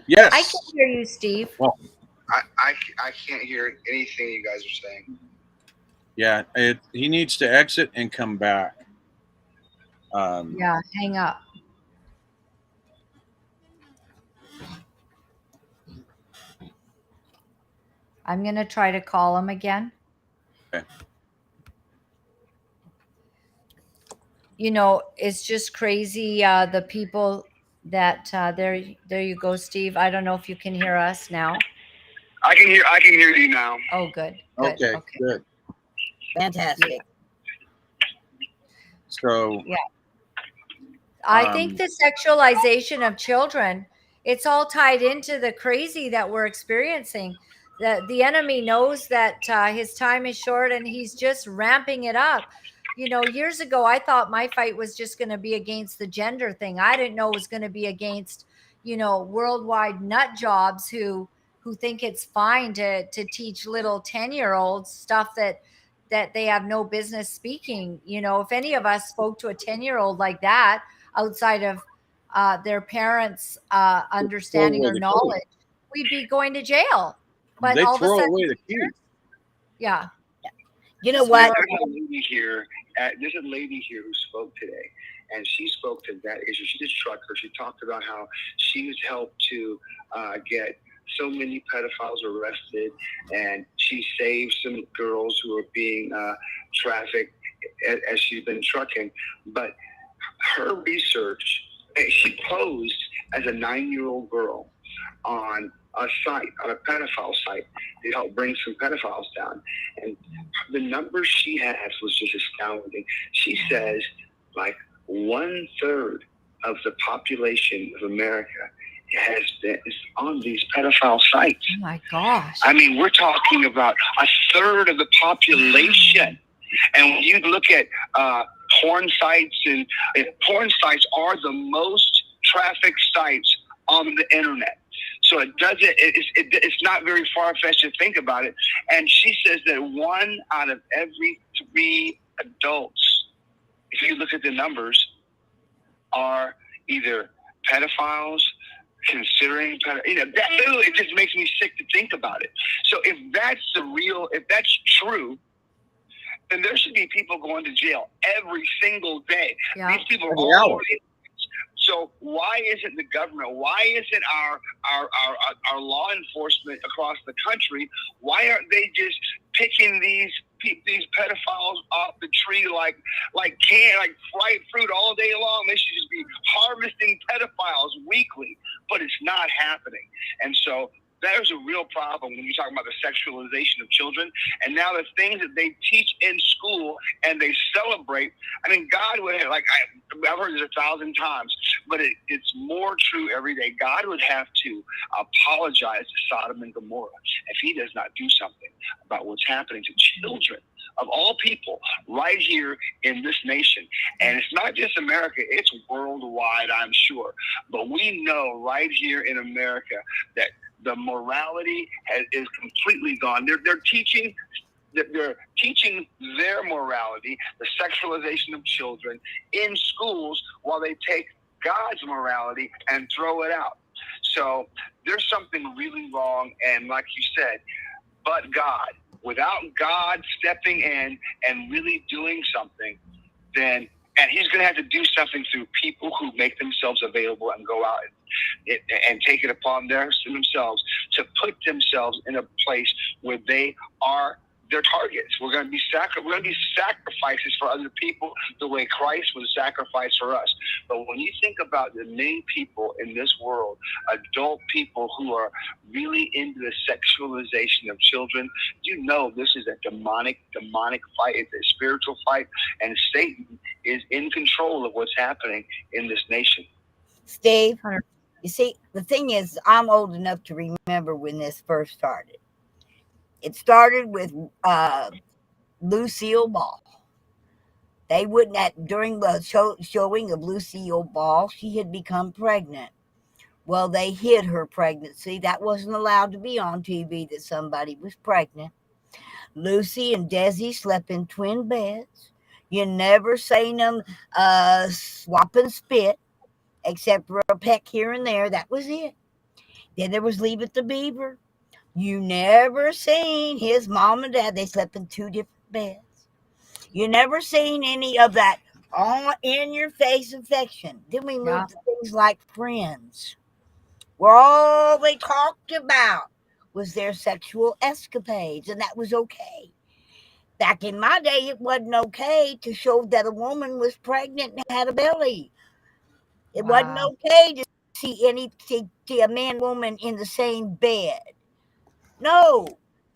Yes. I can hear you, Steve. Well, I can't hear anything you guys are saying. yeah, he needs to exit and come back. Yeah, hang up. I'm going to try to call him again. Okay. You know, it's just crazy. The people that there you go, Steve. I don't know if you can hear us now. I can hear you now. Oh, good. Okay, good. Fantastic. So yeah, I think the sexualization of children, it's all tied into the crazy that we're experiencing. the enemy knows that his time is short, and he's just ramping it up. Years ago, I thought my fight was just going to be against the gender thing. I didn't know it was going to be against, worldwide nut jobs who think it's fine to teach little 10-year-olds stuff that they have no business speaking. If any of us spoke to a 10-year-old like that outside of their parents' understanding or knowledge, we'd be going to jail. But they all of a throw sudden, away the key. yeah. You know what? There's a lady here. There's a lady here who spoke today, and she spoke to that issue. She's a trucker. She talked about how she's helped to get so many pedophiles arrested, and she saved some girls who are being trafficked as she's been trucking. But her research, she posed as a 9-year-old girl on a site, on a pedophile site, to help bring some pedophiles down. And the numbers she has was just astounding. She says like 1/3 of the population of America is on these pedophile sites. Oh my gosh. I mean, we're talking about 1/3 of the population. And when you look at porn sites, and porn sites are the most trafficked sites on the internet. So it's not very far-fetched to think about it. And she says that 1 out of every 3 adults, if you look at the numbers, are either pedophiles, considering it just makes me sick to think about it. So if that's true, then there should be people going to jail every single day. Yeah. These people are all. So why isn't the government? Why isn't our law enforcement across the country? Why aren't they just picking these pedophiles off the tree like fried fruit all day long? They should just be harvesting pedophiles weekly, but it's not happening. And so there's a real problem when you talk about the sexualization of children. And now the things that they teach in school and they celebrate. I mean, God would have, I've heard this 1,000 times, but it's more true every day. God would have to apologize to Sodom and Gomorrah if he does not do something about what's happening to children of all people right here in this nation. And it's not just America, it's worldwide, I'm sure. But we know right here in America that the morality is completely gone. They're teaching their morality, the sexualization of children, in schools while they take God's morality and throw it out. So there's something really wrong. And like you said, but God, without God stepping in and really doing something, then, and he's going to have to do something through people who make themselves available and go out and take it upon themselves to put themselves in a place where they are their targets. We're going to be sacrifices for other people the way Christ was a sacrifice for us. But when you think about the main people in this world, adult people who are really into the sexualization of children, you know this is a demonic fight. It's a spiritual fight, and Satan is in control of what's happening in this nation. Steve, you see, the thing is, I'm old enough to remember when this first started. It started with Lucille Ball. They wouldn't during the showing of Lucille Ball, she had become pregnant. Well, they hid her pregnancy. That wasn't allowed to be on TV, that somebody was pregnant. Lucy and Desi slept in twin beds. You never seen them swap and spit, except for a peck here and there. That was it. Then there was Leave It to Beaver. You never seen his mom and dad. They slept in 2 different beds. You never seen any of that in-your-face affection. Then we moved to things like Friends, where all they talked about was their sexual escapades, and that was okay. Back in my day, it wasn't okay to show that a woman was pregnant and had a belly. It wasn't okay to see a man and woman in the same bed. No.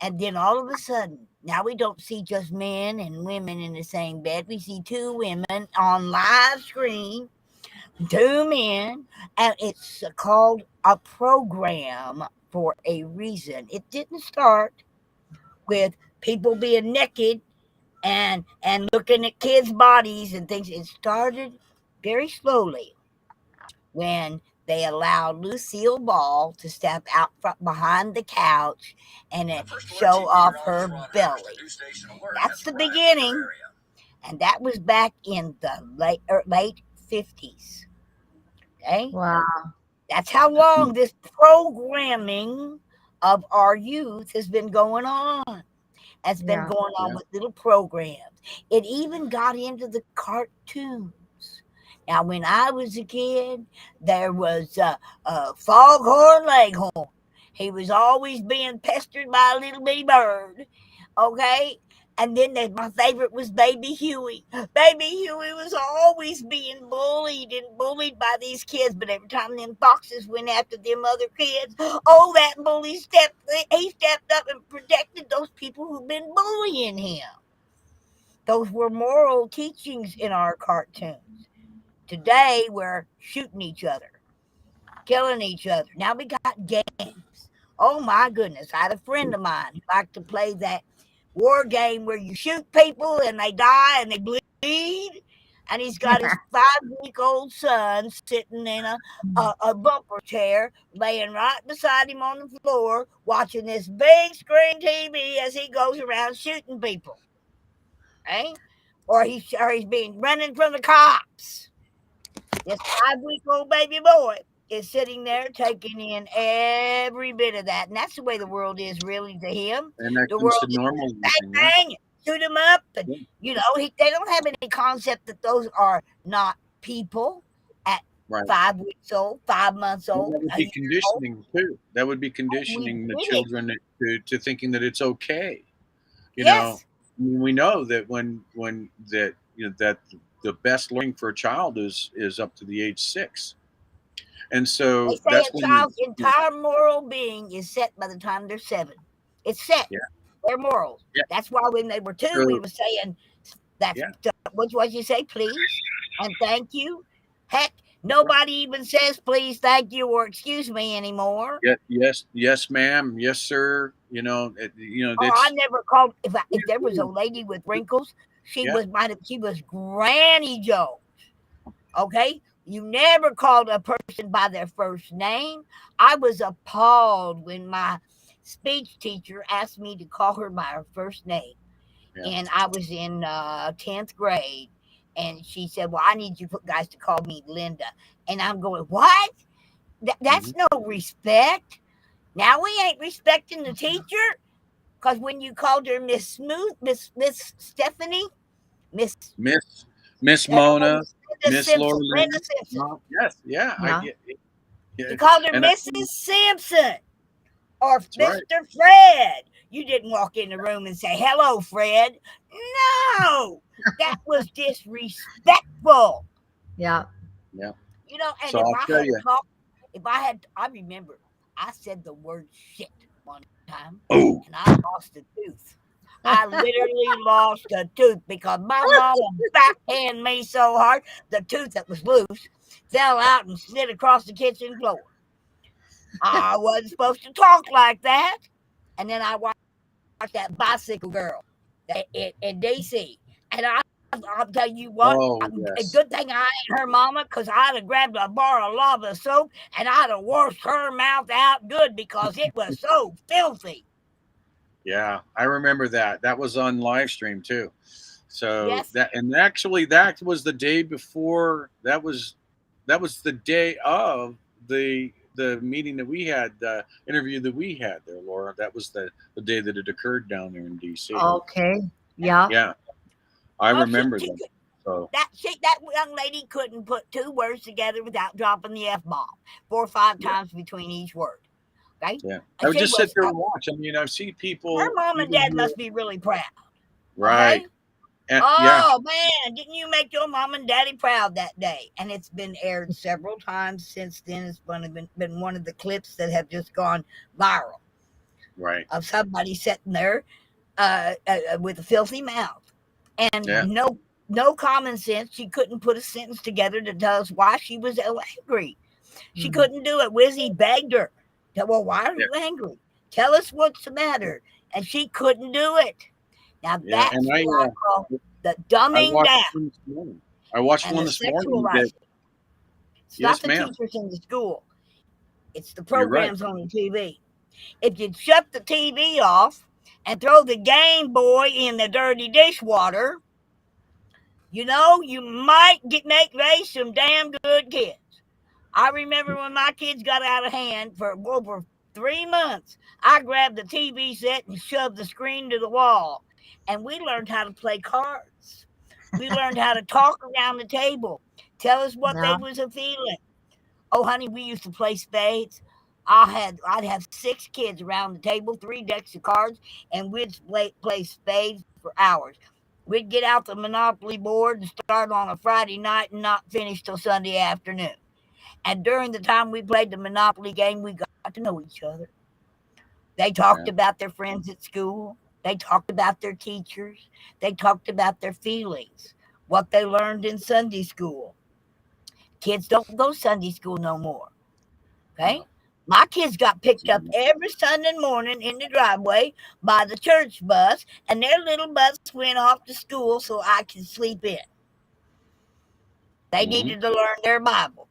And then all of a sudden, now we don't see just men and women in the same bed. We see 2 women on live screen, 2 men, and it's called a program for a reason. It didn't start with people being naked and looking at kids' bodies and things. It started very slowly when they allowed Lucille Ball to step out behind the couch and show off her belly. That's the beginning, and that was back in the late 50s. Okay, Wow. that's how long this programming of our youth has been going on. Has been Yeah. going on with little programs. It even got into the cartoons. Now, when I was a kid, there was Foghorn Leghorn. He was always being pestered by a little bitty bird. Okay? And then my favorite was Baby Huey. Baby Huey was always being bullied by these kids. But every time them foxes went after them other kids, oh, that bully stepped up and protected those people who've been bullying him. Those were moral teachings in our cartoons. Today, we're shooting each other, killing each other. Now we got games. Oh, my goodness. I had a friend of mine who liked to play that war game where you shoot people and they die and they bleed. And he's got his 5-week-old son sitting in a bumper chair, laying right beside him on the floor, watching this big screen TV as he goes around shooting people. Right? Or he's being running from the cops. This 5-week-old baby boy is sitting there taking in every bit of that. And that's the way the world is really to him. And that's The world the normal. bang, bang, shoot them up. And, they don't have any concept that those are not people at 5 weeks old, 5 months old. That would be conditioning too. That would be conditioning the children to thinking that it's okay. You know, we know that that the best learning for a child is up to the age 6. And so they say that's a child's entire moral being is set by the time they're 7. It's set. Yeah. Their morals. Yeah. That's why when they were 2, we were saying that's what you say, please and thank you. Heck, nobody even says please, thank you, or excuse me anymore. Yes, ma'am. Yes, sir. I never called if there was a lady with wrinkles, she was Granny Joe. Okay? You never called a person by their first name. I was appalled when my speech teacher asked me to call her by her first name. Yeah. And I was in 10th grade. And she said, well, I need you guys to call me Linda. And I'm going, what? That's no respect. Now we ain't respecting the teacher. Because when you called her Miss Smooth, Miss Stephanie, Miss Mona, Miss Laura. Yes, I get it. Yeah. You called her Mrs. Simpson or Mr. Fred. You didn't walk in the room and say, hello, Fred. No, that was disrespectful. Yeah. Yeah. And so I remember I said the word shit one time. Oh. And I lost a tooth. I literally lost a tooth because my mama backhanded me so hard, the tooth that was loose fell out and slid across the kitchen floor. I wasn't supposed to talk like that. And then I watched that Bicycle Girl in D.C. And I'll tell you what, a good thing I ain't her mama, because I'd have grabbed a bar of lava soap and I'd have washed her mouth out good because it was so filthy. Yeah, I remember that. That was on live stream too. So that was the day before. That was the day of the meeting that we had, the interview that we had there, Laura. That was the day that it occurred down there in DC. Okay. Yeah. Yeah. I remember that. So that young lady couldn't put 2 words together without dropping the F-bomb 4 or 5 times between each word. Okay? Yeah. I would just sit there and watch. I mean, I've seen people. Her mom and dad must be really proud. Right. Okay? And, man, didn't you make your mom and daddy proud that day? And it's been aired several times since then. It's been one of the clips that have just gone viral. Right. Of somebody sitting there with a filthy mouth. And no common sense. She couldn't put a sentence together to tell us why she was so angry. She couldn't do it. Wizzy begged her. Well, why are you angry? Tell us what's the matter. And she couldn't do it. Now Yeah, that's and what I call the I dumbing watched down one this morning. I watched and one the this morning that, sexualizing. It's not yes, the ma'am. teachers in the school. It's the You're right. programs on the TV. If you'd shut the TV off and throw the Game Boy in the dirty dishwater, you might raise some damn good kids. I remember when my kids got out of hand for over 3 months, I grabbed the TV set and shoved the screen to the wall. And we learned how to play cards. We learned how to talk around the table, tell us what they Yeah. was a feeling. Oh, honey, we used to play spades. I'd have 6 kids around the table, 3 decks of cards, and we'd play spades for hours. We'd get out the Monopoly board and start on a Friday night and not finish till Sunday afternoon. And during the time we played the Monopoly game, we got to know each other. They talked about their friends at school. They talked about their teachers. They talked about their feelings, what they learned in Sunday school. Kids don't go Sunday school no more. Okay? No. My kids got picked up every Sunday morning in the driveway by the church bus, and their little bus went off to school so I could sleep in. They needed to learn their Bible.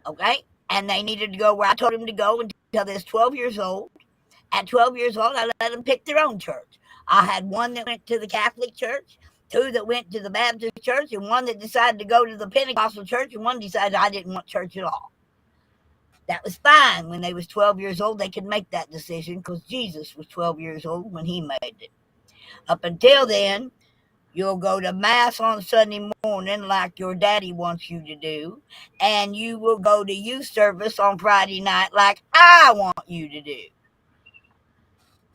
Okay? And they needed to go where I told them to go until they was 12 years old. At 12 years old, I let them pick their own church. I had one that went to the Catholic church, 2 that went to the Baptist church, and 1 that decided to go to the Pentecostal church, and 1 decided I didn't want church at all. That was fine. When they was 12 years old, they could make that decision because Jesus was 12 years old when he made it. Up until then, you'll go to Mass on Sunday morning like your daddy wants you to do, and you will go to youth service on Friday night like I want you to do.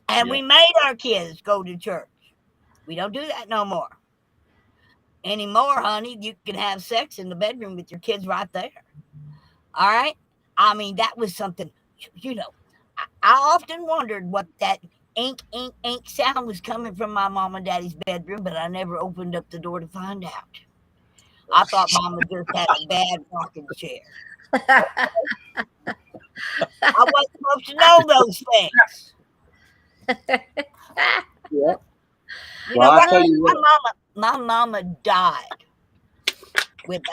And we made our kids go to church. We don't do that no more. Anymore, honey, you can have sex in the bedroom with your kids right there. All right? I mean, that was something, I often wondered what that ink, ink, ink sound was coming from my mom and daddy's bedroom, but I never opened up the door to find out. I thought mama just had a bad rocking chair. I wasn't supposed to know those things. Yeah. You know what? My mama died.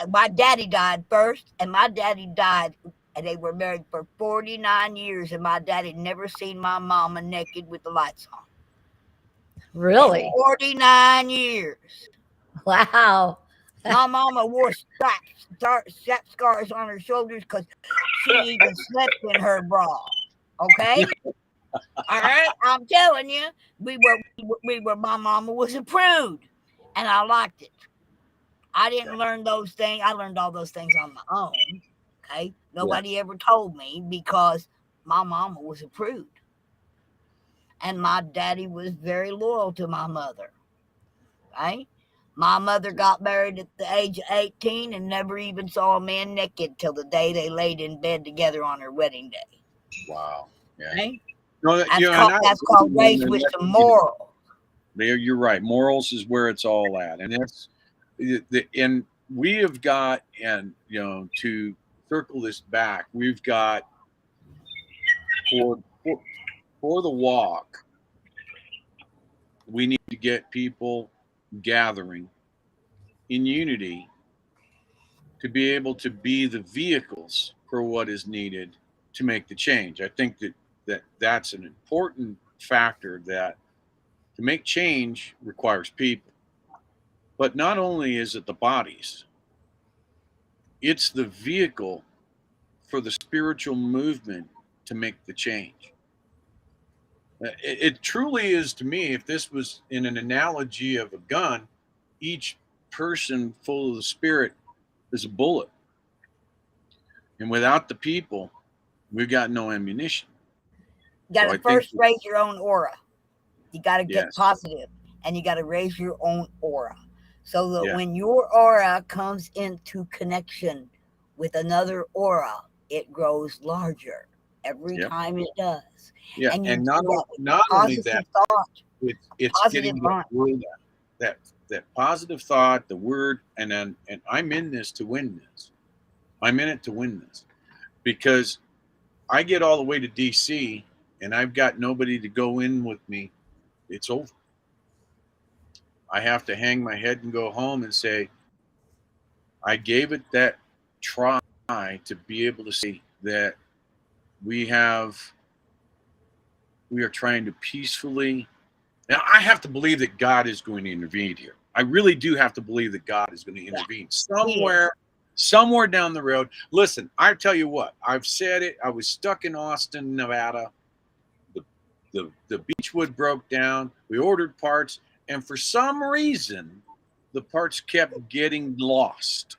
My daddy died first, and my daddy died, and they were married for 49 years, and my daddy never seen my mama naked with the lights on. Really? 49 years. Wow. My mama wore strap scars on her shoulders because she even slept in her bra. Okay? All right? I'm telling you, my mama was a prude, and I liked it. I didn't learn those things. I learned all those things on my own. Okay? Nobody ever told me because my mama was a prude. And my daddy was very loyal to my mother. Okay? My mother got married at the age of 18 and never even saw a man naked till the day they laid in bed together on her wedding day. Wow. Yeah. Okay? No, That's called raised with some morals. You're right. Morals is where it's all at. And that's and we have got, and to circle this back, we've got for the walk, we need to get people gathering in unity to be able to be the vehicles for what is needed to make the change. I think that's an important factor, that to make change requires people. But not only is it the bodies, it's the vehicle for the spiritual movement to make the change. It truly is, to me, if this was in an analogy of a gun, each person full of the Spirit is a bullet. And without the people, we've got no ammunition. You got to first raise your own aura. You got to get positive, and you got to raise your own aura. So that when your aura comes into connection with another aura, it grows larger every time it does. Yeah, and not only that, it's getting that word, that positive thought, the word, and I'm in this to win this. I'm in it to win this, because I get all the way to DC and I've got nobody to go in with me, it's over. I have to hang my head and go home and say, I gave it that try to be able to see that we are trying to peacefully. Now, I have to believe that God is going to intervene here. I really do have to believe that God is going to intervene somewhere down the road. Listen, I tell you what, I've said it. I was stuck in Austin, Nevada. The Beechwood broke down. We ordered parts, and for some reason, the parts kept getting lost.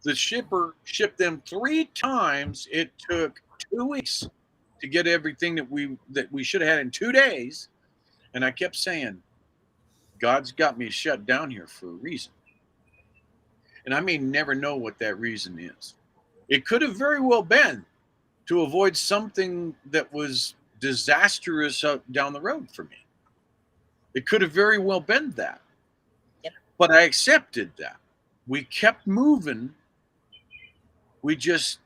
The shipper shipped them 3 times. It took 2 weeks to get everything that we should have had in 2 days. And I kept saying, God's got me shut down here for a reason. And I may never know what that reason is. It could have very well been to avoid something that was disastrous down the road for me. It could have very well been that. Yep. But I accepted that. We kept moving. We just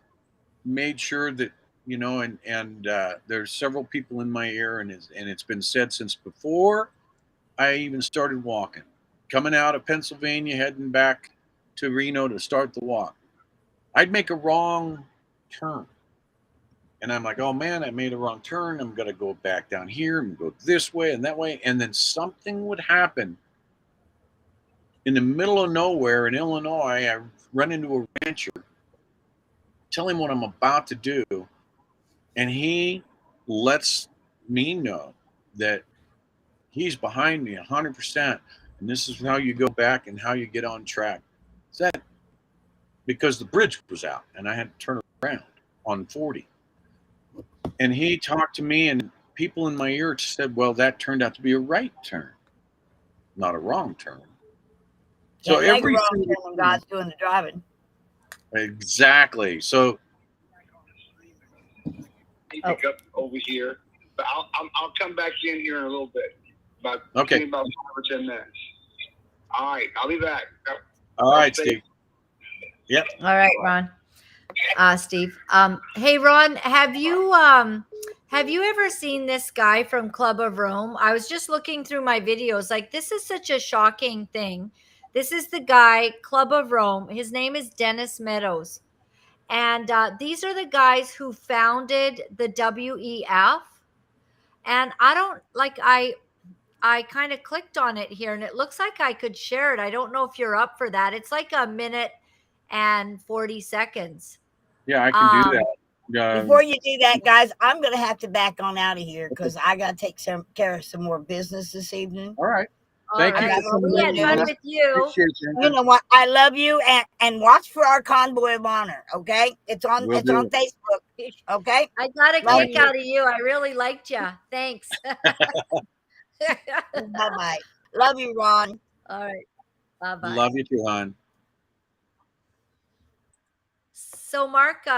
made sure that, and there's several people in my ear, and it's been said since before I even started walking. Coming out of Pennsylvania, heading back to Reno to start the walk, I'd make a wrong turn. And I'm like, oh man, I made a wrong turn. I'm going to go back down here and go this way and that way. And then something would happen in the middle of nowhere in Illinois. I run into a rancher, tell him what I'm about to do. And he lets me know that he's behind me 100%. And this is how you go back and how you get on track. Is that because the bridge was out and I had to turn around on 40. And he talked to me, and people in my ear said, well, that turned out to be a right turn, not a wrong turn. So every wrong turn when God's doing the driving. Exactly. So pick up over here, but I'll come back in here in a little bit. About 5 or 10 minutes. All right, I'll be back. All right, Steve. Yep. All right, Ron. Steve. Hey, Ron, have you ever seen this guy from Club of Rome? I was just looking through my videos. Like, this is such a shocking thing. This is the guy, Club of Rome. His name is Dennis Meadows. And these are the guys who founded the WEF. And I kind of clicked on it here, and it looks like I could share it. I don't know if you're up for that. It's like 1 minute and 40 seconds. Yeah, I can do that. Before you do that, guys, I'm going to have to back on out of here because I got to take care of some more business this evening. All right. Thank you. We had fun with you. You know what? I love you, and watch for our convoy of honor. Okay, it's on Facebook. Okay, I got a kick out of you. I really liked you. Thanks. Bye-bye. Love you, Ron. All right. Bye-bye. Love you too, hon. So, Mark,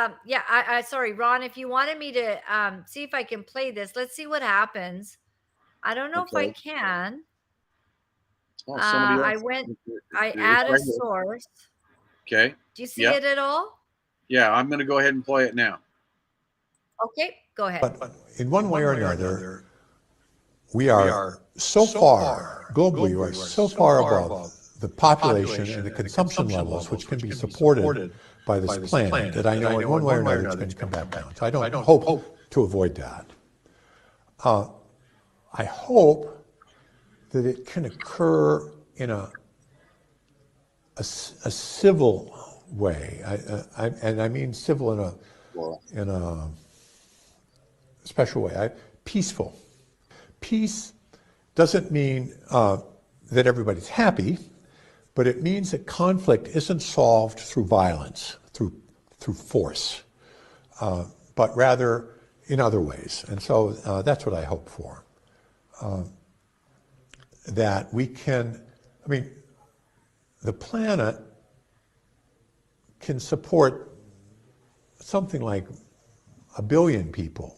sorry, Ron, if you wanted me to see if I can play this, let's see what happens. I don't know if I can. Oh, I add a source. Okay. Do you see it at all? Yeah, I'm going to go ahead and play it now. Okay, go ahead. But in one way or another, we are so far, globally, we are so far above the population and the consumption levels which can be supported by this plan that I know in one way or another it's going to come back down. So I don't hope to avoid that. I hope that it can occur in a civil way, and I mean civil in a special way, peaceful. Peace doesn't mean that everybody's happy, but it means that conflict isn't solved through violence, through force, but rather in other ways. And so that's what I hope for. That we can, the planet can support something like 1 billion people,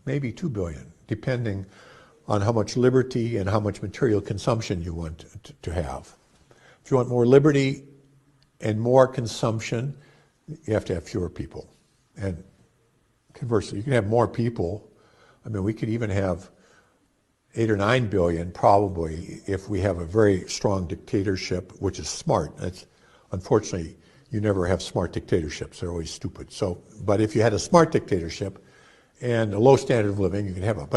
maybe 2 billion, depending on how much liberty and how much material consumption you want to have. If you want more liberty and more consumption, you have to have fewer people. And conversely, you can have more people. I mean, we could even have 8 or 9 billion probably if we have a very strong dictatorship, which is smart. That's unfortunately, you never have smart dictatorships. They're always stupid. So, but if you had a smart dictatorship and a low standard of living, you can have it.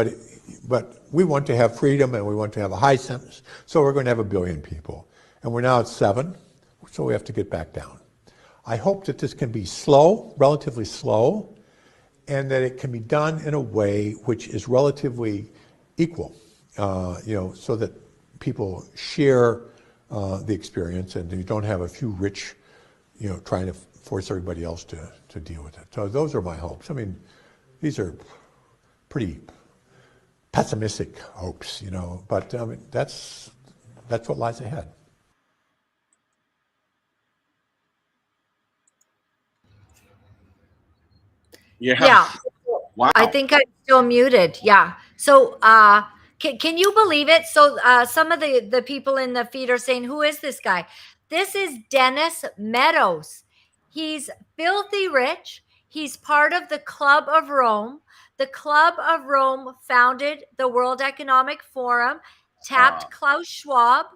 But we want to have freedom and we want to have a high sentence. So we're going to have 1 billion people. And we're now at 7, so we have to get back down. I hope that this can be slow, relatively slow, and that it can be done in a way which is relatively equal, so that people share the experience and you don't have a few rich, trying to force everybody else to deal with it. So those are my hopes. I mean, these are pretty pessimistic hopes, but I mean, that's what lies ahead. Yeah. Wow. I think I'm still muted. Yeah. So can you believe it? So some of the people in the feed are saying, who is this guy? This is Dennis Meadows. He's filthy rich. He's part of the Club of Rome. The Club of Rome founded the World Economic Forum, tapped Klaus Schwab,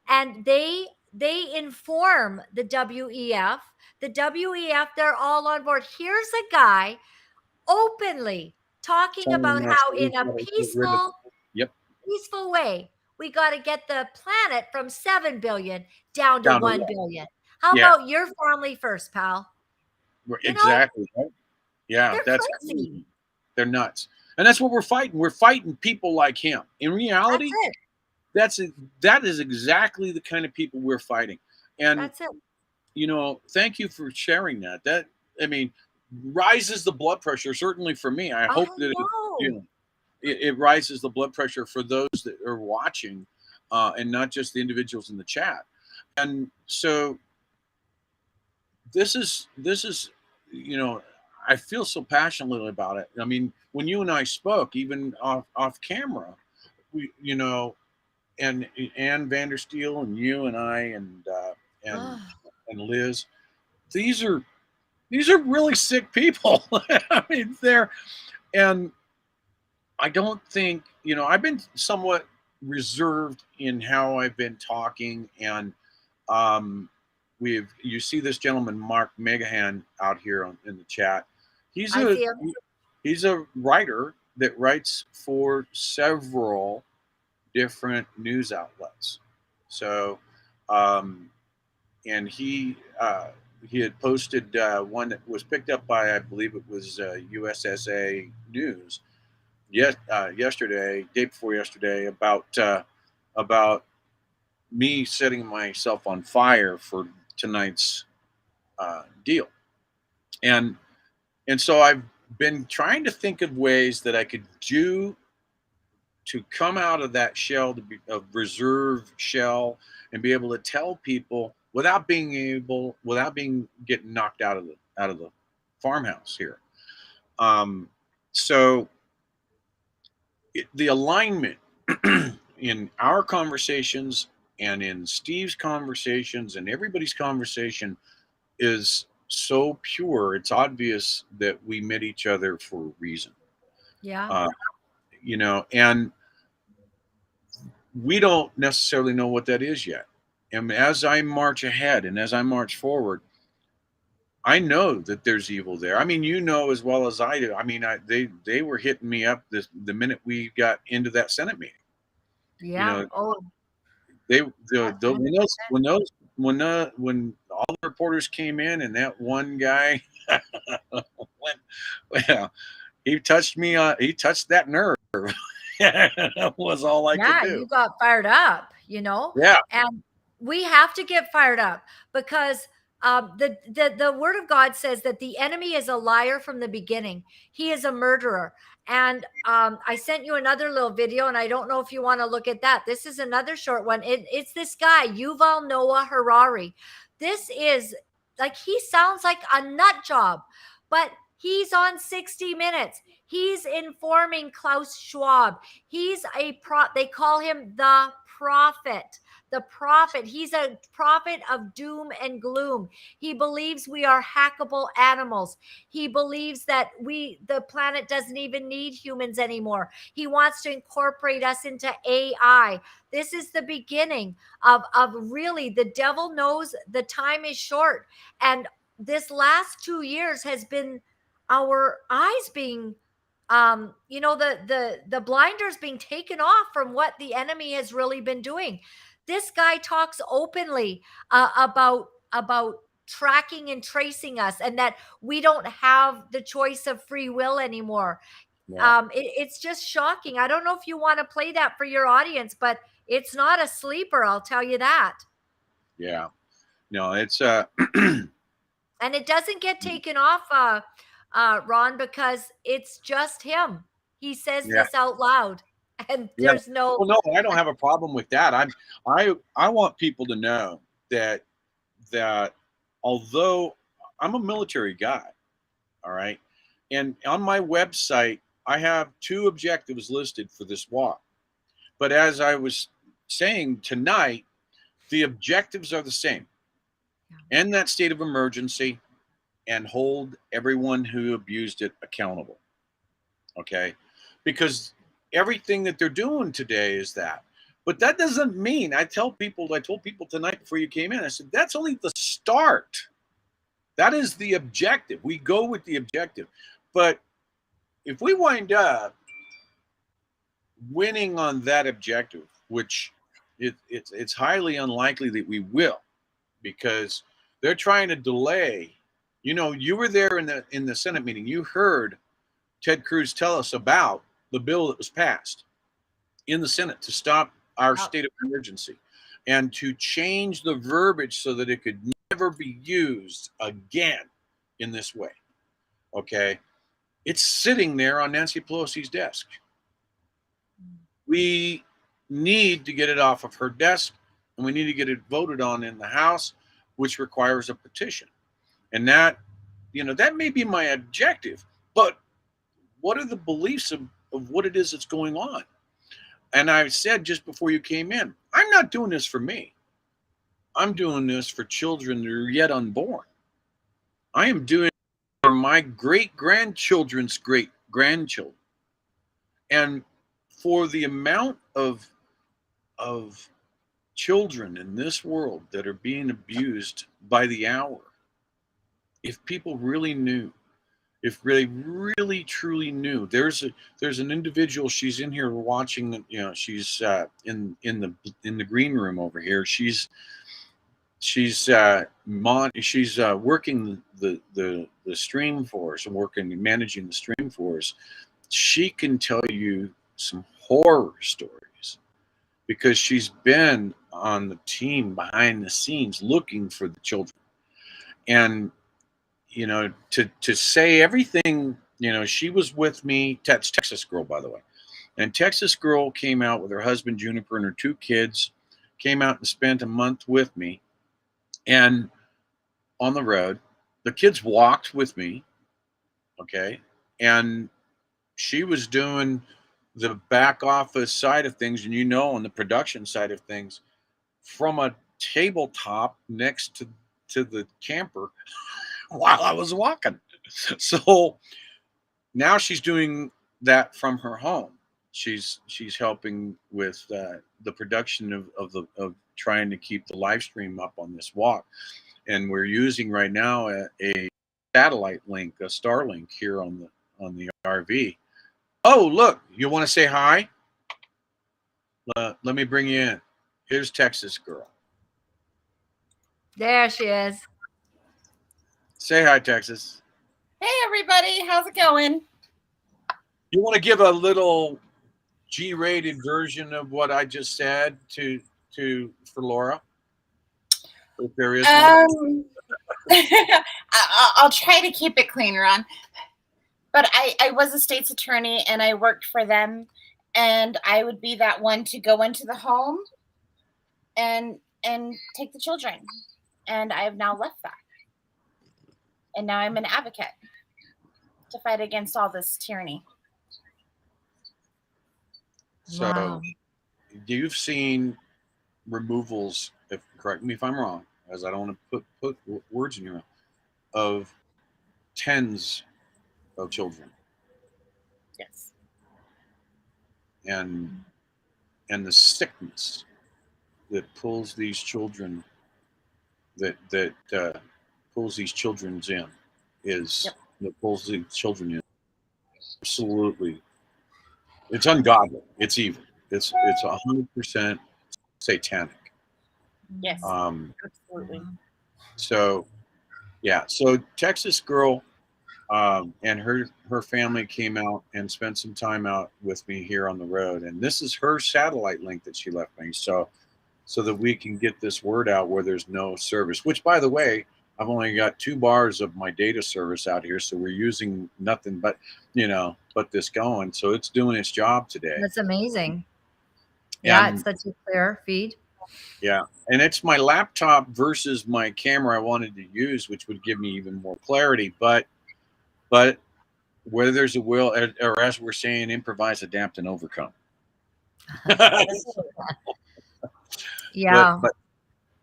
and they inform the WEF. The WEF, they're all on board. Here's a guy openly talking about how in a peaceful way, we got to get the planet from 7 billion down to 1 billion. How about your family first, pal? Exactly. Right? Yeah, that's crazy. They're nuts. And that's what we're fighting. We're fighting people like him. In reality, that is exactly the kind of people we're fighting. And that's it. Thank you for sharing that. That, I mean, rises the blood pressure, certainly for me. I hope that it rises the blood pressure for those that are watching, and not just the individuals in the chat. And so this is I feel so passionately about it. I mean, when you and I spoke, even off camera, we, and Ann Vandersteel and you and I and Liz, these are really sick people. I mean, and I don't think, I've been somewhat reserved in how I've been talking, and you see this gentleman, Mark Megahan, out here in the chat. He's a writer that writes for several different news outlets. So, and he had posted one that was picked up by, I believe it was USSA News, yesterday, day before yesterday, about me setting myself on fire for tonight's deal, and so I've been trying to think of ways that I could do to come out of that shell, to be a reserve shell, and be able to tell people without getting knocked out of the farmhouse here. So the alignment in our conversations and in Steve's conversations and everybody's conversation is so pure. It's obvious that we met each other for a reason. Yeah. And we don't necessarily know what that is yet. And as I march ahead and as I march forward, I know that there's evil there. I mean, as well as I do. I mean, they were hitting me up the minute we got into that Senate meeting. Yeah. When all the reporters came in and that one guy he touched me. He touched that nerve. That was all I could do. Yeah, you got fired up. Yeah, and we have to get fired up because the word of God says that the enemy is a liar from the beginning. He is a murderer. And I sent you another little video, and I don't know if you want to look at that. This is another short one. It's this guy, Yuval Noah Harari. This is he sounds like a nut job, but he's on 60 Minutes. He's informing Klaus Schwab. He's they call him the prophet the prophet. He's a prophet of doom and gloom. He believes we are hackable animals. He believes that the planet doesn't even need humans anymore. He wants to incorporate us into AI. This is the beginning of really, the devil knows the time is short. And this last 2 years has been our eyes being the blinders being taken off from what the enemy has really been doing. This guy talks openly about tracking and tracing us, and that we don't have the choice of free will anymore. Yeah. It's just shocking. I don't know if you want to play that for your audience, but it's not a sleeper, I'll tell you that. Yeah. No, it's And it doesn't get taken off, Ron, because it's just him. He says yeah. this out loud, and Yeah. there's no. Well, no, I don't have a problem with that. I want people to know that although I'm a military guy, all right, and on my website I have 2 objectives listed for this walk. But as I was saying tonight, the objectives are the same. End that state of emergency and hold everyone who abused it accountable. Okay? Because everything that they're doing today is that. But that doesn't mean, I told people tonight before you came in, I said, that's only the start. That is the objective. We go with the objective. But if we wind up winning on that objective, which it's highly unlikely that we will, because they're trying to delay. You know, you were there in the Senate meeting. You heard Ted Cruz tell us about the bill that was passed in the Senate to stop our state of emergency and to change the verbiage so that it could never be used again in this way. Okay? It's sitting there on Nancy Pelosi's desk. We need to get it off of her desk, and we need to get it voted on in the House, which requires a petition. And that, that may be my objective, but what are the beliefs of what it is that's going on? And I said just before you came in, I'm not doing this for me. I'm doing this for children that are yet unborn. I am doing it for my great-grandchildren's great-grandchildren. And for the amount of children in this world that are being abused by the hour, if people really knew, if they really truly knew, there's an individual, she's in here watching, she's in the green room over here. She's working the stream for us and managing the stream for us. She can tell you some horror stories because she's been on the team behind the scenes looking for the children. And to say everything, she was with me. Texas girl, by the way. And Texas girl came out with her husband Juniper and her 2 kids, came out and spent a month with me. And on the road, the kids walked with me. Okay. And she was doing the back office side of things, and on the production side of things, from a tabletop next to the camper while I was walking. So now she's doing that from her home. She's helping with the production of trying to keep the live stream up on this walk, and we're using right now a satellite link, a Starlink here on the RV. Oh, look, you want to say hi? Let me bring you in. Here's Texas girl. There she is. Say hi, Texas. Hey, everybody. How's it going? You want to give a little G-rated version of what I just said for Laura? If there is one. I'll try to keep it clean, Ron. But I was a state's attorney, and I worked for them, and I would be that one to go into the home and take the children. And I have now left that. And now I'm an advocate to fight against all this tyranny. So you've seen removals, if correct me if I'm wrong, as I don't want to put words in your mouth, of tens of children, Yes. and the sickness that pulls these children that pulls these children in is Yep. that pulls these children in. Absolutely, it's ungodly. It's evil. It's 100% satanic. Yes. Absolutely. So yeah, so Texas girl and her family came out and spent some time out with me here on the road, and this is her satellite link that she left me, so that we can get this word out where there's no service. Which, by the way, I've only got 2 bars of my data service out here, so we're using nothing but this going, so it's doing its job today. That's amazing. Yeah, And it's such a clear feed. yeah, and it's my laptop versus my camera I wanted to use, which would give me even more clarity. But where there's a will, or as we're saying, improvise, adapt, and overcome. Yeah. But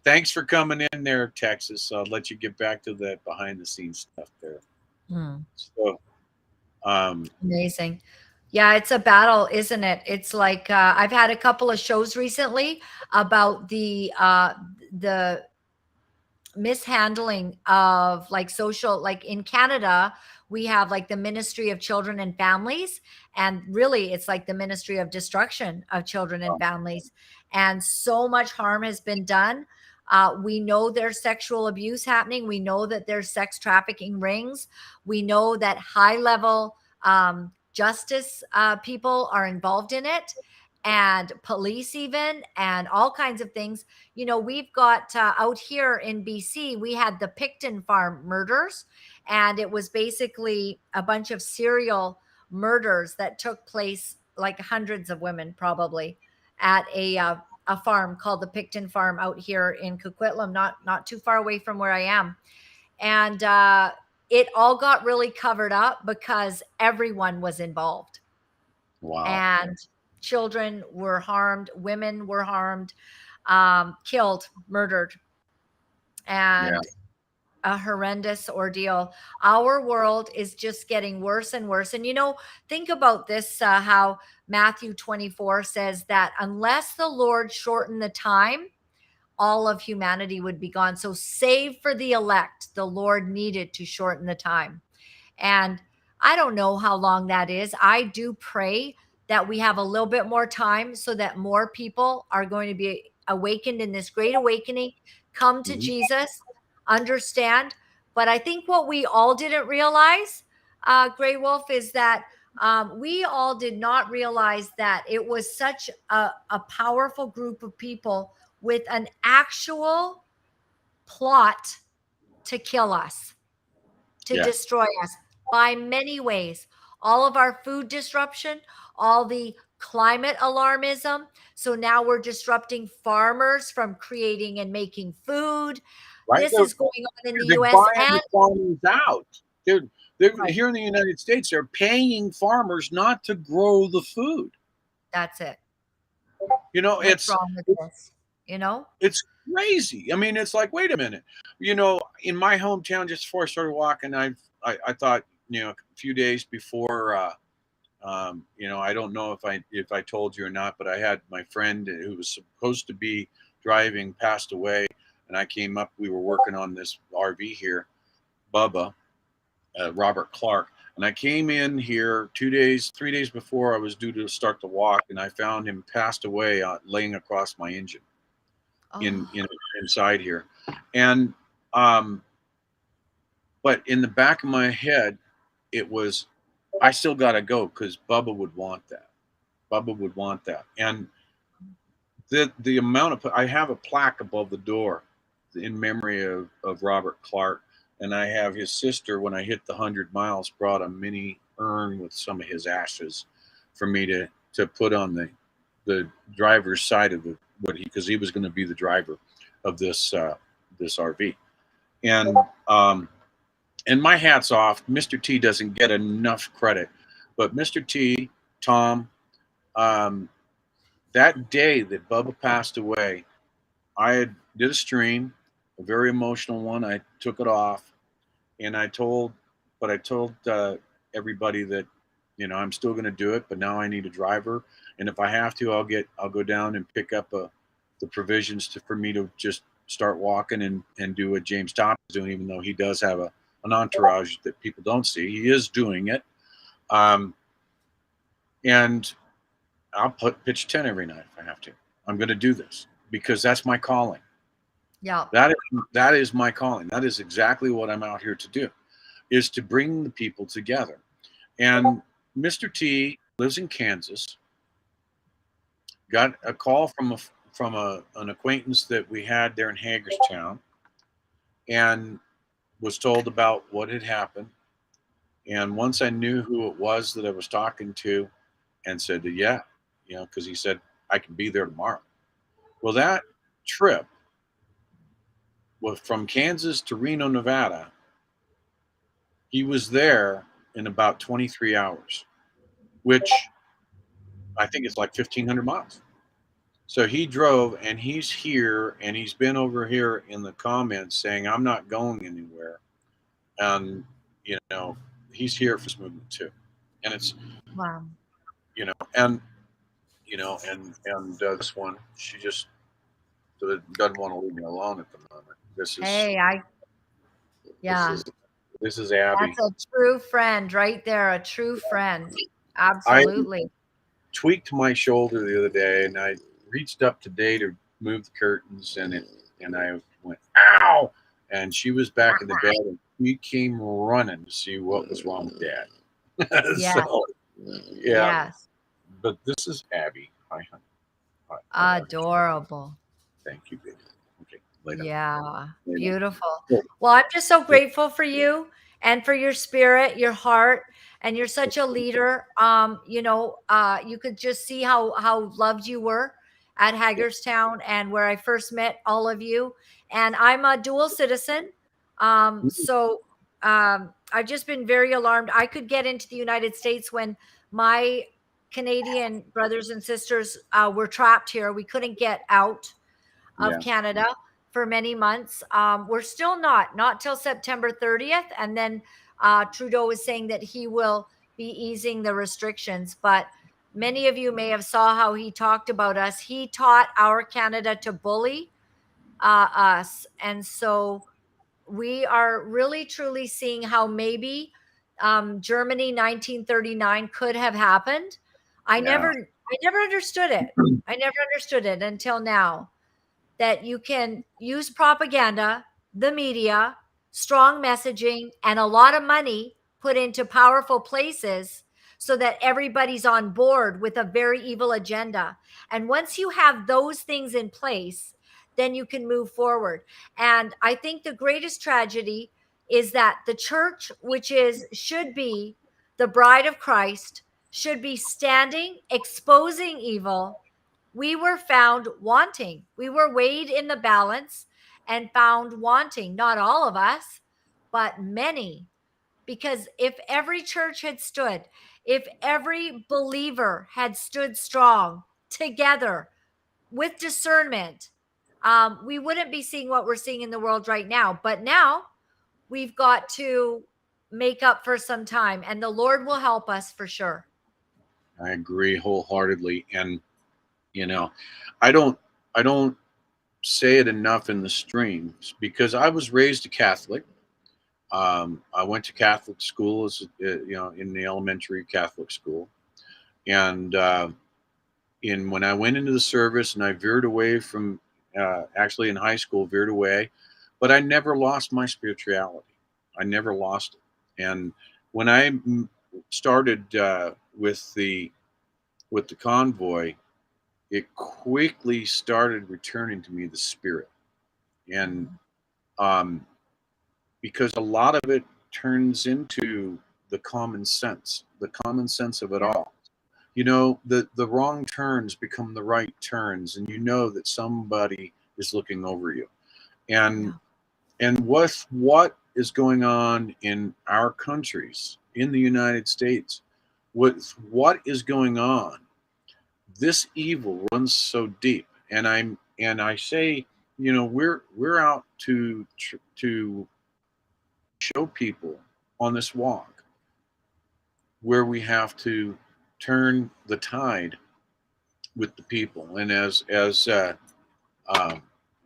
thanks for coming in there, Texas. I'll let you get back to that behind the scenes stuff there. So, Amazing. Yeah, it's a battle, isn't it? It's like I've had a couple of shows recently about the mishandling of like social, like in Canada, we have like the Ministry of Children and Families, and really it's like the Ministry of Destruction of Children and Families. And so much harm has been done. We know there's sexual abuse happening. We know that there's sex trafficking rings. We know that high level justice people are involved in it, and police even, and all kinds of things. You know, we've got out here in BC, we had the Picton Farm murders, and it was basically a bunch of serial murders that took place, like hundreds of women probably, at a farm called the Picton Farm out here in Coquitlam, not too far away from where I am. And it all got really covered up because everyone was involved. wow. And children were harmed, women were harmed, killed, murdered, and a horrendous ordeal. Our world is just getting worse and worse. And, you know, think about this, how Matthew 24 says that unless the Lord shortened the time, all of humanity would be gone. So save for the elect, the Lord needed to shorten the time. And I don't know how long that is. I do pray that we have a little bit more time so that more people are going to be awakened in this great awakening, come to Jesus, understand. But I think what we all didn't realize, Grey Wolf, is that we all did not realize that it was such a powerful group of people with an actual plot to kill us, to destroy us by many ways. All of our food disruption, all the climate alarmism. So now we're disrupting farmers from creating and making food. Right? This is going on in the They're US buying and the farmers out. They're here in the United States. They're paying farmers not to grow the food. that's it. You know, What's wrong with this? You know? it's crazy. I mean, it's like, wait a minute. You know, in my hometown, just before I started walking, I thought, you know, a few days before, you know, I don't know if I told you or not, but I had my friend who was supposed to be driving passed away, and I came up. We were working on this RV here, Bubba, Robert Clark, and I came in here 3 days before I was due to start the walk, and I found him passed away, laying across my engine inside here, and but in the back of my head, it was, I still got to go because Bubba would want that. Bubba would want that. And the amount of, I have a plaque above the door in memory of Robert Clark. And I have his sister, when I hit the 100 miles, brought a mini urn with some of his ashes for me to put on the driver's side of because he was going to be the driver of this RV. And my hat's off. Mr. T doesn't get enough credit, but Mr. T, Tom, that day that Bubba passed away, I did a stream, a very emotional one. I took it off, and I told everybody that, I'm still going to do it, but now I need a driver, and if I have to, I'll go down and pick up the provisions for me to just start walking and do what James Todd is doing, even though he does have an entourage that people don't see. He is doing it, and I'll pitch 10 every night if I have to. I'm going to do this because that's my calling. Yeah. That is my calling. That is exactly what I'm out here to do, is to bring the people together. And Mr. T lives in Kansas. Got a call from an acquaintance that we had there in Hagerstown, and was told about what had happened. And once I knew who it was that I was talking to, and said, yeah, because he said, I can be there tomorrow. Well, that trip was from Kansas to Reno, Nevada. He was there in about 23 hours, which I think it's like 1,500 miles. So he drove, and he's here, and he's been over here in the comments saying, I'm not going anywhere. And, he's here for this movement too. And it's, Wow. And this one, she just doesn't want to leave me alone at the moment. This is Abby. That's a true friend right there. A true friend. Absolutely. I tweaked my shoulder the other day, and I reached up today to move the curtains, and I went, ow! And she was back in the bed, and we came running to see what was wrong with Dad. Yes. So, yeah. Yes. But this is Abby. Hi, honey. Hi. Adorable. Thank you, baby. Okay, later. Yeah, Later. beautiful. Well, I'm just so grateful for you and for your spirit, your heart, and you're such a leader. You could just see how loved you were at Hagerstown and where I first met all of you. And I'm a dual citizen. So I've just been very alarmed. I could get into the United States when my Canadian brothers and sisters were trapped here. We couldn't get out of Canada for many months. We're still not till September 30th. And then Trudeau is saying that he will be easing the restrictions. But many of you may have saw how he talked about us. He taught our Canada to bully us. And so we are really, truly seeing how maybe Germany 1939 could have happened. I never understood it. I never understood it until now, that you can use propaganda, the media, strong messaging, and a lot of money put into powerful places so that everybody's on board with a very evil agenda. And once you have those things in place, then you can move forward. And I think the greatest tragedy is that the church, which should be the bride of Christ, should be standing, exposing evil. We were found wanting. We were weighed in the balance and found wanting. Not all of us, but many. Because if every church had stood, if every believer had stood strong together with discernment, we wouldn't be seeing what we're seeing in the world right now. But now we've got to make up for some time, and the Lord will help us for sure. I agree wholeheartedly. And I don't say it enough in the streams, because I was raised a Catholic. I went to Catholic school as in the elementary Catholic school, and when I went into the service, and I veered away from actually in high school, veered away, but I never lost my spirituality. I never lost it. And when I started with the convoy, it quickly started returning to me the spirit. And because a lot of it turns into the common sense of it all. The wrong turns become the right turns, and that somebody is looking over you. And with what is going on in our countries, in the United States, with what is going on, this evil runs so deep. And I say we're out to show people on this walk where we have to turn the tide with the people. And as I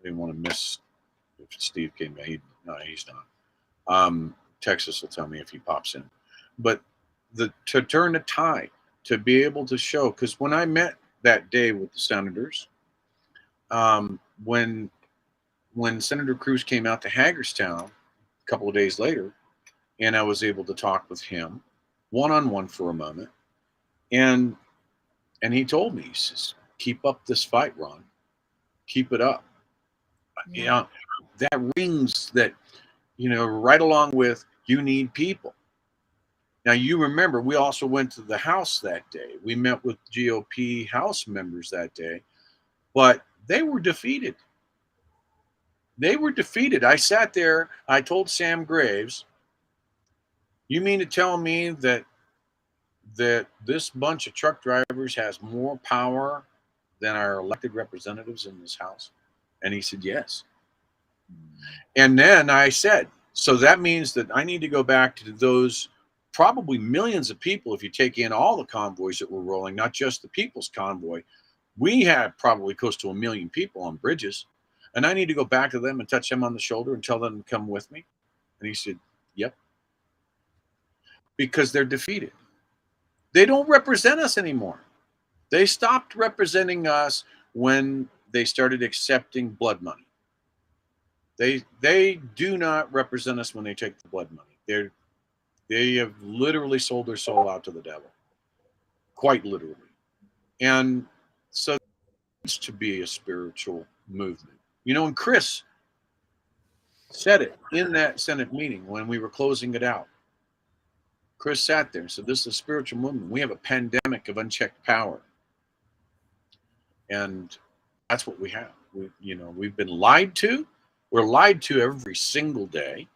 didn't want to miss if Steve came back. No, he's not. Texas will tell me if he pops in. But to turn the tide, to be able to show, because when I met that day with the senators, when Senator Cruz came out to Hagerstown a couple of days later, and I was able to talk with him one-on-one for a moment, and he told me, he says, keep up this fight, Ron. Keep it up. Yeah. That rings that, right along with you need people. Now, you remember, we also went to the House that day. We met with GOP House members that day, but they were defeated. They were defeated. I sat there. I told Sam Graves, you mean to tell me that this bunch of truck drivers has more power than our elected representatives in this House? And he said, yes. And then I said, so that means that I need to go back to those probably millions of people, if you take in all the convoys that were rolling, not just the People's Convoy. We had probably close to 1 million people on bridges. And I need to go back to them and touch them on the shoulder and tell them to come with me. And he said, yep. Because they're defeated. They don't represent us anymore. They stopped representing us when they started accepting blood money. They do not represent us when they take the blood money. They have literally sold their soul out to the devil, quite literally. And so it's to be a spiritual movement. And Chris said it in that Senate meeting when we were closing it out. Chris sat there and said, this is a spiritual movement. We have a pandemic of unchecked power. And that's what we have. We've been lied to. We're lied to every single day.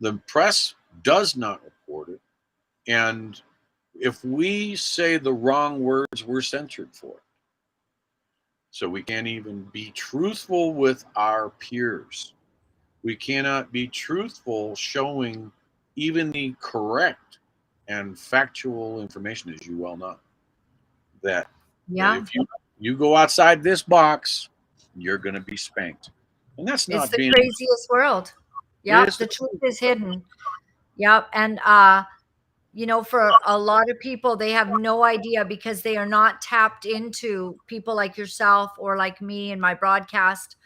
The press does not report it. And if we say the wrong words, we're censored for it. So we can't even be truthful with our peers. We cannot be truthful showing even the correct and factual information, as you well know. That if you go outside this box, you're going to be spanked. And that's not it's the craziest world. Yep, the truth is hidden. Yep, and for a lot of people, they have no idea because they are not tapped into people like yourself or like me in my broadcast.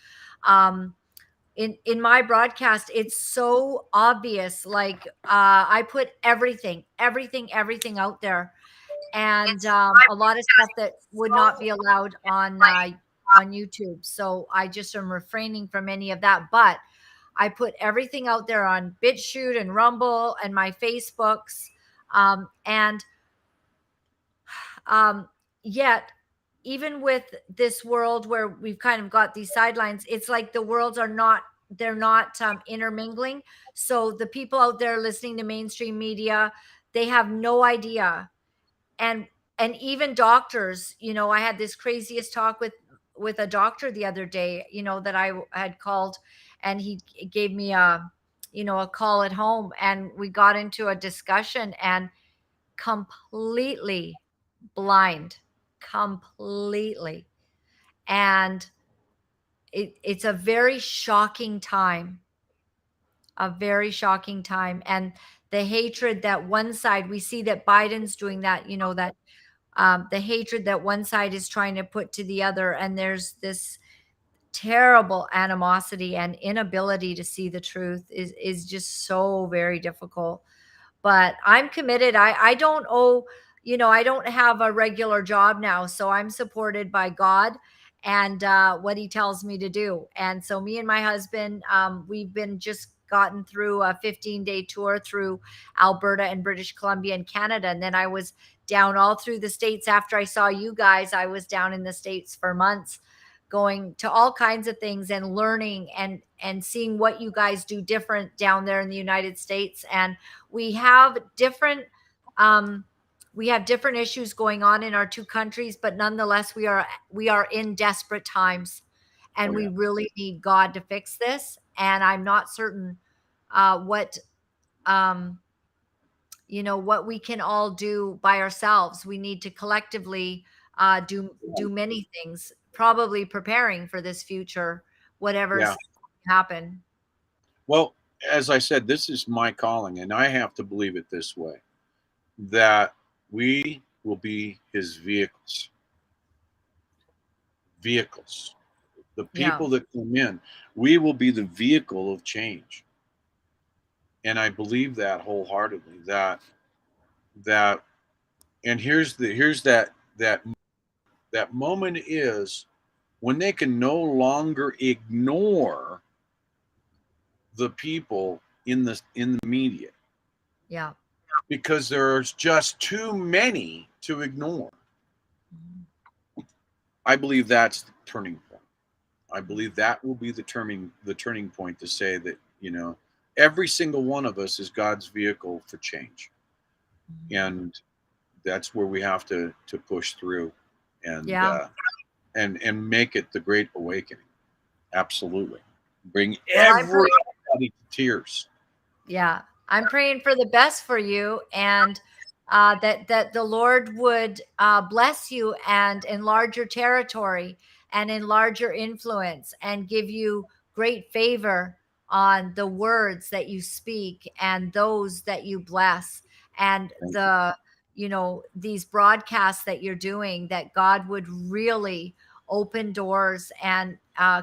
In my broadcast, it's so obvious. Like I put everything out there, and a lot of stuff that would not be allowed on YouTube. So I just am refraining from any of that. But I put everything out there on BitChute and Rumble and my Facebooks. Yet, even with this world where we've kind of got these sidelines, it's like the worlds are not, they're not intermingling. So the people out there listening to mainstream media, they have no idea. And even doctors, I had this craziest talk with a doctor the other day, that I had called, and he gave me a call at home, and we got into a discussion, and completely blind, completely. And it's a very shocking time, And the hatred that one side, we see that Biden's doing that, that the hatred that one side is trying to put to the other. And there's this terrible animosity and inability to see the truth is just so very difficult. But I'm committed. I don't owe, I don't have a regular job now. So I'm supported by God and what he tells me to do. And so me and my husband, we've been just gotten through a 15-day tour through Alberta and British Columbia and Canada. And then I was down all through the States. After I saw you guys, I was down in the States for months, going to all kinds of things and learning and seeing what you guys do different down there in the United States. And we have different issues going on in our two countries, but nonetheless, we are in desperate times. and we really need God to fix this. And I'm not certain what what we can all do by ourselves. We need to collectively do many things, probably preparing for this future, whatever's happen. Well, as I said, this is my calling, and I have to believe it this way, that we will be his vehicles. The people that come in, we will be the vehicle of change. And I believe that wholeheartedly, that and here's that moment is when they can no longer ignore the people in the media. Yeah. Because there's just too many to ignore. I believe that's the turning point. I believe that will be the turning point to say that, every single one of us is God's vehicle for change. And that's where we have to push through and make it the great awakening. Absolutely. Bring everybody to tears. Yeah. I'm praying for the best for you, and that the Lord would bless you and enlarge your territory and enlarge your influence and give you great favor on the words that you speak and those that you bless, and these broadcasts that you're doing, that God would really open doors and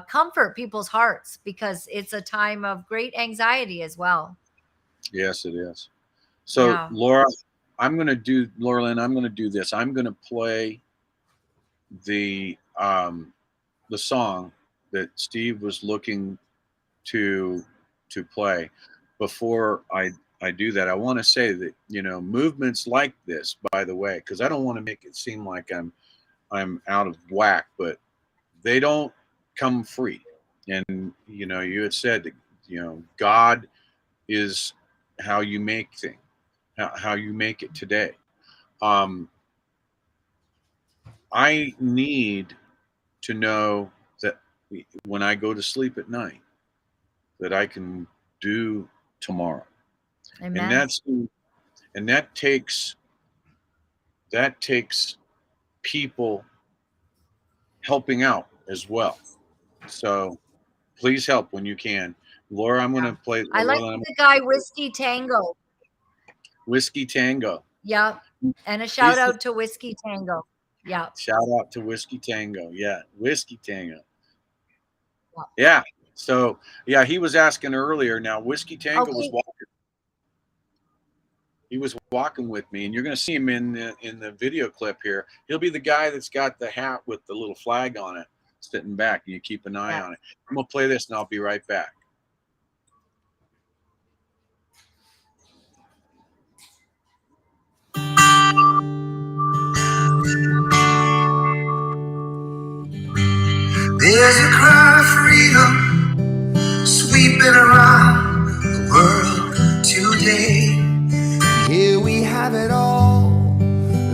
comfort people's hearts, because it's a time of great anxiety as well. Yes, it is. So Laura, I'm going to do this. I'm going to play the song that Steve was looking to play. Before I do that, I want to say that, movements like this, by the way, because I don't want to make it seem like I'm out of whack, but they don't come free. And, you had said that, God is how you make things, how you make it today. I need to know that when I go to sleep at night, that I can do tomorrow. Amen. And that takes people helping out as well. So please help when you can. Laura, I'm going to play. I like the guy Whiskey Tango. Whiskey Tango. Yep. And a shout out to Whiskey Tango. Yeah. Shout out to Whiskey Tango. Yeah. Whiskey Tango. Yeah. So, he was asking earlier. Now, Whiskey Tango was walking. He was walking with me, and you're going to see him in the video clip here. He'll be the guy that's got the hat with the little flag on it, sitting back, and you keep an eye on it. I'm going to play this, and I'll be right back. There's a cry of freedom sweeping around the world today. Here we have it all,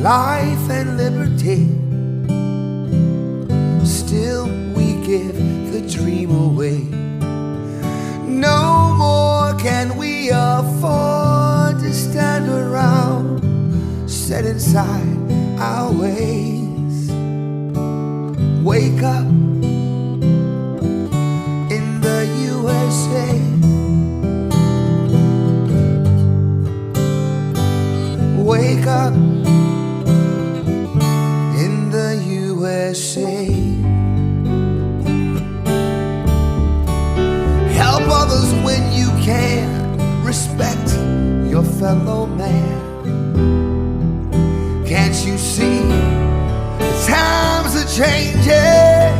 life and liberty. Still we give the dream away. No more can we afford to stand around, set inside our ways. Wake up in the USA. Wake up in the USA. Help others when you can. Respect your fellow man. Can't you see the times are changing?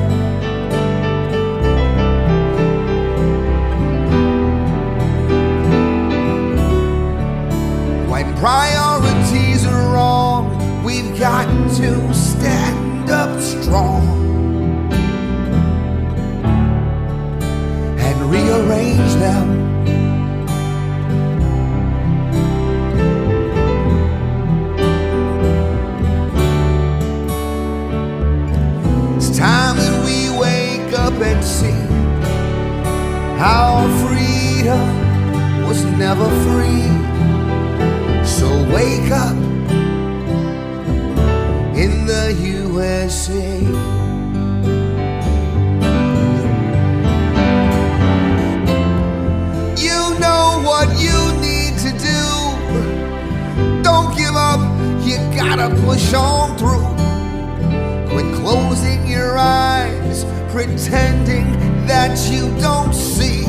When priorities are wrong, we've got to stand up strong and rearrange them. It's time that we wake up and Wake up in the USA. You know what you need to do. Don't give up, you gotta push on through. Quit closing your eyes, pretending that you don't see.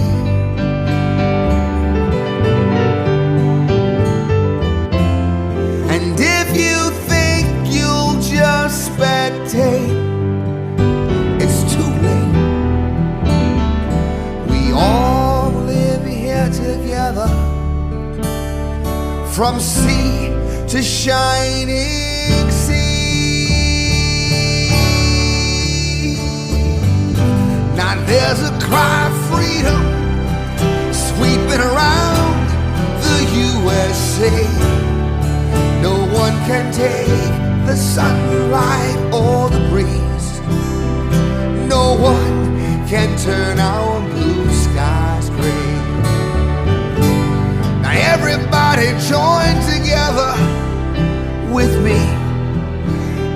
And if you think you'll just spectate, it's too late. We all live here together, from sea to shining sea. Now there's a cry of freedom sweeping around the USA. No one can take the sunlight or the breeze. No one can turn our blue skies gray. Now everybody join together with me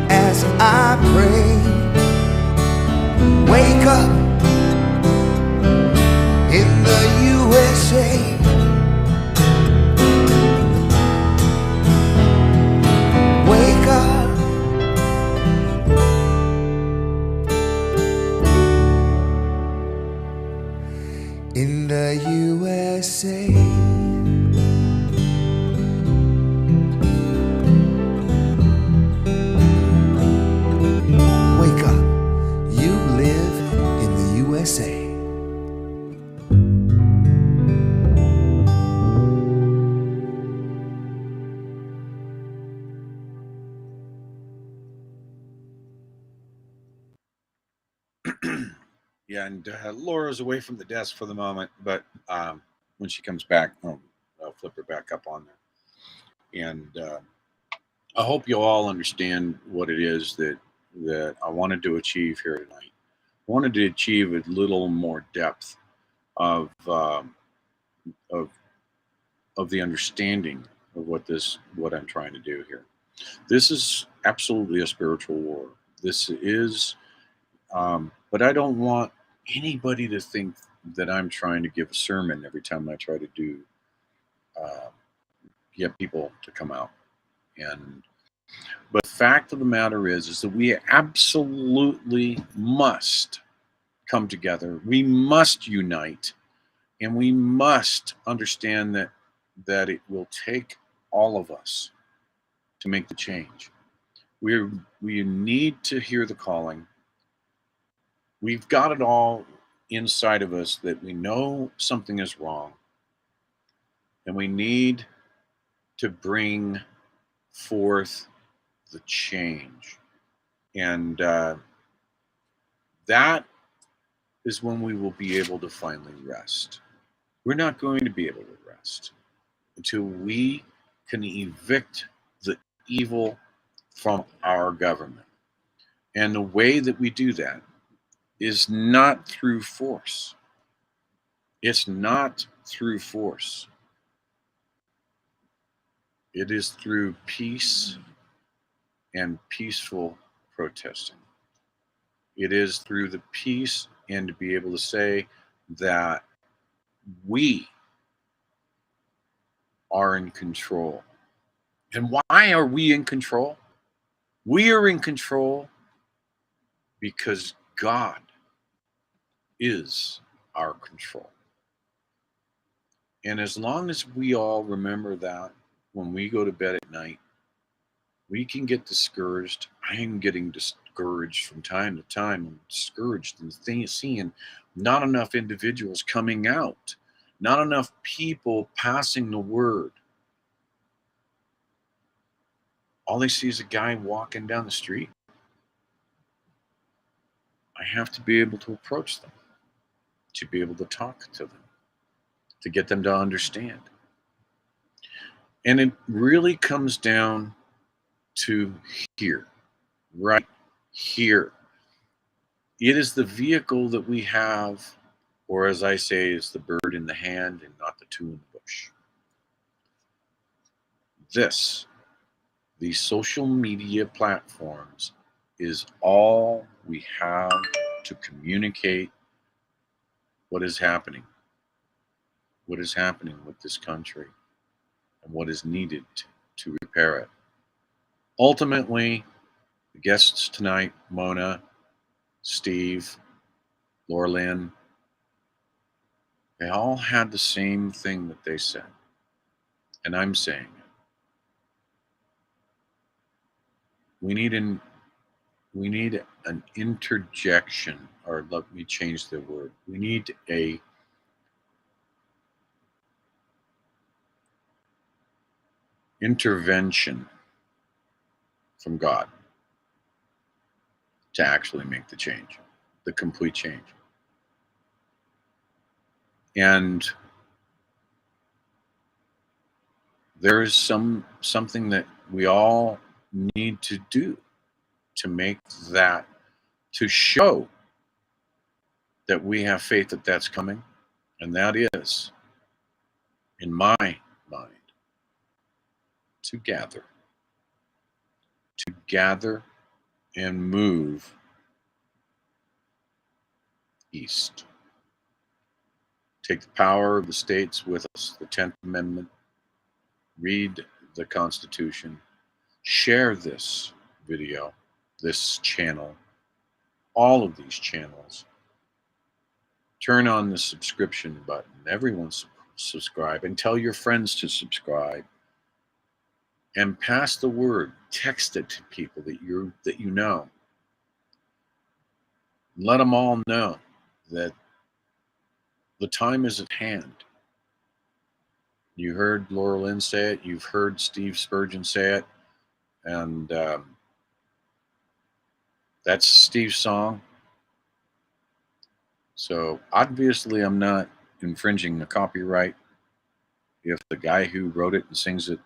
as I pray. Wake up in the USA. Wake up. In the USA. Wake up. You live in the USA. Yeah, and Laura's away from the desk for the moment, but when she comes back, I'll flip her back up on there. And I hope you all understand what it is that I wanted to achieve here tonight. I wanted to achieve a little more depth of the understanding of what I'm trying to do here. This is absolutely a spiritual war. This is, but I don't want anybody to think that I'm trying to give a sermon every time I try to do get people to come out. But the fact of the matter is that we absolutely must come together. We must unite, and we must understand that it will take all of us to make the change. We need to hear the calling. We've got it all inside of us that we know something is wrong, and we need to bring forth the change. And that is when we will be able to finally rest. We're not going to be able to rest until we can evict the evil from our government. And the way that we do that is not through force. It's not through force. It is through peace and peaceful protesting. It is through the peace and to be able to say that we are in control. And why are we in control? We are in control because God is our control. And as long as we all remember that when we go to bed at night, we can get discouraged. I am getting discouraged from time to time. I'm discouraged and seeing not enough individuals coming out, not enough people passing the word. All they see is a guy walking down the street. I have to be able to approach them, to be able to talk to them, to get them to understand. And it really comes down to here, right here. It is the vehicle that we have, or as I say, is the bird in the hand and not the two in the bush. This these social media platforms is all we have to communicate what is happening with this country, and what is needed to repair it. Ultimately, the guests tonight, Mona, Steve, Laura Lynn, they all had the same thing that they said. And I'm saying it. We need an interjection, or let me change the word. We need a intervention from God to actually make the change, the complete change. And there is something that we all need to do to make that, to show that we have faith that that's coming. And that is, in my mind, to gather and move east. Take the power of the states with us, the 10th Amendment, read the Constitution, share this video, this channel, all of these channels. Turn on the subscription button. Everyone subscribe, and tell your friends to subscribe. And pass the word. Text it to people that you know. Let them all know that the time is at hand. You heard Laura Lynn say it. You've heard Steve Spurgeon say it. And that's Steve's song. So obviously I'm not infringing the copyright if the guy who wrote it and sings it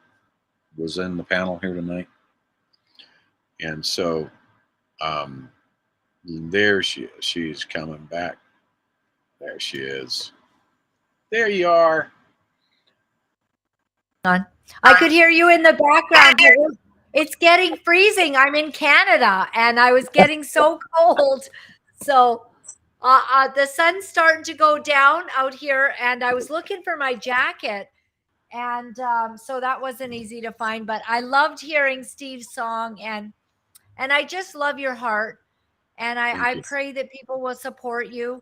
was in the panel here tonight. And so there she's coming back. There she is. There you are. I could hear you in the background. It's getting freezing. I'm in Canada and I was getting so cold. So the sun's starting to go down out here and I was looking for my jacket. And so that wasn't easy to find, but I loved hearing Steve's song and I just love your heart. And I pray that people will support you,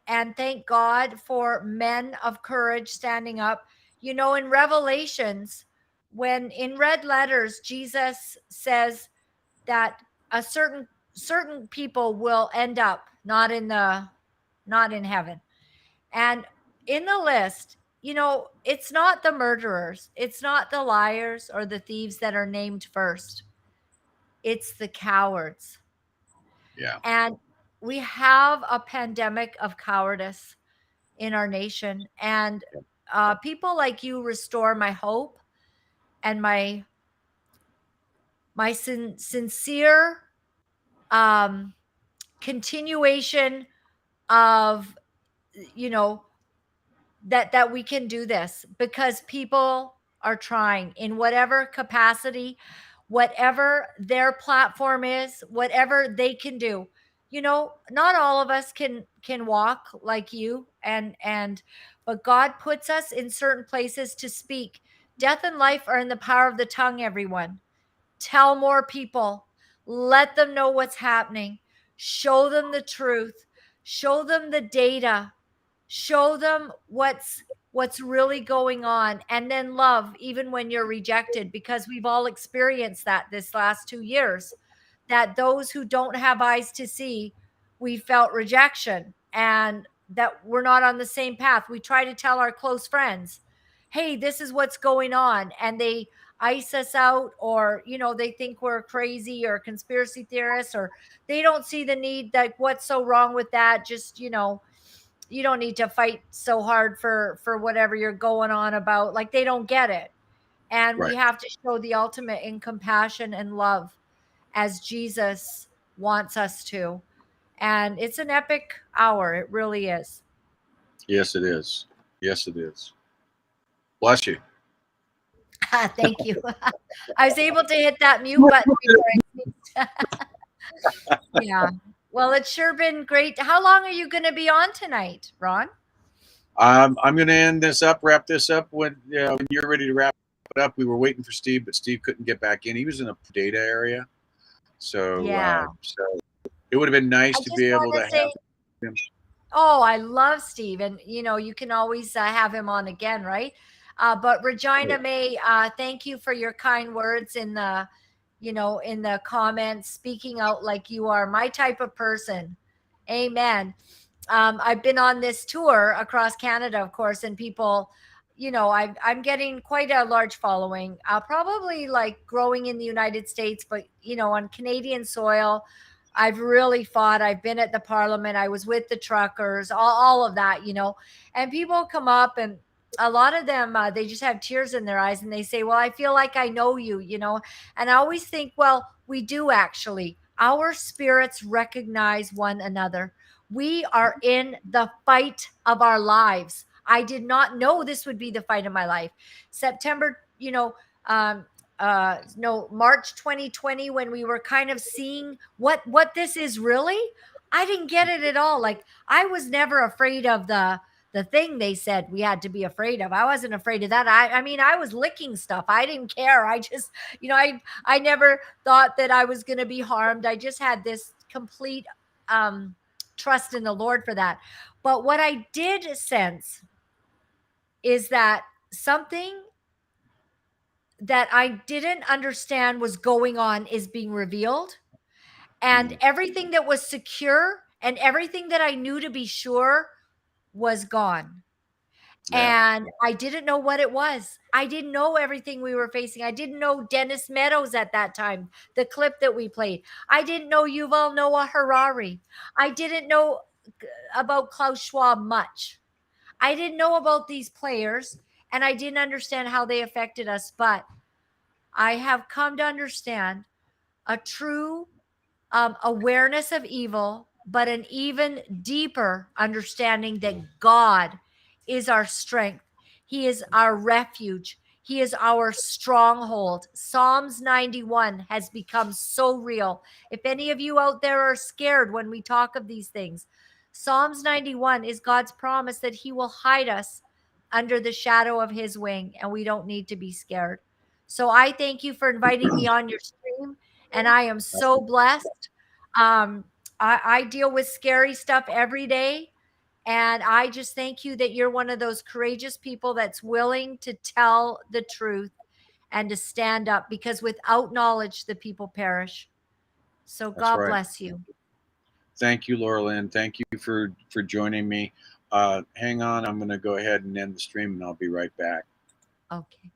and thank God for men of courage standing up. You know, in Revelations, when in red letters, Jesus says that a certain people will end up not in heaven. And in the list, you know, it's not the murderers, it's not the liars or the thieves that are named first. It's the cowards. Yeah. And we have a pandemic of cowardice in our nation. And people like you restore my hope and my sincere continuation of, you know, that we can do this, because people are trying in whatever capacity, whatever their platform is, whatever they can do. You know, not all of us can walk like you, but God puts us in certain places to speak. Death and life are in the power of the tongue, everyone. Tell more people, let them know what's happening, show them the truth, show them the data, show them what's really going on, and then love even when you're rejected, because we've all experienced that this last 2 years, that those who don't have eyes to see, we felt rejection and that we're not on the same path. We try to tell our close friends, hey, this is what's going on, and they ice us out, or, you know, they think we're crazy or conspiracy theorists, or they don't see the need, like, what's so wrong with that? Just, you know, you don't need to fight so hard for whatever you're going on about. Like, they don't get it. And Right. we have to show the ultimate in compassion and love as Jesus wants us to. And it's an epic hour. It really is. Yes, it is. Yes, it is. Bless you. Thank you. I was able to hit that mute button before I sneezed. Yeah. Well, it's sure been great. How long are you going to be on tonight, Ron? I'm going to wrap this up when you're ready to wrap it up. We were waiting for Steve, but Steve couldn't get back in. He was in a data area. So, Yeah. so it would have been nice I to just be able want to to say, have him. oh, I love Steve. And, you can always have him on again, right? But Regina May, thank you for your kind words in the, in the comments, speaking out like you are my type of person. Amen. I've been on this tour across Canada, of course, and people, I'm getting quite a large following, probably like growing in the United States, but, on Canadian soil, I've really fought. I've been at the parliament. I was with the truckers, all of that, and people come up and a lot of them, they just have tears in their eyes and they say, well, I feel like I know you, and I always think, well, we do actually. Our spirits recognize one another. We are in the fight of our lives. I did not know this would be the fight of my life. September, March 2020, when we were kind of seeing what this is really, I didn't get it at all. Like, I was never afraid of the thing they said we had to be afraid of. I wasn't afraid of that. I mean, I was licking stuff. I didn't care. I just, I never thought that I was going to be harmed. I just had this complete trust in the Lord for that. But what I did sense is that something that I didn't understand was going on is being revealed. And everything that was secure and everything that I knew to be sure was gone. Yeah. And I didn't know what it was. I didn't know everything we were facing. I didn't know Dennis Meadows at that time, the clip that we played. I didn't know Yuval Noah Harari. I didn't know about Klaus Schwab much. I didn't know about these players, and I didn't understand how they affected us. But I have come to understand a true awareness of evil, but an even deeper understanding that God is our strength. He is our refuge. He is our stronghold. Psalms 91 has become so real. If any of you out there are scared when we talk of these things, Psalms 91 is God's promise that he will hide us under the shadow of his wing, and we don't need to be scared. So I thank you for inviting me on your stream, and I am so blessed. I deal with scary stuff every day, and I just thank you that you're one of those courageous people that's willing to tell the truth and to stand up, because without knowledge, the people perish. So That's God right. bless you. Thank you, Laura Lynn. Thank you for joining me. Hang on. I'm going to go ahead and end the stream, and I'll be right back. Okay.